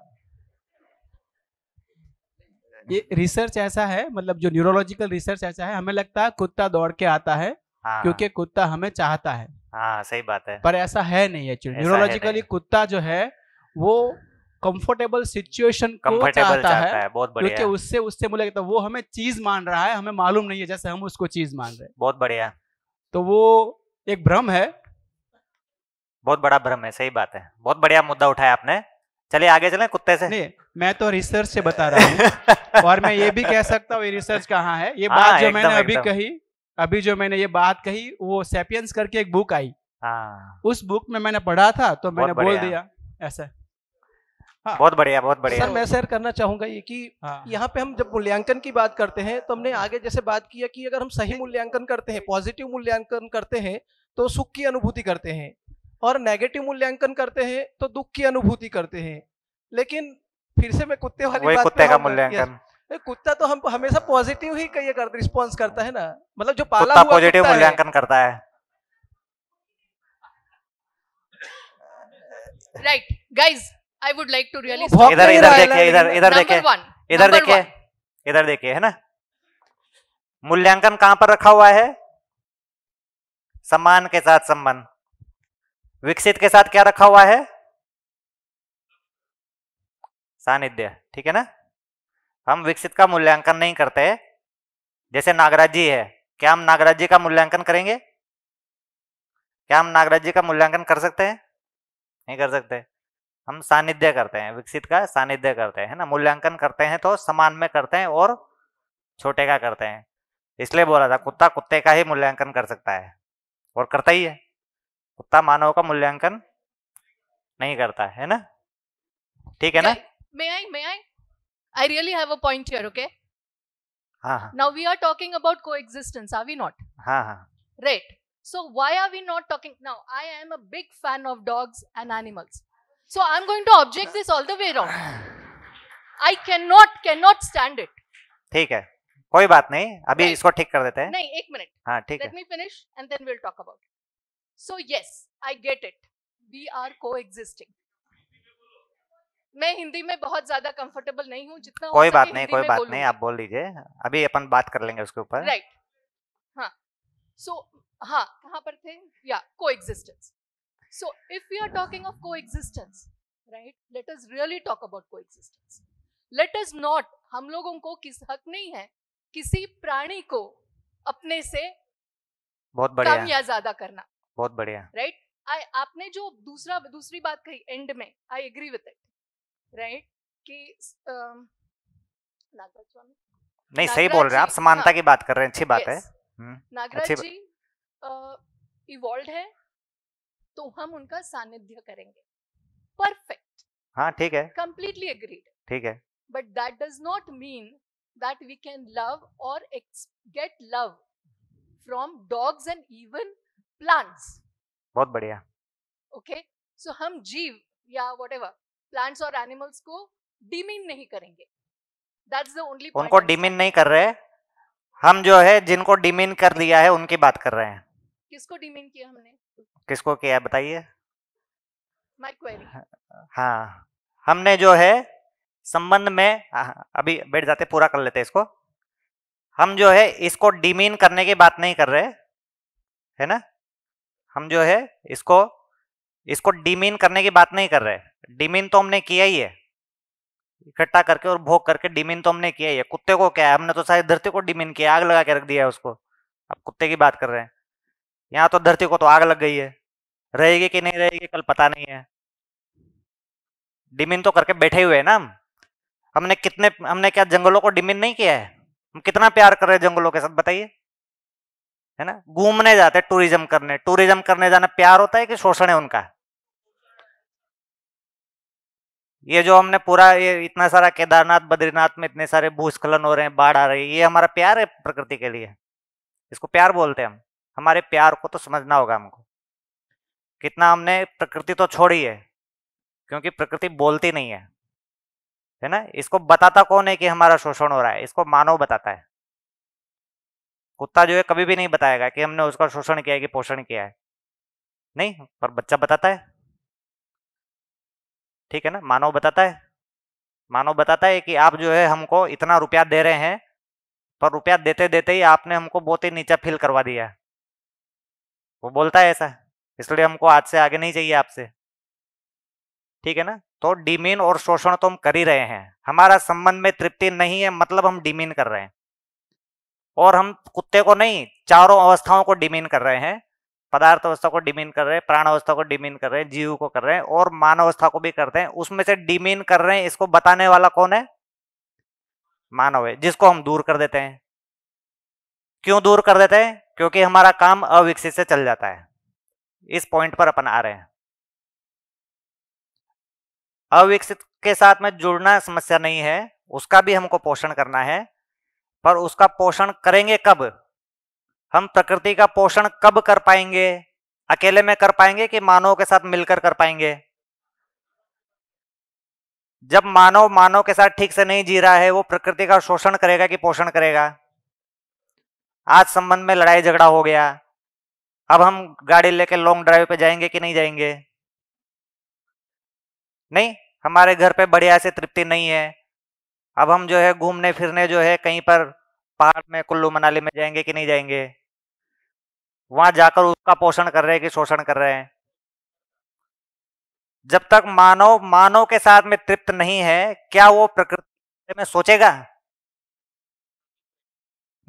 [SPEAKER 5] ये रिसर्च ऐसा है, मतलब जो न्यूरोलॉजिकल रिसर्च ऐसा है, हमें लगता है कुत्ता दौड़ के आता है क्योंकि कुत्ता हमें चाहता है।
[SPEAKER 1] हाँ सही बात है,
[SPEAKER 5] पर ऐसा है नहीं एक्चुअली।
[SPEAKER 1] ऐसा है
[SPEAKER 5] न्यूरोलॉजिकली
[SPEAKER 1] नहीं।
[SPEAKER 5] कुत्ता जो है वो कंफर्टेबल सिचुएशन को
[SPEAKER 1] कंफर्टेबल
[SPEAKER 5] चाहता
[SPEAKER 1] चाहता
[SPEAKER 5] है,
[SPEAKER 1] है, बहुत
[SPEAKER 5] क्योंकि
[SPEAKER 1] बढ़िया,
[SPEAKER 5] उससे मुझे लगता है वो हमें चीज मान रहा है, हमें मालूम नहीं है जैसे हम उसको चीज मान रहे हैं।
[SPEAKER 1] बहुत बढ़िया,
[SPEAKER 5] तो वो एक भ्रम है,
[SPEAKER 1] बहुत बड़ा भ्रम है। सही बात है, बहुत बढ़िया मुद्दा उठाया आपने। चलिए आगे चलें कुत्ते से।
[SPEAKER 5] नहीं मैं तो रिसर्च से बता रहा हूँ और मैं ये भी कह सकता हूँ ये रिसर्च कहाँ है। ये बात जो मैंने अभी कही, अभी जो मैंने ये बात कही, वो सैपियंस करके एक बुक आई, उस बुक में मैंने पढ़ा था तो मैंने बोल दिया ऐसा। हाँ।
[SPEAKER 1] बहुत बढ़िया, बहुत बढ़िया।
[SPEAKER 6] सर मैं शेयर करना चाहूंगा ये कि यहाँ पे हम जब मूल्यांकन की बात करते हैं तो हमने आगे जैसे बात किया कि अगर हम सही मूल्यांकन करते हैं, पॉजिटिव मूल्यांकन करते हैं तो सुख की अनुभूति करते हैं, और नेगेटिव मूल्यांकन करते हैं तो दुख की अनुभूति करते हैं। लेकिन फिर से मैं कुत्ते वाली
[SPEAKER 1] वही
[SPEAKER 6] बात
[SPEAKER 1] कुत्ते का
[SPEAKER 6] आऊंगा।
[SPEAKER 1] मूल्यांकन,
[SPEAKER 6] कुत्ता तो हम हमेशा पॉजिटिव ही ये करते, रिस्पॉन्स करता है ना, मतलब जो पाला
[SPEAKER 1] कुत्ता
[SPEAKER 6] हुआ
[SPEAKER 1] पॉजिटिव
[SPEAKER 6] कुत्ता है।
[SPEAKER 1] मूल्यांकन करता है।
[SPEAKER 7] Right, guys, I would like to really
[SPEAKER 6] भौंक
[SPEAKER 1] इधर
[SPEAKER 6] नहीं
[SPEAKER 1] इधर
[SPEAKER 6] रहा है,
[SPEAKER 1] देखिए, इधर
[SPEAKER 6] लेकिन
[SPEAKER 1] इधर देखिए,
[SPEAKER 7] number one,
[SPEAKER 1] इधर
[SPEAKER 7] number
[SPEAKER 1] देखिए,
[SPEAKER 7] one.
[SPEAKER 1] इधर देखिए, है ना, मूल्यांकन कहां पर रखा हुआ है? सम्मान के साथ संबंध। विकसित के साथ क्या रखा हुआ है? सानिध्य। ठीक है ना, हम विकसित का मूल्यांकन नहीं करते। जैसे नागराज जी है, क्या हम नागराज जी का मूल्यांकन करेंगे? क्या हम नागराज जी का मूल्यांकन कर सकते हैं? नहीं कर सकते। हम सानिध्य करते हैं, विकसित का सानिध्य करते हैं, है ना। मूल्यांकन करते हैं तो समान में करते हैं और छोटे का करते हैं। इसलिए बोला था कुत्ता कुत्ते का ही मूल्यांकन कर सकता है और करता ही है। कुत्ता मानव का मूल्यांकन नहीं करता है ना। ठीक है ना।
[SPEAKER 7] May I? I really have a point here, okay?
[SPEAKER 1] हाँ हाँ
[SPEAKER 7] Now we are talking about coexistence, are we not?
[SPEAKER 1] हाँ हाँ
[SPEAKER 7] Right. So why are we not talking now? I am a big fan of dogs and animals. So I'm going to object this all the way around. I cannot stand it.
[SPEAKER 1] ठीक है, कोई बात नहीं, अभी
[SPEAKER 7] Right.
[SPEAKER 1] इसको ठीक कर देते हैं.
[SPEAKER 7] नहीं, एक मिनट.
[SPEAKER 1] हाँ ठीक है.
[SPEAKER 7] Let me finish and then we'll talk about it. So yes, I get it. We are coexisting. मैं हिंदी में बहुत ज्यादा कंफर्टेबल नहीं हूँ, जितना हो
[SPEAKER 1] कोई
[SPEAKER 7] सके
[SPEAKER 1] बात नहीं,
[SPEAKER 7] हिंदी
[SPEAKER 1] कोई
[SPEAKER 7] में
[SPEAKER 1] बात
[SPEAKER 7] बोलूंगी.
[SPEAKER 1] नहीं, आप बोल दीजिए, अभी अपन बात कर लेंगे उसके ऊपर.
[SPEAKER 7] राइट. हाँ. सो हाँ, कहाँ पर थे? या coexistence. So if we are talking of coexistence, right, let us really talk about coexistence. Let us not, हम लोगों को किस हक नहीं है किसी प्राणी को अपने से
[SPEAKER 1] बहुत
[SPEAKER 7] कम
[SPEAKER 1] बढ़िया,
[SPEAKER 7] या ज्यादा करना.
[SPEAKER 1] बहुत बढ़िया.
[SPEAKER 7] राइट. आपने जो दूसरी बात कही एंड में, I agree with it. Right. कि नागराज स्वामी,
[SPEAKER 1] नहीं सही बोल रहे हैं आप, समानता
[SPEAKER 7] हाँ,
[SPEAKER 1] की बात कर रहे हैं, अच्छी बात है.
[SPEAKER 7] yes. नागराज
[SPEAKER 1] अच्छी
[SPEAKER 7] जी इवॉल्व है तो हम उनका सानिध्य करेंगे. परफेक्ट.
[SPEAKER 1] हाँ ठीक है,
[SPEAKER 7] कंप्लीटली एग्रीड.
[SPEAKER 1] ठीक है.
[SPEAKER 7] But that does not mean that we can love or get love from dogs and even plants.
[SPEAKER 1] बहुत बढ़िया.
[SPEAKER 7] ओके. सो हम जीव या व्हाटएवर प्लांट्स और एनिमल्स को डिमीन नहीं करेंगे. That's the only point.
[SPEAKER 1] उनको डिमीन नहीं कर रहे, हम जो है जिनको डिमीन कर दिया है उनकी बात कर रहे हैं.
[SPEAKER 7] किसको डिमीन किया हमने?
[SPEAKER 1] किसको किया है बताइए.
[SPEAKER 7] My query.
[SPEAKER 1] हाँ, हमने जो है संबंध में, अभी बैठ जाते, पूरा कर लेते इसको. हम जो है इसको डिमीन करने की बात नहीं कर रहे, है ना. हम जो है इसको डिमीन करने की बात नहीं कर रहे. डिमीन तो हमने किया ही है, इकट्ठा करके और भोग करके डिमीन तो हमने किया ही है. कुत्ते को क्या है, हमने तो सारी धरती को डिमीन किया, आग लगा के रख दिया है उसको. अब कुत्ते की बात कर रहे हैं. यहाँ तो धरती को तो आग लग गई है, रहेगी कि नहीं रहेगी कल पता नहीं है. डिमीन तो करके बैठे हुए हैं ना हम. हमने क्या जंगलों को डिमीन नहीं किया है? हम कितना प्यार कर रहे हैं जंगलों के साथ बताइए, है ना. घूमने जाते हैं टूरिज्म करने जाना प्यार होता है कि शोषण है उनका? ये जो हमने पूरा ये इतना सारा केदारनाथ बद्रीनाथ में इतने सारे भूस्खलन हो रहे हैं, बाढ़ आ रही है, ये हमारा प्यार है प्रकृति के लिए? इसको प्यार बोलते हैं हम? हमारे प्यार को तो समझना होगा हमको. कितना हमने प्रकृति तो छोड़ी है, क्योंकि प्रकृति बोलती नहीं है ना. इसको बताता कौन है कि हमारा शोषण हो रहा है? इसको मानव बताता है. कुत्ता जो है कभी भी नहीं बताएगा कि हमने उसका शोषण किया है कि पोषण किया है, नहीं. पर बच्चा बताता है, ठीक है ना. मानव बताता है कि आप जो है हमको इतना रुपया दे रहे हैं, पर रुपया देते देते ही आपने हमको बहुत ही नीचा फील करवा दिया. वो बोलता है ऐसा, इसलिए हमको आज से आगे नहीं चाहिए आपसे, ठीक है ना. तो डिमीन और शोषण तो हम कर ही रहे हैं. हमारा संबंध में तृप्ति नहीं है मतलब हम डिमीन कर रहे हैं. और हम कुत्ते को नहीं, चारों अवस्थाओं को डिमीन कर रहे हैं. पदार्थ अवस्था को डिमीन कर रहे हैं, प्राण अवस्था को डिमीन कर रहे हैं, जीव को कर रहे हैं, और मानव अवस्था को भी करते हैं. उसमें से डिमीन कर रहे हैं, इसको बताने वाला कौन है? मानव है, जिसको हम दूर कर देते हैं. क्यों दूर कर देते हैं? क्योंकि हमारा काम अविकसित से चल जाता है. इस पॉइंट पर अपन आ रहे हैं. अविकसित के साथ में जुड़ना समस्या नहीं है, उसका भी हमको पोषण करना है. पर उसका पोषण करेंगे कब? हम प्रकृति का पोषण कब कर पाएंगे? अकेले में कर पाएंगे कि मानव के साथ मिलकर कर पाएंगे? जब मानव के साथ ठीक से नहीं जी रहा है, वो प्रकृति का शोषण करेगा कि पोषण करेगा? आज संबंध में लड़ाई झगड़ा हो गया, अब हम गाड़ी लेके लॉन्ग ड्राइव पे जाएंगे कि नहीं जाएंगे? नहीं. हमारे घर पे बढ़िया से तृप्ति नहीं है, अब हम जो है घूमने फिरने जो है कहीं पर पहाड़ में कुल्लू मनाली में जाएंगे कि नहीं जाएंगे? वहां जाकर उसका पोषण कर रहे हैं कि शोषण कर रहे हैं? जब तक मानव के साथ में तृप्त नहीं है, क्या वो प्रकृति में सोचेगा?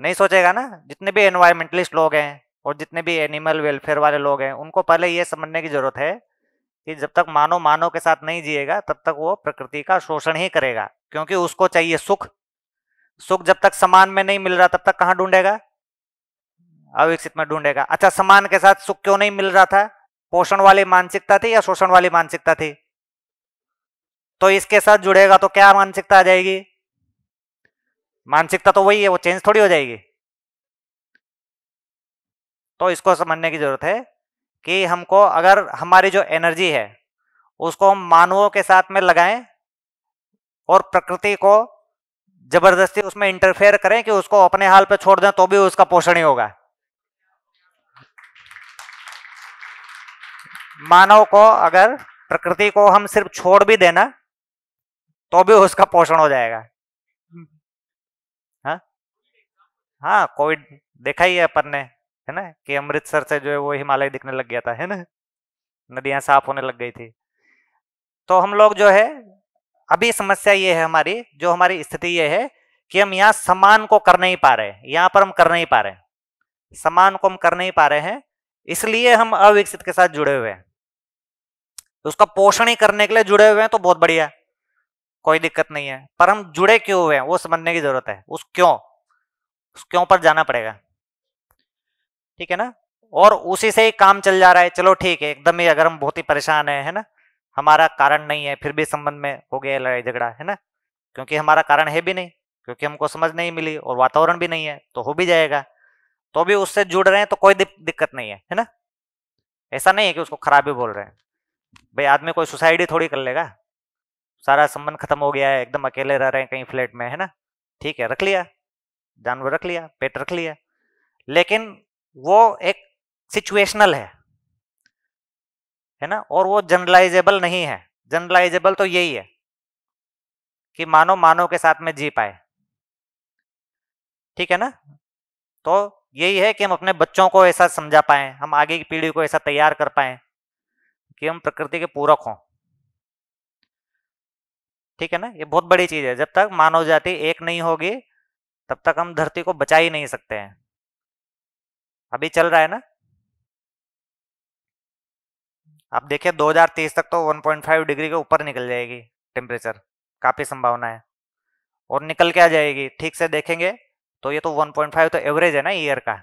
[SPEAKER 1] नहीं सोचेगा ना. जितने भी एनवायरमेंटलिस्ट लोग हैं और जितने भी एनिमल वेलफेयर वाले लोग हैं, उनको पहले ये समझने की जरूरत है कि जब तक मानव के साथ नहीं जिएगा तब तक वो प्रकृति का शोषण ही करेगा. क्योंकि उसको चाहिए सुख. जब तक समान में नहीं मिल रहा तब तक कहां ढूंढेगा? अविकसित में ढूंढेगा. अच्छा, समान के साथ सुख क्यों नहीं मिल रहा था? पोषण वाली मानसिकता थी या शोषण वाली मानसिकता थी? तो इसके साथ जुड़ेगा तो क्या मानसिकता आ जाएगी? मानसिकता तो वही है, वो चेंज थोड़ी हो जाएगी। तो इसको समझने की जरूरत है कि हमको अगर हमारी जो एनर्जी है उसको हम मानवों के साथ में लगाएं और प्रकृति को जबरदस्ती उसमें इंटरफेयर करें कि उसको अपने हाल पे छोड़ दें तो भी उसका पोषण ही होगा। मानव को अगर प्रकृति को हम सिर्फ छोड़ भी देना तो भी उसका पोषण हो जाएगा। हाँ हाँ, कोविड देखा ही है अपन ने, है ना, कि अमृतसर से जो है वो हिमालय दिखने लग गया था, है ना, नदियां साफ होने लग गई थी। तो हम लोग जो है अभी समस्या ये है हमारी, जो हमारी स्थिति ये है कि हम यहाँ समान को कर नहीं पा रहे हैं, यहाँ पर हम कर नहीं पा रहे हैं, समान को हम कर नहीं पा रहे हैं, इसलिए हम अविकसित के साथ जुड़े हुए हैं। उसका पोषण ही करने के लिए जुड़े हुए हैं तो बहुत बढ़िया, कोई दिक्कत नहीं है, पर हम जुड़े क्यों हुए हैं वो समझने की जरूरत है। उस क्यों पर जाना पड़ेगा, ठीक है ना। और उसी से ही काम चल जा रहा है, चलो ठीक है, एकदम ही अगर हम बहुत ही परेशान है ना, हमारा कारण नहीं है, फिर भी संबंध में हो गया लड़ाई झगड़ा, है ना, क्योंकि हमारा कारण है भी नहीं, क्योंकि हमको समझ नहीं मिली और वातावरण भी नहीं है, तो हो भी जाएगा। तो भी उससे जुड़ रहे हैं तो कोई दिक्कत नहीं है ना। ऐसा नहीं है कि उसको खराब ही बोल रहे हैं। भाई आदमी कोई सुसाइड ही थोड़ी कर लेगा, सारा संबंध खत्म हो गया है, एकदम अकेले रह रहे हैं कहीं फ्लैट में, है ना, ठीक है, रख लिया, जानवर रख लिया, पेट रख लिया, लेकिन वो एक सिचुएशनल है ना, और वो जनरलाइजेबल नहीं है। जनरलाइजेबल तो यही है कि मानव के साथ में जी पाए, ठीक है ना। तो यही है कि हम अपने बच्चों को ऐसा समझा पाए, हम आगे की पीढ़ी को ऐसा तैयार कर पाए कि हम प्रकृति के पूरक हों, ठीक है ना। ये बहुत बड़ी चीज है, जब तक मानव जाति एक नहीं होगी तब तक हम धरती को बचा ही नहीं सकते हैं। अभी चल रहा है ना, आप देखिए 2030 तक तो 1.5 डिग्री के ऊपर निकल जाएगी टेम्परेचर, काफी संभावना है, और निकल के आ जाएगी। ठीक से देखेंगे तो ये तो 1.5 तो एवरेज है ना ईयर का।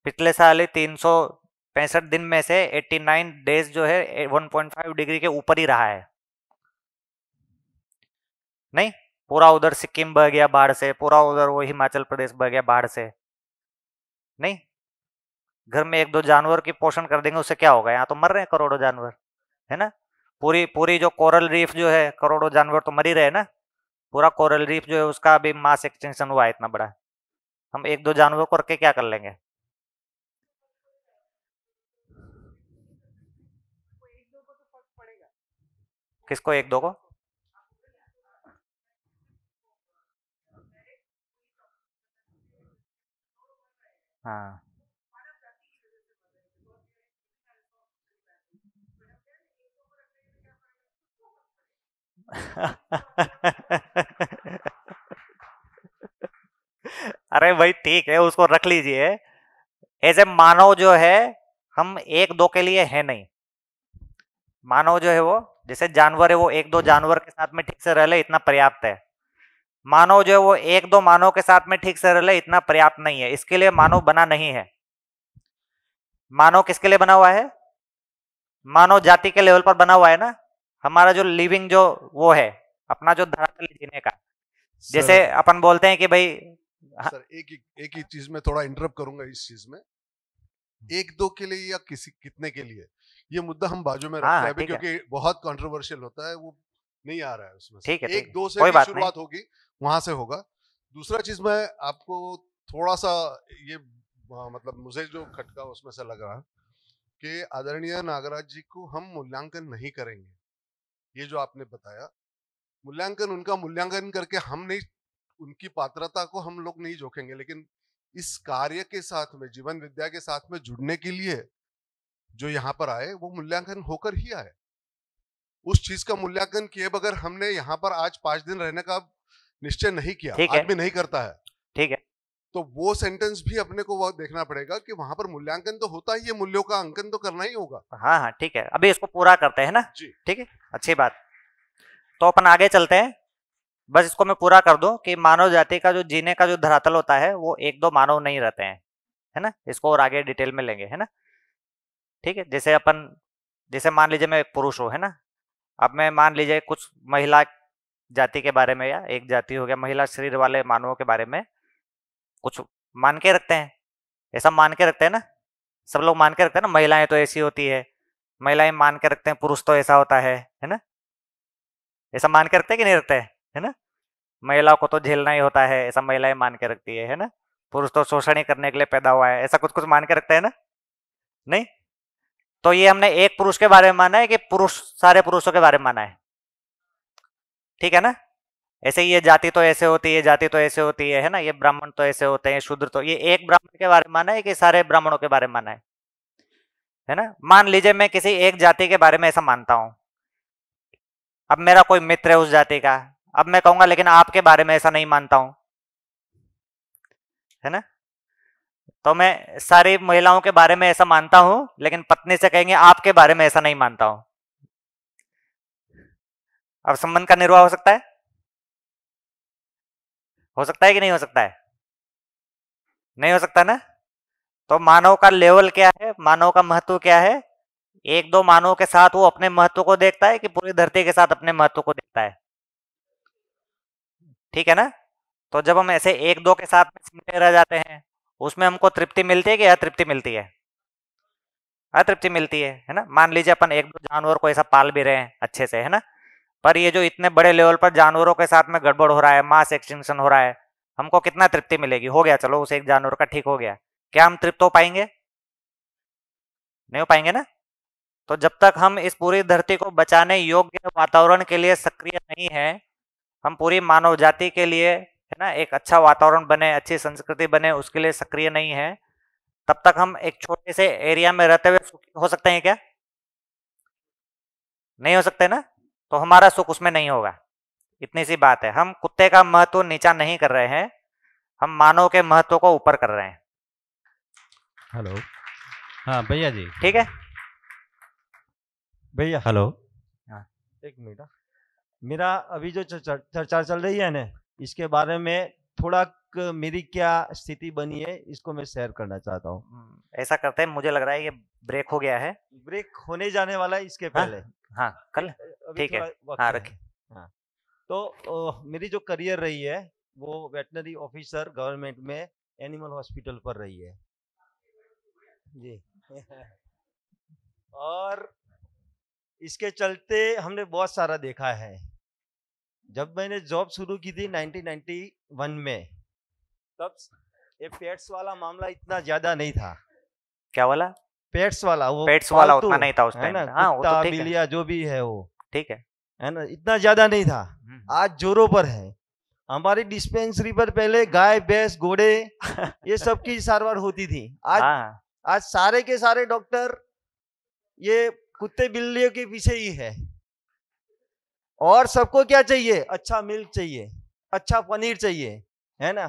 [SPEAKER 1] पिछले साल ही 365 दिन में से 89 डेज जो है 1.5 डिग्री के ऊपर ही रहा है। नहीं, पूरा उधर सिक्किम बह गया बाढ़ से, पूरा उधर वो हिमाचल प्रदेश बह गया बाढ़ से। नहीं, घर में एक दो जानवर की पोषण कर देंगे उससे क्या होगा, यहाँ तो मर रहे हैं करोड़ों जानवर, है ना। पूरी जो कोरल रीफ जो है, करोड़ों जानवर तो मर ही रहे ना। पूरा कोरल रीफ जो है उसका अभी मास एक्सटेंशन हुआ है इतना बड़ा, हम एक दो जानवर को रख के क्या कर लेंगे। किसको एक दो को? हाँ अरे भाई ठीक है, उसको रख लीजिए। ऐसे मानव जो है हम एक दो के लिए है नहीं। मानव जो है वो जैसे जानवर है, वो एक दो जानवर के साथ में ठीक से रह ले इतना पर्याप्त है। मानव जो है वो एक दो मानव के साथ में ठीक से रह ले इतना पर्याप्त नहीं है, इसके लिए मानव बना नहीं है। मानव किसके लिए बना हुआ है? मानव जाति के लेवल पर बना हुआ है ना। हमारा जो लिविंग जो वो है, अपना जो धरातल जीने का, जैसे अपन बोलते हैं कि भाई
[SPEAKER 8] सर एक ही चीज में थोड़ा इंटरप्ट करूंगा इस चीज में, एक दो के लिए या किसी कितने के लिए, ये मुद्दा हम बाजू में रखते हैं क्योंकि बहुत कंट्रोवर्शियल होता है, वो नहीं आ रहा है उसमें।
[SPEAKER 1] ठीक है,
[SPEAKER 8] एक दो से भी शुरुआत होगी, वहां से होगा। दूसरा चीज मैं आपको थोड़ा सा ये मतलब मुझे जो खटका उसमें से लग रहा कि आदरणीय नागराज जी को हम मूल्यांकन नहीं करेंगे। ये जो आपने बताया मूल्यांकन, उनका मूल्यांकन करके हम नहीं, उनकी पात्रता को हम लोग नहीं जोखेंगे, लेकिन इस कार्य के साथ में, जीवन विद्या के साथ में जुड़ने के लिए जो यहाँ पर आए वो मूल्यांकन होकर ही आए। उस चीज का मूल्यांकन किए बगैर हमने यहाँ पर आज 5 दिन रहने का निश्चय नहीं किया, आदमी नहीं करता है, ठीक है। तो वो सेंटेंस भी अपने को वो देखना पड़ेगा कि वहां पर मूल्यांकन तो होता ही है, मूल्यों का अंकन तो करना ही होगा।
[SPEAKER 1] हाँ हाँ ठीक है, अभी इसको पूरा करते हैं ना जी, ठीक है, अच्छी बात। तो अपन आगे चलते हैं, बस इसको मैं पूरा कर दूं कि मानव जाति का जो जीने का जो धरातल होता है वो एक दो मानव नहीं रहते हैं, है ना। इसको और आगे डिटेल में लेंगे, है ना, ठीक है। जैसे अपन, जैसे मान लीजिए मैं एक पुरुष हूँ, है ना, अब मैं मान लीजिए कुछ महिला जाति के बारे में, या एक जाति हो गया महिला शरीर वाले मानवों के बारे में कुछ मान के रखते हैं, ऐसा मान के रखते हैं ना, सब लोग मान के रखते हैं ना, महिलाएं तो ऐसी होती है, महिलाएं मान के रखते हैं पुरुष तो ऐसा होता है ना, ऐसा मान के रखते हैं कि नहीं रखते है ना, महिलाओं को तो झेलना ही होता है, ऐसा महिलाएं मान के रखती है ना, पुरुष तो शोषण ही करने के लिए पैदा हुआ है, ऐसा कुछ कुछ मान के रखते हैं ना, नहीं? तो ये हमने एक पुरुष के बारे में माना है कि पुरुष सारे पुरुषों के बारे में माना है, ठीक है ना? ऐसे ही ये जाति तो ऐसे होती है, जाति तो ऐसे होती है ना, ये ब्राह्मण तो ऐसे होते हैं, शूद्र तो, ये एक ब्राह्मण के बारे में माना है कि सारे ब्राह्मणों के बारे में माना है ना? मान लीजिए मैं किसी एक जाति के बारे में ऐसा मानता हूं, अब मेरा कोई मित्र है उस जाति का, अब मैं कहूंगा लेकिन आपके बारे में ऐसा नहीं मानता हूं, है ना? तो मैं सारी महिलाओं के बारे में ऐसा मानता हूं, लेकिन पत्नी से कहेंगे आपके बारे में ऐसा नहीं मानता हूं। अब संबंध का निर्वाह हो सकता है? हो सकता है कि नहीं हो सकता है? नहीं हो सकता ना? तो मानव का लेवल क्या है, मानव का महत्व क्या है? एक दो मानव के साथ वो अपने महत्व को देखता है कि पूरी धरती के साथ अपने महत्व को देखता है, ठीक है ना? तो जब हम ऐसे एक दो के साथ में सिमटे रह जाते हैं, उसमें हमको तृप्ति मिलती है कि अतृप्ति मिलती है? अतृप्ति मिलती है ना? मान लीजिए अपन एक दो जानवर को ऐसा पाल भी रहे हैं अच्छे से, है ना, पर ये जो इतने बड़े लेवल पर जानवरों के साथ में गड़बड़ हो रहा है, मास एक्सटिंक्शन हो रहा है, हमको कितना तृप्ति मिलेगी? हो गया चलो उस एक जानवर का ठीक हो गया, क्या हम तृप्त हो पाएंगे? नहीं हो पाएंगे ना? तो जब तक हम इस पूरी धरती को बचाने योग्य वातावरण के लिए सक्रिय नहीं है, हम पूरी मानव जाति के लिए, है ना, एक अच्छा वातावरण बने, अच्छी संस्कृति बने, उसके लिए सक्रिय नहीं है, तब तक हम एक छोटे से एरिया में रहते हुए सुखी हो सकते हैं क्या? नहीं हो सकते ना? तो हमारा सुख उसमें नहीं होगा, इतनी सी बात है। हम कुत्ते का महत्व नीचा नहीं कर रहे हैं, हम मानव के महत्व को ऊपर कर रहे हैं।
[SPEAKER 9] हेलो, हाँ भैया जी,
[SPEAKER 1] ठीक है
[SPEAKER 3] भैया।
[SPEAKER 9] हेलो,
[SPEAKER 3] एक मिनट, मेरा अभी जो चर्चा चल रही है ना, इसके बारे में थोड़ा मेरी क्या स्थिति बनी है इसको मैं शेयर करना चाहता हूँ।
[SPEAKER 1] ऐसा करते हैं, मुझे लग रहा है ये ब्रेक हो गया है,
[SPEAKER 3] ब्रेक होने जाने वाला है इसके पहले।
[SPEAKER 1] हाँ कल, ठीक है, हाँ रखिए।
[SPEAKER 3] हाँ, तो मेरी जो करियर रही है वो वेटनरी ऑफिसर गवर्नमेंट में एनिमल हॉस्पिटल पर रही है जी। और इसके चलते हमने बहुत सारा देखा है। जब मैंने जॉब शुरू की थी 1991 में, तब ये पेट्स वाला मामला इतना ज्यादा नहीं था।
[SPEAKER 1] क्या वाला?
[SPEAKER 3] पेट्स वाला, वो
[SPEAKER 1] पेट्स वाला उतना नहीं था उस टाइम,
[SPEAKER 3] हाँ, कुत्ता बिल्लियाँ जो भी है वो,
[SPEAKER 1] ठीक है
[SPEAKER 3] ना, इतना ज्यादा नहीं था। आज जोरों पर है। हमारी डिस्पेंसरी पर पहले गाय भैंस घोड़े ये सब की सारवार होती थी। आज सारे के सारे डॉक्टर ये कुत्ते बिल्लियों के पीछे ही है। और सबको क्या चाहिए? अच्छा मिल्क चाहिए, अच्छा पनीर चाहिए, है ना?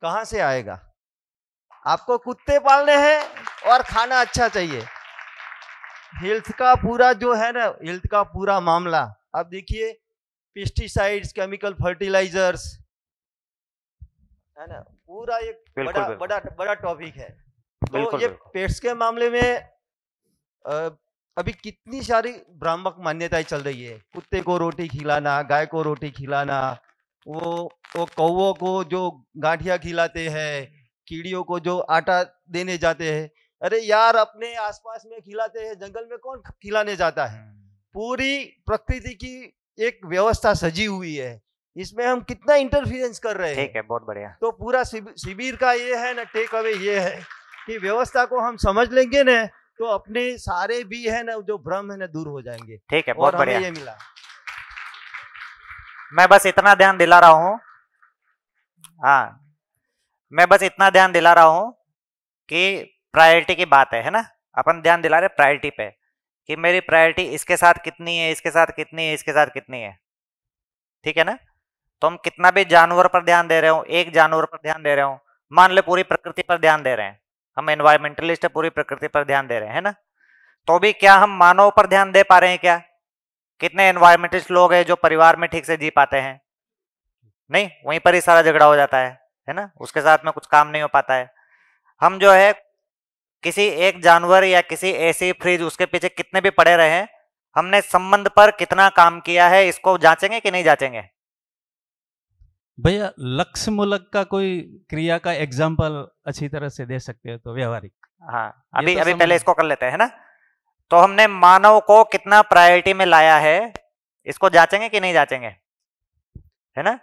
[SPEAKER 3] कहाँ से आएगा? आपको कुत्ते पालने हैं और खाना अच्छा चाहिए। हेल्थ का पूरा जो है ना, हेल्थ का पूरा मामला अब देखिए, पेस्टिसाइड्स, केमिकल फर्टिलाइजर्स, है ना, पूरा एक बड़ा बड़ा बड़ा टॉपिक है। तो ये पेट्स के मामले में अभी कितनी सारी भ्रामक मान्यताएं चल रही है। कुत्ते को रोटी खिलाना, गाय को रोटी खिलाना, वो कौवों को जो गांठिया खिलाते हैं, कीड़ियों को जो आटा देने जाते हैं, अरे यार अपने आसपास में खिलाते हैं, जंगल में कौन खिलाने जाता है? पूरी प्रकृति की एक व्यवस्था सजी हुई है, इसमें हम कितना इंटरफियरेंस कर रहे हैं।
[SPEAKER 1] ठीक है, बहुत बढ़िया।
[SPEAKER 3] तो पूरा शिविर का ये है ना, टेक अवे ये है कि व्यवस्था को हम समझ लेंगे ना, तो अपने सारे भी है ना जो भ्रम है ना दूर हो जाएंगे।
[SPEAKER 1] ठीक है, बहुत बढ़िया।
[SPEAKER 3] ये मिला।
[SPEAKER 1] मैं बस इतना ध्यान दिला रहा हूँ, हाँ, मैं बस इतना ध्यान दिला रहा हूँ कि प्रायोरिटी की बात है ना, अपन ध्यान दिला रहे प्रायोरिटी पे कि मेरी प्रायोरिटी इसके साथ कितनी है, इसके साथ कितनी है, इसके साथ कितनी है, ठीक है ना? तो हम कितना भी जानवर पर ध्यान दे रहे हो, एक जानवर पर ध्यान दे रहे हो, मान ले पूरी प्रकृति पर ध्यान दे रहे हैं, हम एनवायरमेंटलिस्ट है, पूरी प्रकृति पर ध्यान दे रहे हैं, है ना? तो भी क्या हम मानव पर ध्यान दे पा रहे हैं क्या? कितने एनवायरमेंटलिस्ट लोग हैं जो परिवार में ठीक से जी पाते हैं? नहीं, वहीं पर ही सारा झगड़ा हो जाता है ना? उसके साथ में कुछ काम नहीं हो पाता है। हम जो है किसी एक जानवर या किसी ऐसी फ्रिज उसके पीछे कितने भी पड़े रहे, हमने संबंध पर कितना काम किया है, इसको जांचेंगे कि नहीं जांचेंगे?
[SPEAKER 9] भैया लक्ष्य मूलक का कोई क्रिया का एग्जाम्पल अच्छी तरह से दे सकते हो तो व्यावहारिक।
[SPEAKER 1] हाँ,
[SPEAKER 9] ये
[SPEAKER 1] अभी
[SPEAKER 9] तो
[SPEAKER 1] अभी
[SPEAKER 9] समझ-
[SPEAKER 1] पहले इसको कर लेते हैं, है ना? तो हमने मानव को कितना प्रायोरिटी में लाया है, इसको जांचेंगे कि नहीं जांचेंगे, है ना?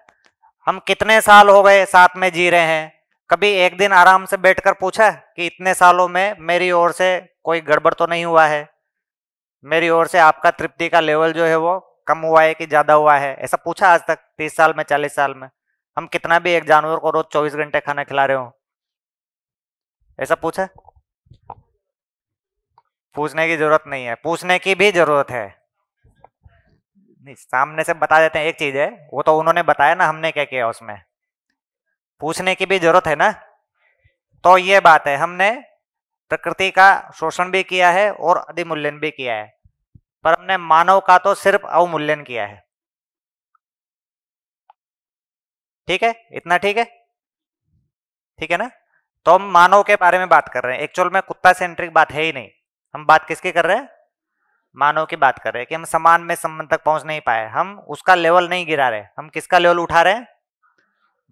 [SPEAKER 1] हम कितने साल हो गए साथ में जी रहे हैं, कभी एक दिन आराम से बैठकर पूछा कि इतने सालों में मेरी ओर से कोई गड़बड़ तो नहीं हुआ है, मेरी ओर से आपका तृप्ति का लेवल जो है वो कम हुआ है कि ज्यादा हुआ है? ऐसा पूछा आज तक 30 साल में, 40 साल में? हम कितना भी एक जानवर को रोज 24 घंटे खाना खिला रहे हो, ऐसा पूछा? पूछने की जरूरत नहीं है, पूछने की भी जरूरत है नहीं, सामने से बता देते हैं एक चीज है, वो तो उन्होंने बताया ना, हमने क्या किया उसमें, पूछने की भी जरूरत है ना। तो ये बात है, हमने प्रकृति का शोषण भी किया है और अधिमूल्यन भी किया है, पर हमने मानव का तो सिर्फ अवमूल्यन किया है। ठीक है, इतना ठीक है? ठीक है ना? तो हम मानव के बारे में बात कर रहे हैं, एक्चुअल में कुत्ता सेंट्रिक बात है ही नहीं, हम बात किसकी कर रहे हैं? मानव की बात कर रहे हैं कि हम समान में संबंध तक पहुंच नहीं पाए, हम उसका लेवल नहीं गिरा रहे, हम किसका लेवल उठा रहे हैं?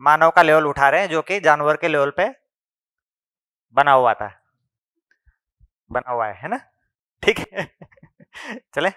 [SPEAKER 1] मानव का लेवल उठा रहे हैं, जो कि जानवर के लेवल पे बना हुआ था, बना हुआ है ना? ठीक है चले।